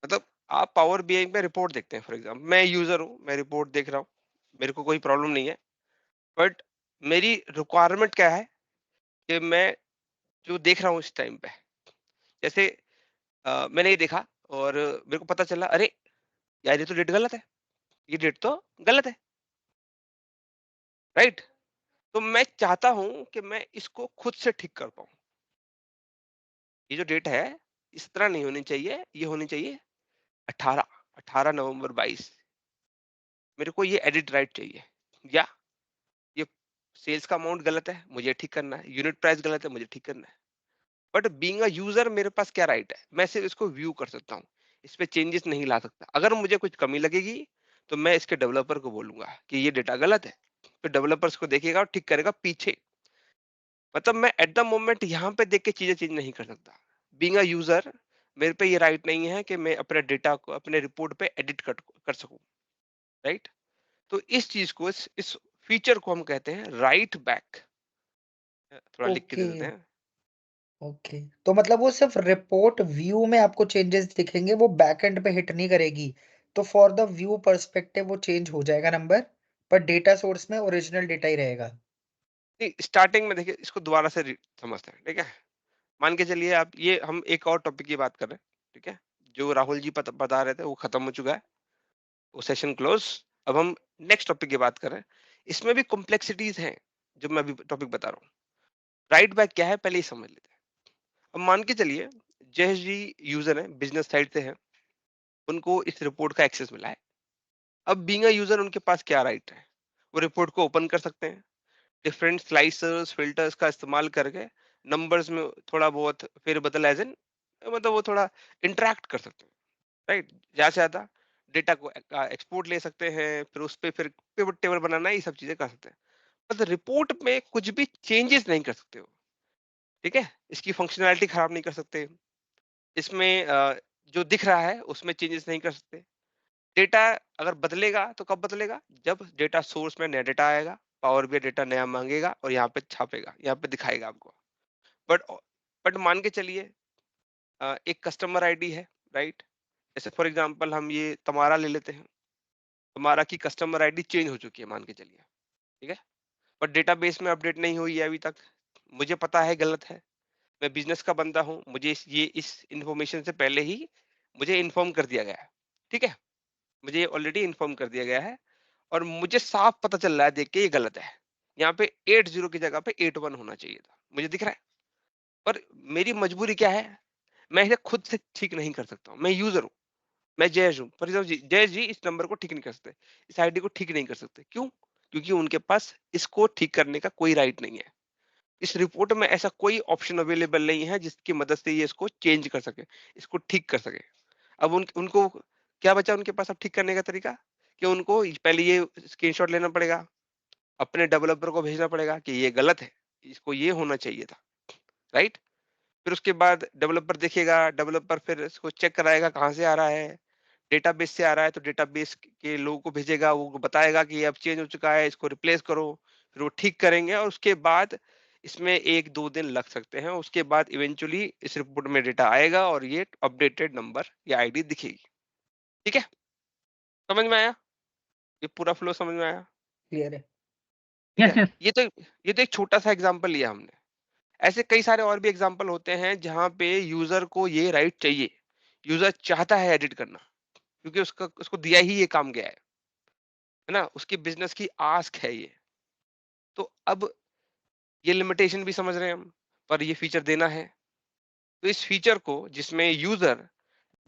मतलब आप पावर बीआई में रिपोर्ट देखते हैं, फॉर एग्जांपल मैं यूजर हूँ, मैं रिपोर्ट देख रहा हूँ, मेरे को कोई प्रॉब्लम नहीं है, बट मेरी रिक्वायरमेंट क्या है कि मैं जो देख रहा हूँ इस टाइम पे, जैसे मैंने ये देखा और मेरे को पता चला अरे यार ये तो डेट गलत है, ये डेट तो गलत है, राइट। तो मैं चाहता हूं कि मैं इसको खुद से ठीक कर पाऊं। ये जो डेट है इस तरह नहीं होनी चाहिए, ये होनी चाहिए 18 नवंबर 22। मेरे को ये एडिट राइट चाहिए, या ये सेल्स का अमाउंट गलत है, मुझे ठीक करना है, यूनिट प्राइस गलत है, मुझे ठीक करना है। बट बीइंग अ यूजर मेरे पास क्या राइट है, मैं सिर्फ इसको व्यू कर सकता हूँ, इस पे चेंजेस नहीं ला सकता। अगर मुझे कुछ कमी लगेगी तो मैं इसके डेवलपर को बोलूंगा कि ये डेटा गलत है, तो डेवलपर्स को देखेगा और ठीक करेगा पीछे। मतलब मैं एट द मोमेंट यहाँ पे देख के चीजें चेंज नहीं कर सकता। बीइंग अ यूजर मेरे पे ये राइट नहीं है कि मैं अपने डेटा को अपने रिपोर्ट पे एडिट कर सकूं, राइट। तो इस चीज को इस फीचर को हम कहते हैं राइट बैक। थोड़ा लिख के दे ओके देते हैं। ओके, तो मतलब वो सिर्फ रिपोर्ट व्यू में आपको चेंजेस दिखेंगे, वो बैकएंड पे हिट नहीं करेगी। तो फॉर द व्यू पर्सपेक्टिव वो चेंज हो जाएगा नंबर, पर डेटा सोर्स में ओरिजिनल डेटा ही रहेगा। नहीं, स्टार्टिंग में देखिए इसको दोबारा से समझते हैं, ठीक है। मान के चलिए आप, ये हम एक और टॉपिक की बात कर रहे हैं, ठीक है। जो राहुल जी बता रहे थे वो खत्म हो चुका है, वो सेशन क्लोज। अब हम नेक्स्ट टॉपिक की बात कर रहे हैं। इसमें भी कॉम्प्लेक्सिटीज हैं जो मैं अभी टॉपिक बता रहा हूँ। राइट बैक क्या है पहले ही समझ लेते हैं। अब मान के चलिए जयेश जी यूजर है, बिजनेस साइड से है, उनको इस रिपोर्ट का एक्सेस मिला है। अब बीइंग अ यूजर उनके पास क्या राइट है, वो रिपोर्ट को ओपन कर सकते हैं, डिफरेंट स्लाइसर्स फिल्टर्स का इस्तेमाल करके नंबर्स में थोड़ा बहुत फेरबदल एज इन, मतलब वो थोड़ा इंटरेक्ट कर सकते हैं, राइट। ज्यादा से ज्यादा डेटा को एक्सपोर्ट ले सकते हैं, फिर उस पर फिर पिवट टेबल बनाना, ये सब चीजें कर सकते हैं। मतलब रिपोर्ट में कुछ भी चेंजेस नहीं कर सकते हो, ठीक है। इसकी फंक्शनैलिटी खराब नहीं कर सकते, इसमें जो दिख रहा है उसमें चेंजेस नहीं कर सकते। डेटा अगर बदलेगा तो कब बदलेगा, जब डेटा सोर्स में नया डेटा आएगा, पावर बीआई डेटा नया मांगेगा और यहाँ पे छापेगा, यहाँ पे दिखाएगा आपको। बट बट मान के चलिए एक कस्टमर आईडी है, राइट। जैसे फॉर एग्जांपल हम ये तमारा ले लेते हैं, तमारा की कस्टमर आईडी चेंज हो चुकी है मान के चलिए, ठीक है। पर डेटाबेस में अपडेट नहीं हुई है अभी तक। मुझे पता है गलत है, मैं बिजनेस का बंदा हूँ, मुझे इस इंफॉर्मेशन से पहले ही मुझे इन्फॉर्म कर दिया गया है, ठीक है। मुझे ऑलरेडी इन्फॉर्म कर दिया गया है और मुझे साफ पता चल रहा है देख के ये गलत है। यहाँ पे 80 की जगह पे 81 होना चाहिए था, मुझे दिख रहा है। पर मेरी मजबूरी क्या है, मैं इसे खुद से ठीक नहीं कर सकता हूँ, मैं यूजर हूँ, मैं जयेश हूँ। फॉर एग्जाम्पल जयेश जी इस नंबर को ठीक नहीं कर सकते, इस आईडी को ठीक नहीं कर सकते। क्यों? क्योंकि उनके पास इसको ठीक करने का कोई राइट नहीं है। इस रिपोर्ट में ऐसा कोई ऑप्शन अवेलेबल नहीं है जिसकी मदद से ये इसको चेंज कर सके, इसको ठीक कर सके। अब उनको क्या बचा उनके पास अब ठीक करने का तरीका, कि उनको पहले ये स्क्रीनशॉट लेना पड़ेगा, अपने डेवलपर को भेजना पड़ेगा कि ये गलत है, इसको ये होना चाहिए था, राइट। फिर उसके बाद डेवलपर देखेगा, डेवलपर फिर इसको चेक कराएगा कहाँ से आ रहा है, डेटाबेस से आ रहा है तो डेटाबेस के लोगों को भेजेगा, वो बताएगा कि ये अब चेंज हो चुका है, इसको रिप्लेस करो। फिर वो ठीक करेंगे और उसके बाद इसमें 1-2 दिन लग सकते हैं। उसके बाद इवेंचुअली इस रिपोर्ट में डेटा आएगा और ये अपडेटेड नंबर या आईडी दिखेगी, ठीक है। समझ में आया? ये पूरा फ्लो समझ में आया? क्लियर है? ठीक यस है। यस। ये तो एक छोटा सा एग्जांपल लिया हमने। ऐसे कई सारे और भी एग्जांपल होते हैं जहां पे यूजर को ये राइट चाहिए, यूजर चाहता है एडिट करना, क्योंकि उसको दिया ही ये काम गया है ना, उसकी बिजनेस की आस्क है ये। तो अब ये लिमिटेशन भी समझ रहे हैं हम, पर ये फीचर देना है। तो इस फीचर को जिसमें यूजर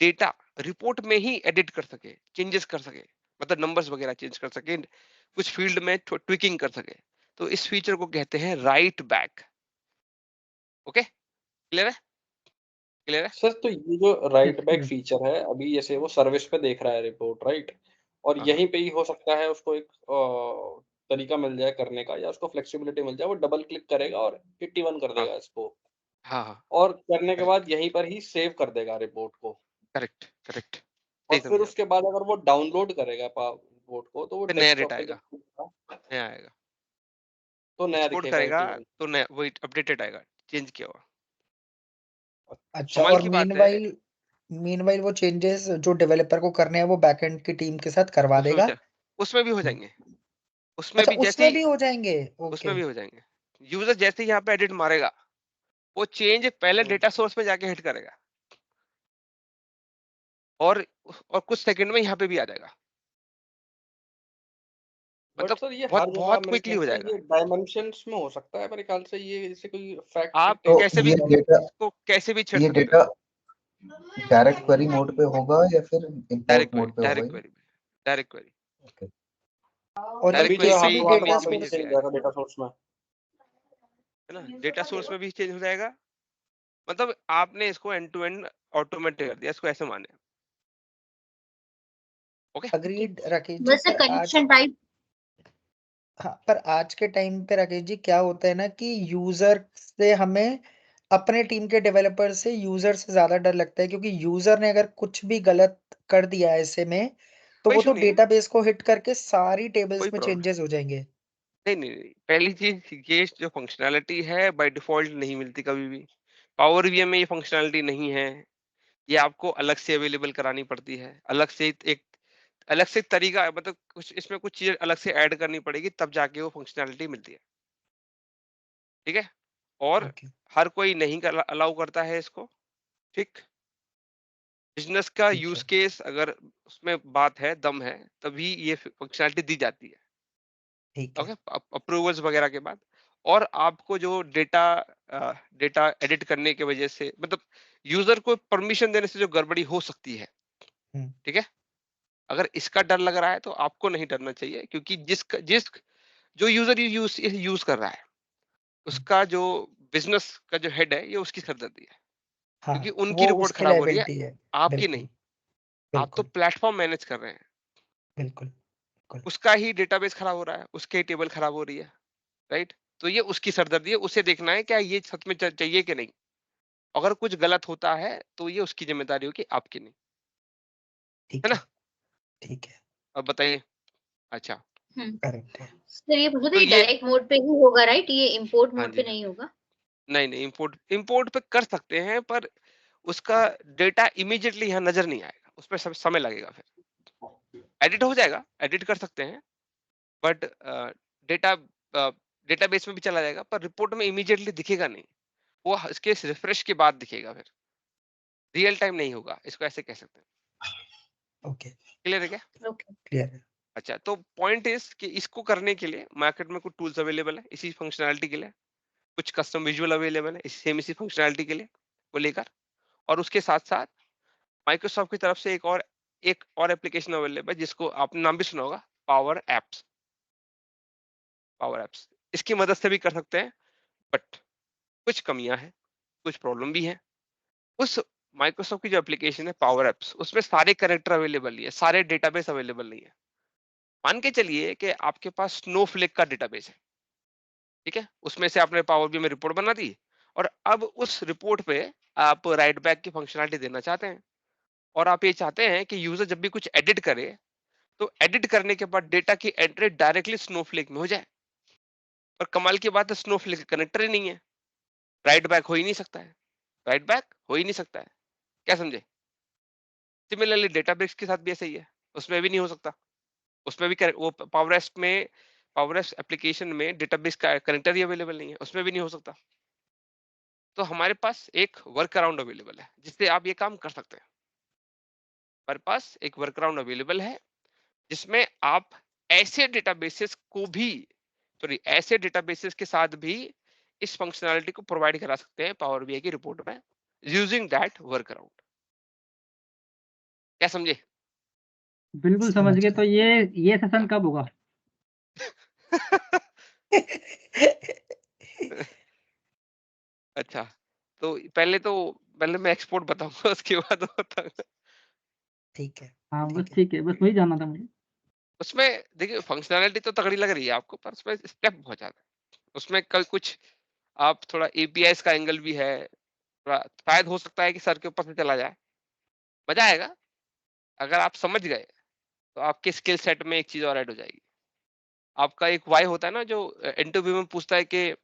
डेटा रिपोर्ट में ही एडिट कर सके, चेंजेस कर सके, मतलब नंबर्स वगैरह चेंज कर सके, कुछ फील्ड में ट्विकिंग कर सके, तो इस फीचर को कहते हैं राइट बैक। ओके, क्लियर है? क्लियर है? सर तो ये जो राइट बैक यस फीचर है, अभी जैसे वो सर्विस पे देख रहा है रिपोर्ट, राइट, और हाँ यहीं पे ही हो सकता है उसको एक तरीका मिल जाए करने का, या उसको फ्लेक्सिबिलिटी मिल जाए, वो डबल क्लिक करेगा और 81 कर हाँ देगा इसको, हाँ हाँ, और करने के करेक्ट बाद यहीं पर ही सेव कर देगा रिपोर्ट को। करेक्ट करेक्ट, और सही फिर समझे आप। उसके बाद अगर वो डाउनलोड करेगा रिपोर्ट को, तो वो फिर नया डेस्कटॉप डेटा पे आएगा, जब खुलेगा, नया आएगा, तो नया एक्सपोर्ट दिखेगा करेगा 81। तो नया वही अपडेटेड आएगा, चेंज किया हुआ। अच्छा, कमाल और की बात है। मीनवाइल वो चेंजेस जो डेवलपर को करने हैं वो बैकएंड की टीम के साथ करवा उसमें देगा। उसमें भी हो जाएंगे, उसमें अच्छा, भी जैसे उसमें ही भी हो जाएंगे? उसमें ओके। भी हो जाएंगे। यूजर जैसे ही यहाँ पे एडिट मारेगा, वो चेंज पहले डेटा सोर्स में जाके हिट करेगा और कुछ सेकंड में यहाँ पे भी आ जाएगा, बट मतलब सर ये बहुत हर जगह बहुत मेरे क्विकली ख्याल हो से जाएगा। ये डायमेंशंस में हो सकता है, मेरे ख्याल से ये जैसे कोई फैक्ट आप चेक तो कैसे भी ये डेटा इसको कैसे भी छेड़ ये सकते हो। डेटा डायरेक्ट क्वेरी मोड पे होगा या फिर इंपोर्ट डायरेक्ट क्वेरी, मोड पे होगा डायरेक्ट ये? Query, direct query, okay. और ये डायरेक्ट तभी जो क्वेरी है पे किसी ही भी हाथों ये हाथ डेटा वहां इमेज पे भेजा सोर्स, चेंज हो जाएगा, जाएगा डेटा सोर्स में। है ना। डेटा सोर्स में भी चेंज हो जाएगा, मतलब आपने इसको एंड टू एंड ऑटोमेटेड कर दिया, इसको ऐसे माने। ओके अग्रीड राकेश जी, बस पर आज कनेक्शन टाइप हाँ, पर आज के टाइम पे राकेश जी क्या होता है ना कि यूजर से हमें अपने टीम के डेवलपर से यूजर से ज्यादा डर लगता है, क्योंकि यूजर ने अगर कुछ भी गलत कर दिया ऐसे में तो कोई वो इशू तो नहीं है, डेटाबेस को हिट करके सारी कोई टेबल्स में प्रॉब्लम चेंजेस हो जाएंगे। नहीं नहीं नहीं। पहली चीज, ये जो फंक्शनैलिटी है बाय डिफॉल्ट नहीं मिलती कभी भी। पावर बीआई में ये फंक्शनैलिटी नहीं है, ये आपको अलग से अवेलेबल करानी पड़ती है, अलग से तरीका, मतलब कुछ इसमें कुछ चीजें अलग से ऐड करनी पड़ेगी, तब जाके वो फंक्शनैलिटी मिलती है। ठीक है, और ओके हर कोई नहीं अलाउ करता है इसको। ठीक, बिजनेस का ठीक यूज है केस अगर उसमें बात है, दम है, तभी ये फंक्शनैलिटी दी जाती है। ठीक है ओके, अप्रूवल्स वगैरह के बाद। और आपको जो डेटा एडिट करने की वजह से, मतलब यूजर को परमिशन देने से जो गड़बड़ी हो सकती है, हम्म, ठीक है, अगर इसका डर लग रहा है तो आपको नहीं डरना चाहिए, क्योंकि जिस जो यूजर यूज कर रहा है, उसका जो बिजनेस का जो हेड है, ये उसकी सरदर्दी है, हाँ क्योंकि उनकी वो रिपोर्ट उसकी खराब हो रही है, लाइबिलिटी है। आपकी बिल्कुल नहीं। आप तो बिल्कुल प्लेटफॉर्म मैनेज कर रहे हैं, बिल्कुल बिल्कुल उसका ही डेटाबेस खराब हो रहा है, उसके ही टेबल खराब हो रही है, राइट। तो ये उसकी सरदर्दी है, उसे देखना है क्या ये सच में चाहिए कि नहीं। अगर कुछ गलत होता है तो ये उसकी जिम्मेदारी होगी, आपकी नहीं, है ठीक ना। है ठीक है अब बताइए। अच्छा, करेक्ट है। सर ये बहुत तो ही ये, डायरेक्ट मोड पे ही होगा राइट, ये इंपोर्ट हाँ मोड जी पे हाँ, नहीं होगा। नहीं नहीं, इंपोर्ट पे कर सकते हैं, पर उसका डेटा इमीडिएटली यहाँ नजर नहीं आएगा, उस पर समय लगेगा। फिर एडिट हो जाएगा, एडिट कर सकते हैं, बट डेटा डेटाबेस में भी चला जाएगा, पर रिपोर्ट में इमीडिएटली दिखेगा नहीं, वो इसके रिफ्रेश के बाद दिखेगा, फिर रियल टाइम नहीं होगा, इसको ऐसे कह सकते हैं। ओके क्लियर है क्या? ओके क्लियर है। अच्छा, तो पॉइंट इज कि इसको करने के लिए मार्केट में कुछ टूल्स अवेलेबल है इसी फंक्शनैलिटी के लिए, कुछ कस्टम विजुअल अवेलेबल है इसी फंक्शनैलिटी के लिए को लेकर। और उसके साथ साथ माइक्रोसॉफ्ट की तरफ से एक और एप्लीकेशन अवेलेबल है, जिसको आपने नाम भी सुना होगा, पावर एप्स। पावर एप्स इसकी मदद से भी कर सकते हैं, बट कुछ कमियां हैं, कुछ प्रॉब्लम भी है। उस माइक्रोसॉफ्ट की जो एप्लीकेशन है पावर एप्स, उसमें सारे कनेक्टर अवेलेबल नहीं है, सारे डेटाबेस अवेलेबल नहीं है। मान के चलिए कि आपके पास स्नोफ्लेक का डेटाबेस है, ठीक है, उसमें से आपने पावर बीआई में रिपोर्ट बना दी, और अब उस रिपोर्ट पे आप राइट बैक की फंक्शनलिटी देना चाहते हैं, और आप ये चाहते हैं कि यूजर जब भी कुछ एडिट करे, तो एडिट करने के बाद डेटा की एंट्री डायरेक्टली स्नोफ्लेक में हो जाए। और कमाल की बात है, स्नोफ्लेक कनेक्टर ही नहीं है, राइट बैक हो ही नहीं सकता है, राइट बैक हो ही नहीं सकता है। क्या समझे? सिमिलरली डेटाबेस के साथ भी ऐसा ही है, उसमें भी नहीं हो सकता, उसमें भी वो पावर एप्स एप्लीकेशन में डेटाबेस का कनेक्टर ही अवेलेबल नहीं है, उसमें भी नहीं हो सकता। तो हमारे पास एक वर्क अराउंड अवेलेबल है, जिससे आप ये काम कर सकते हैं। हमारे पास एक वर्क अराउंड अवेलेबल है, जिसमें आप ऐसे डेटाबेसेस को भी, सॉरी, ऐसे डेटाबेसेस के साथ भी इस फंक्शनैलिटी को प्रोवाइड करा सकते हैं पावर बीआई की रिपोर्ट में, यूजिंग दैट वर्क अराउंड। क्या समझे? बिल्कुल समझ समझ गए। तो गए। ये सेशन कब होगा? अच्छा, तो पहले मैं एक्सपोर्ट बताऊंगा, उसके बाद बताऊंगा। हाँ बस ठीक है ठीक है, बस वही जानना था मुझे। उसमें देखिए, फंक्शनैलिटी तो तगड़ी लग रही है आपको, पर उसमें स्टेप बहुत ज्यादा है। उसमें कल कुछ आप थोड़ा एपीआईस का एंगल भी है, थोड़ा शायद हो सकता है कि सर के ऊपर से चला जाए। मजा आएगा अगर आप समझ गए, तो आपके स्किल सेट में एक चीज और ऐड हो जाएगी। आपका एक वाई होता है ना, जो इंटरव्यू में पूछता है कि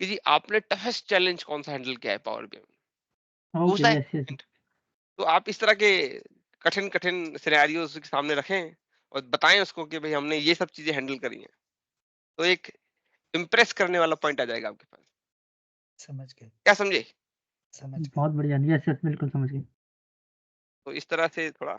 जी आपने टफेस्ट चैलेंज कौन सा हैंडल किया है पावर बीआई में, ओके, पूछता है। Yes yes. तो आप इस तरह के कठिन कठिन सिनेरियोस के सामने रखें, और बताएं उसको कि भाई हमने ये सब चीजें हैंडल करी हैं, तो एक इम्प्रेस करने वाला पॉइंट आ जाएगा आपके पास। समझ गए क्या समझे? समझ गए। बहुत बढ़िया, यस यस, बिल्कुल समझ गए। तो इस तरह से थोड़ा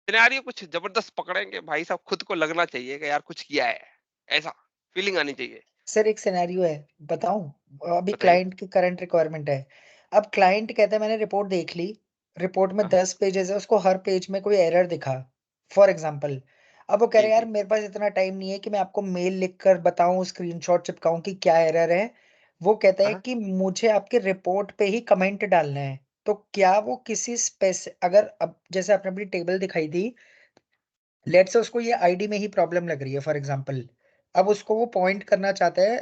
सिनेरियो कुछ जबरदस्त पकड़ेंगे भाई साहब, खुद को लगना चाहिए कि यार कुछ किया है, ऐसा फीलिंग आनी चाहिए। सर एक सिनेरियो है, बताऊं? अभी बताइए। क्लाइंट की करंट रिक्वायरमेंट है। अब क्लाइंट कहता है मैंने रिपोर्ट देख ली, रिपोर्ट में हाँ, 10 पेजेस है, उसको हर पेज में कोई एरर दिखा, फॉर एग्जांपल। अब वो कह जी रहे हैं यार जी। मेरे पास इतना टाइम नहीं है कि मैं आपको मेल लिख कर बताऊं, स्क्रीनशॉट चिपकाऊं कि क्या एरर है। वो कहता है हाँ, कि मुझे आपके रिपोर्ट पे ही कमेंट डालना है। तो क्या वो किसी स्पेस, अगर अब जैसे आपने अपनी टेबल दिखाई थी, लेट्स से उसको ये आईडी में ही प्रॉब्लम लग रही है फॉर एग्जांपल, अब उसको वो पॉइंट करना चाहता है,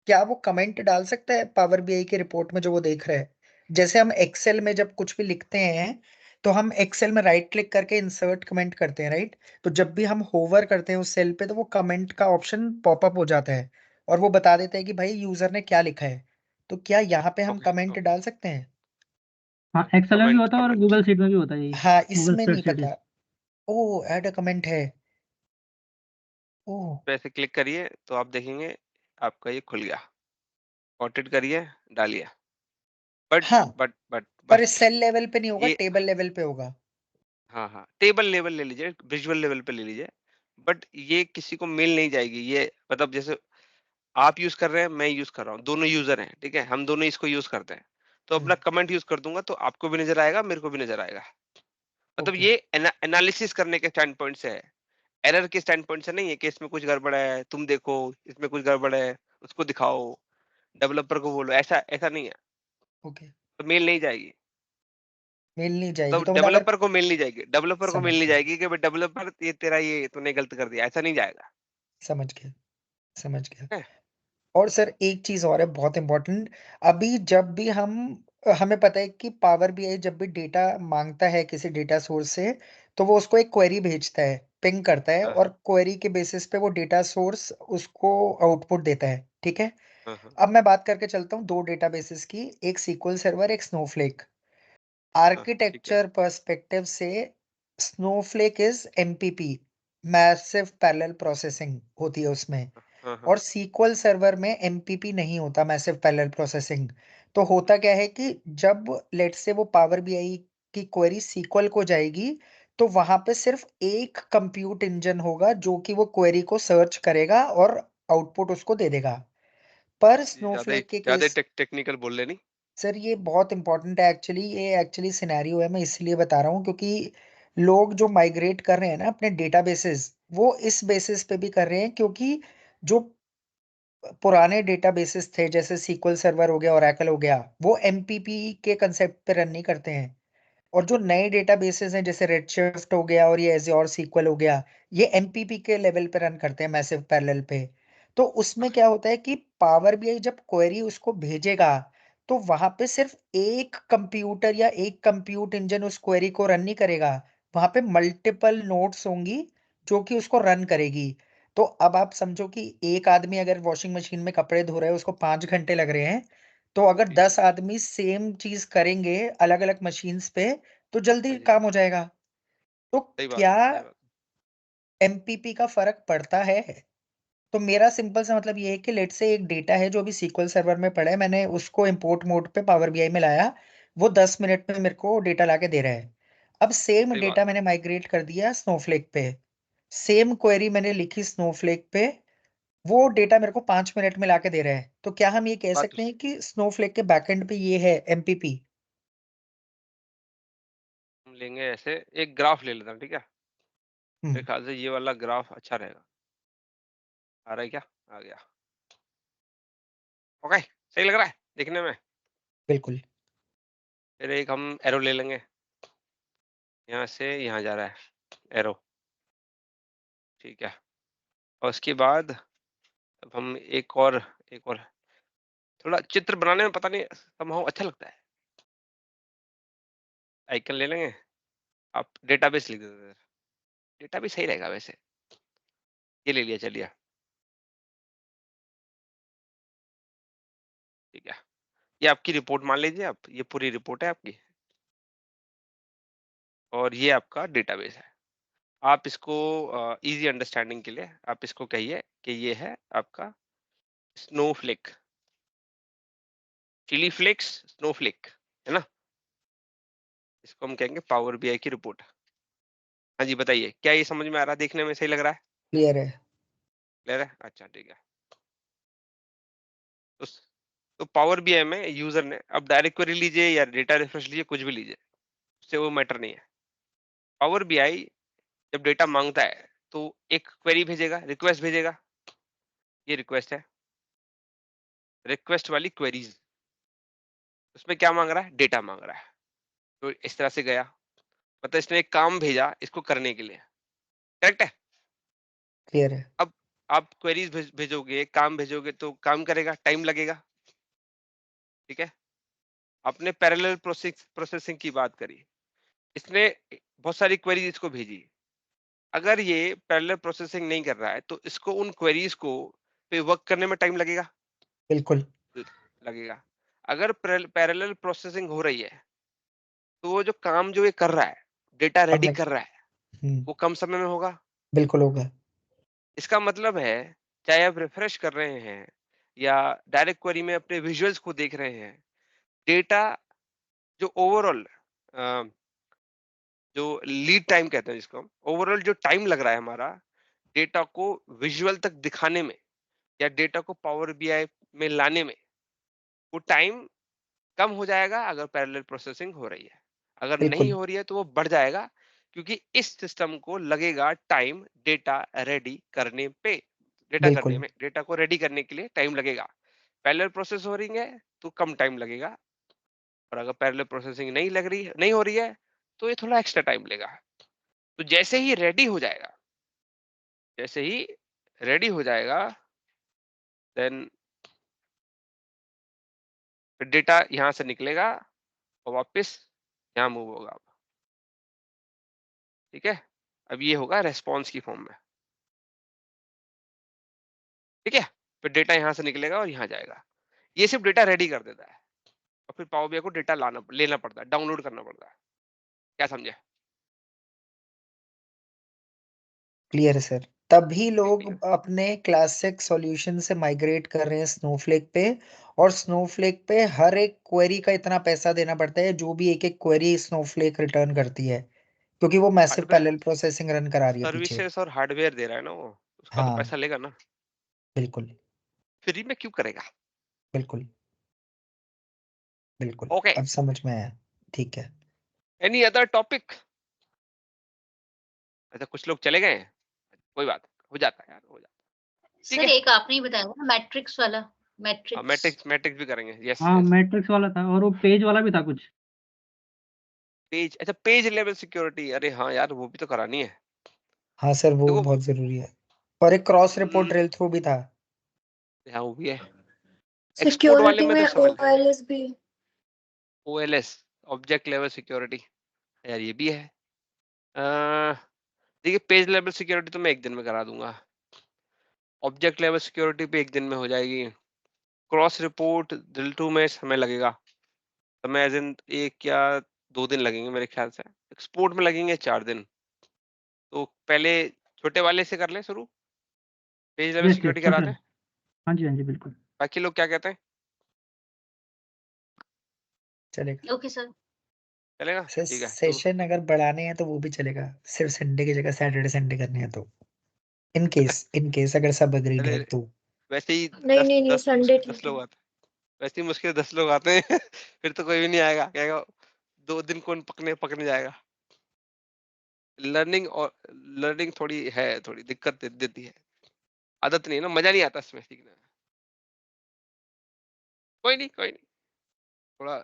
क्या वो कमेंट डाल सकता है पावर बीआई के रिपोर्ट में जो वो देख रहा है? जैसे हम एक्सेल में जब कुछ भी लिखते हैं तो हम एक्सेल में राइट क्लिक करके इंसर्ट कमेंट करते हैं, राइट? तो जब भी हम होवर करते हैं उस सेल पे तो वो कमेंट का ऑप्शन पॉपअप हो जाता है और वो बता देता है कि भाई यूजर ने क्या लिखा है। तो क्या यहाँ पे हम ओके कमेंट डाल सकते हैं? हाँ, एक्सेल में भी कमेंट होता है और कमेंट गूगल शीट में भी होता है यही, हाँ, गूगल इसमें नहीं स्प्रेडशीट। पता। ओ, ऐड अ कमेंट है। ओ, पे ऐसे क्लिक करिए तो आप देखेंगे आपका ये खुल गया, कॉटेड करिए, डालिए। बट हाँ, बट बट पर बट इस सेल लेवल पे नहीं होगा, ये, टेबल लेवल पे होगा। हाँ हाँ, टेबल लेवल ले लीजिए, विजुअल लेवल पे ले लीजिए, बट ये किसी को मिल नहीं जाएगी। ये मतलब जैसे आप यूज कर रहे हैं, मैं यूज कर रहा हूँ, दोनों यूजर हैं, ठीक है, हम दोनों इसको यूज करते हैं, तो अपना कमेंट यूज कर दूंगा तो आपको भी नजर आएगा, मेरे को भी नजर आएगा। मतलब ओके, ये एनालिसिस करने के स्टैंड पॉइंट से है, एरर के स्टैंड पॉइंट से नहीं है कि इसमें कुछ गड़बड़ है, तुम देखो इसमें कुछ गड़बड़ है, उसको दिखाओ, डेवलपर को बोलो, ऐसा ऐसा नहीं है। ओके, तो मेल नहीं जाएगी, मिल नहीं जाएगी मतलब तो मतलब अगर डेवलपर को मेल नहीं जाएगी, डेवलपर को समझ मेल नहीं गया, जाएगी कि भाई डेवलपर ये तेरा ये तूने गलत कर दिया, ऐसा नहीं जाएगा। समझ गया, समझ गया। है? और सर एक चीज और है बहुत इंपॉर्टेंट, अभी जब भी हम हमें पता है कि पावर बीआई जब भी डेटा मांगता है किसी डेटा सोर्स से तो वो उसको एक क्वेरी भेजता है, पिंग करता है हाँ और हाँ क्वेरी के बेसिस पे वो डेटा सोर्स उसको आउटपुट देता है, ठीक है? हाँ हाँ अब मैं बात करके चलता हूँ दो डेटाबेसेस की, एक सीक्वल सर्वर, एक स्नोफ्लेक। हाँ, ठीक है। आर्किटेक्चर पर्सपेक्टिव से Snowflake is MPP, massive parallel processing होती है उसमें, हाँ हाँ और सीक्वल सर्वर में एमपीपी नहीं होता, मैसिव पैरेलल प्रोसेसिंग। तो होता क्या है कि जब लेट से वो पावर बीआई की क्वेरी सीक्वल को जाएगी तो वहां पे सिर्फ एक कंप्यूट इंजन होगा जो कि वो क्वेरी को सर्च करेगा और आउटपुट उसको दे देगा। पर ये ज्यादा स्नोफ्लेक के ज्यादा केस, टेक्निकल बोल रहे नहीं। सर ये बहुत इंपॉर्टेंट है एक्चुअली, ये एक्चुअली सिनेरियो है, मैं इसलिए बता रहा हूँ क्योंकि लोग जो माइग्रेट कर रहे हैं ना अपने डेटाबेसेस वो इस बेसिस पे भी कर रहे हैं क्योंकि जो पुराने डेटाबेसेस थे जैसे सीक्वल सर्वर हो गया, ओरेकल हो गया, वो एमपीपी के कंसेप्ट पे रन नहीं करते हैं। और जो नए डेटाबेसेस हैं जैसे रेडशिफ्ट हो गया और ये एज़्योर सीक्वल हो गया, ये एमपीपी के लेवल पे रन करते हैं, मैसिव पैरेलल पे। तो उसमें क्या होता है कि पावर बीआई जब क्वेरी उसको भेजेगा तो वहां पे सिर्फ एक कंप्यूटर या एक कंप्यूट इंजन उस क्वेरी को रन नहीं करेगा, वहां पे मल्टीपल नोड्स होंगी जो कि उसको रन करेगी। तो अब आप समझो कि एक आदमी अगर वॉशिंग मशीन में कपड़े धो रहा है उसको 5 घंटे लग रहे हैं, तो अगर जी जी 10 आदमी सेम चीज करेंगे अलग अलग मशीन्स पे तो जल्दी जी जी, काम हो जाएगा। तो सही बात क्या है, सही बात एमपीपी का फर्क पड़ता है? तो मेरा सिंपल सा मतलब ये है कि लेट से एक डेटा है जो अभी सीक्वल सर्वर में पड़ा है, मैंने उसको इंपोर्ट मोड पे पावर बीआई में लाया, वो 10 मिनट में मेरे को डेटा लाके दे रहा है। अब सेम सही बात डेटा मैंने माइग्रेट कर दिया स्नोफ्लेक पे, सेम क्वेरी मैंने लिखी स्नोफ्लेक पे, वो डेटा मेरे को 5 मिनट में लाके दे रहा है। तो क्या हम ये कह बात तो सकते हैं कि स्नोफ्लेक के बैकएंड पे ये है एमपीपी? हम लेंगे ऐसे एक ग्राफ ले लेता हूँ, ठीक है, मेरे हम्म, ख्याल से ये वाला ग्राफ अच्छा रहेगा। आ रहा है क्या? आ गया। ओके, सही लग रहा है देखने में। बिल्कुल। फिर एक हम एरो ले लेंगे, यहाँ से यहाँ जा रहा है एरो, ठीक है, और उसके बाद अब हम एक और थोड़ा चित्र बनाने में पता नहीं somehow अच्छा लगता है, आइकन ले लेंगे, आप डेटाबेस लिख देते, डेटाबेस सही रहेगा वैसे, ये ले लिया, चलिए, ठीक है, ये आपकी रिपोर्ट मान लीजिए आप, ये पूरी रिपोर्ट है आपकी और ये आपका डेटाबेस है। आप इसको इजी अंडरस्टैंडिंग के लिए आप इसको कहिए कि ये है आपका स्नोफ्लेक, चिली फ्लेक्स स्नोफ्लेक, है ना, इसको हम कहेंगे पावर बीआई की रिपोर्ट। हाँ जी, बताइए क्या ये समझ में आ रहा है, देखने में सही लग रहा है? क्लियर है। ले रहा है, अच्छा ठीक है। तो, तो पावर बीआई में यूजर ने अब डायरेक्ट क्वेरी लीजिए या डेटा रिफ्रेश लीजिए, कुछ भी लीजिए, उससे वो मैटर नहीं है। पावर बीआई जब डेटा मांगता है तो एक क्वेरी भेजेगा, रिक्वेस्ट भेजेगा, ये रिक्वेस्ट है, रिक्वेस्ट वाली क्वेरीज, उसमें क्या मांग रहा है, डेटा मांग रहा है। तो इस तरह से गया, मतलब इसने एक काम भेजा इसको करने के लिए, करेक्ट है? क्लियर है। अब आप क्वेरीज भेजोगे, काम भेजोगे तो काम करेगा, टाइम लगेगा, ठीक है? आपने पैरेलल प्रोसेसिंग की बात करी, इसने बहुत सारी क्वेरीज इसको भेजी, अगर ये पैरेलल प्रोसेसिंग नहीं कर रहा है तो इसको उन क्वेरीज को पे वर्क करने में टाइम लगेगा, बिल्कुल लगेगा। अगर पैरेलल प्रोसेसिंग हो रही है तो वो जो काम जो ये कर रहा है, डेटा रेडी हमने कर रहा है, वो कम समय में होगा। बिल्कुल होगा। इसका मतलब है चाहे आप रिफ्रेश कर रहे हैं या डायरेक्ट क्वेरी में अपने विजुअल्स को देख रहे हैं, डेटा जो ओवरऑल जो लीड टाइम कहते हैं जिसको हम, ओवरऑल जो टाइम लग रहा है हमारा डेटा को विजुअल तक दिखाने में या डेटा को पावर बीआई में लाने में, वो टाइम कम हो जाएगा अगर पैरेलल प्रोसेसिंग हो रही है। अगर नहीं बिल्कुल हो रही है तो वो बढ़ जाएगा, क्योंकि इस सिस्टम को लगेगा टाइम डेटा रेडी करने पे, बिल्कुल डेटा को रेडी करने के लिए टाइम लगेगा। पैरेलल प्रोसेस हो रही है तो कम टाइम लगेगा, और अगर पैरेलल प्रोसेसिंग नहीं हो रही है तो ये थोड़ा एक्स्ट्रा टाइम लेगा। तो जैसे ही रेडी हो जाएगा देन डेटा यहां से निकलेगा और वापस यहाँ मूव होगा। ठीक है, अब ये होगा रेस्पॉन्स की फॉर्म में, ठीक है? फिर डेटा यहाँ से निकलेगा और यहाँ जाएगा। ये सिर्फ डेटा रेडी कर देता है और फिर पावर बीआई को डेटा लेना पड़ता है, डाउनलोड करना पड़ता है। क्या समझे? क्लियर है सर। तभी लोग clear? अपने क्लासिक सॉल्यूशन से माइग्रेट कर रहे हैं स्नोफ्लेक पे, और स्नोफ्लेक पे हर एक क्वेरी का इतना पैसा देना पड़ता है, जो भी एक एक क्वेरी स्नोफ्लेक रिटर्न करती है, क्योंकि वो massive hardware, parallel processing run करा रही है पीछे। सर्विसेज और हार्डवेयर दे रहा है ना वो, उसका तो हाँ पैसा लेगा ना, बिल्कुल फ्री में क्यों करेगा? बिल्कुल बिल्कुल। ओके, अब समझ में आया। ठीक है। Any other topic? अच्छा कुछ लोग चले गए हैं, कोई बात, हो जाता है यार, हो जाता है। ठीक सर है, एक आपने ही बताया ना मैट्रिक्स वाला, मैट्रिक्स मैट्रिक्स भी करेंगे। यस हाँ यस, मैट्रिक्स वाला था, और वो पेज वाला भी था कुछ। पेज, अच्छा पेज लेवल सिक्योरिटी, अरे हाँ यार वो भी तो करानी है। हाँ सर वो देखो बहुत जरूरी है। और एक क्रॉस रिपोर्ट ड्रिल थ्रू भी था। हाँ वो भी है। एक्सपोर्ट वाले सिक्योरिटी में तो में समझ लो, ओएलएस भी। ओएलएस, ऑब्जेक्ट लेवल सिक्योरिटी, यार ये भी है। देखिए पेज लेवल सिक्योरिटी तो मैं एक दिन में करा दूंगा, ऑब्जेक्ट लेवल सिक्योरिटी भी एक दिन में हो जाएगी, क्रॉस रिपोर्ट ड्रिल 2 में समय लगेगा, समय एज इन 1 या 2 दिन लगेंगे मेरे ख्याल से, एक्सपोर्ट में लगेंगे 4 दिन। तो पहले छोटे वाले से कर लें शुरू, page level yes yes security छोटे कराते वाले। हैं। हाँ जी हाँ जी बिल्कुल। बाकी लोग क्या कहते हैं, चलेगा ओके सर। चलेगा? सर। ठीक है तो सेशन अगर बढ़ाने हैं तो वो भी चलेगा, सिर्फ संडे की जगह सैटरडे संडे करने हैं तो, इन केस अगर सब अग्रीड है अरे तो। वैसे ही नहीं नहीं नहीं, 10 संडे मुश्किल 10 ठीक है। लोग आते हैं, वैसे ही मुश्किल 10 लोग आते हैं फिर तो कोई भी नहीं आएगा, कहेगा 2 दिन कौन पकने जाएगा। लर्निंग थोड़ी है, थोड़ी दिक्कत देती है, आदत नहीं है ना, मजा नहीं आता इसमें सीखने में। कोई नहीं, थोड़ा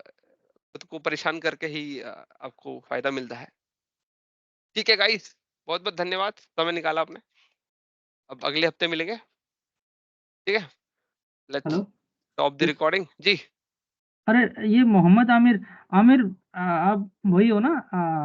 खुद को परेशान करके ही आपको फायदा मिलता है। ठीक है गाइस, बहुत बहुत धन्यवाद, समय निकाला आपने। अब अगले हफ्ते मिलेंगे, ठीक है? Let's hello. Stop the recording जी। अरे ये मोहम्मद आमिर, आमिर आप वही हो ना?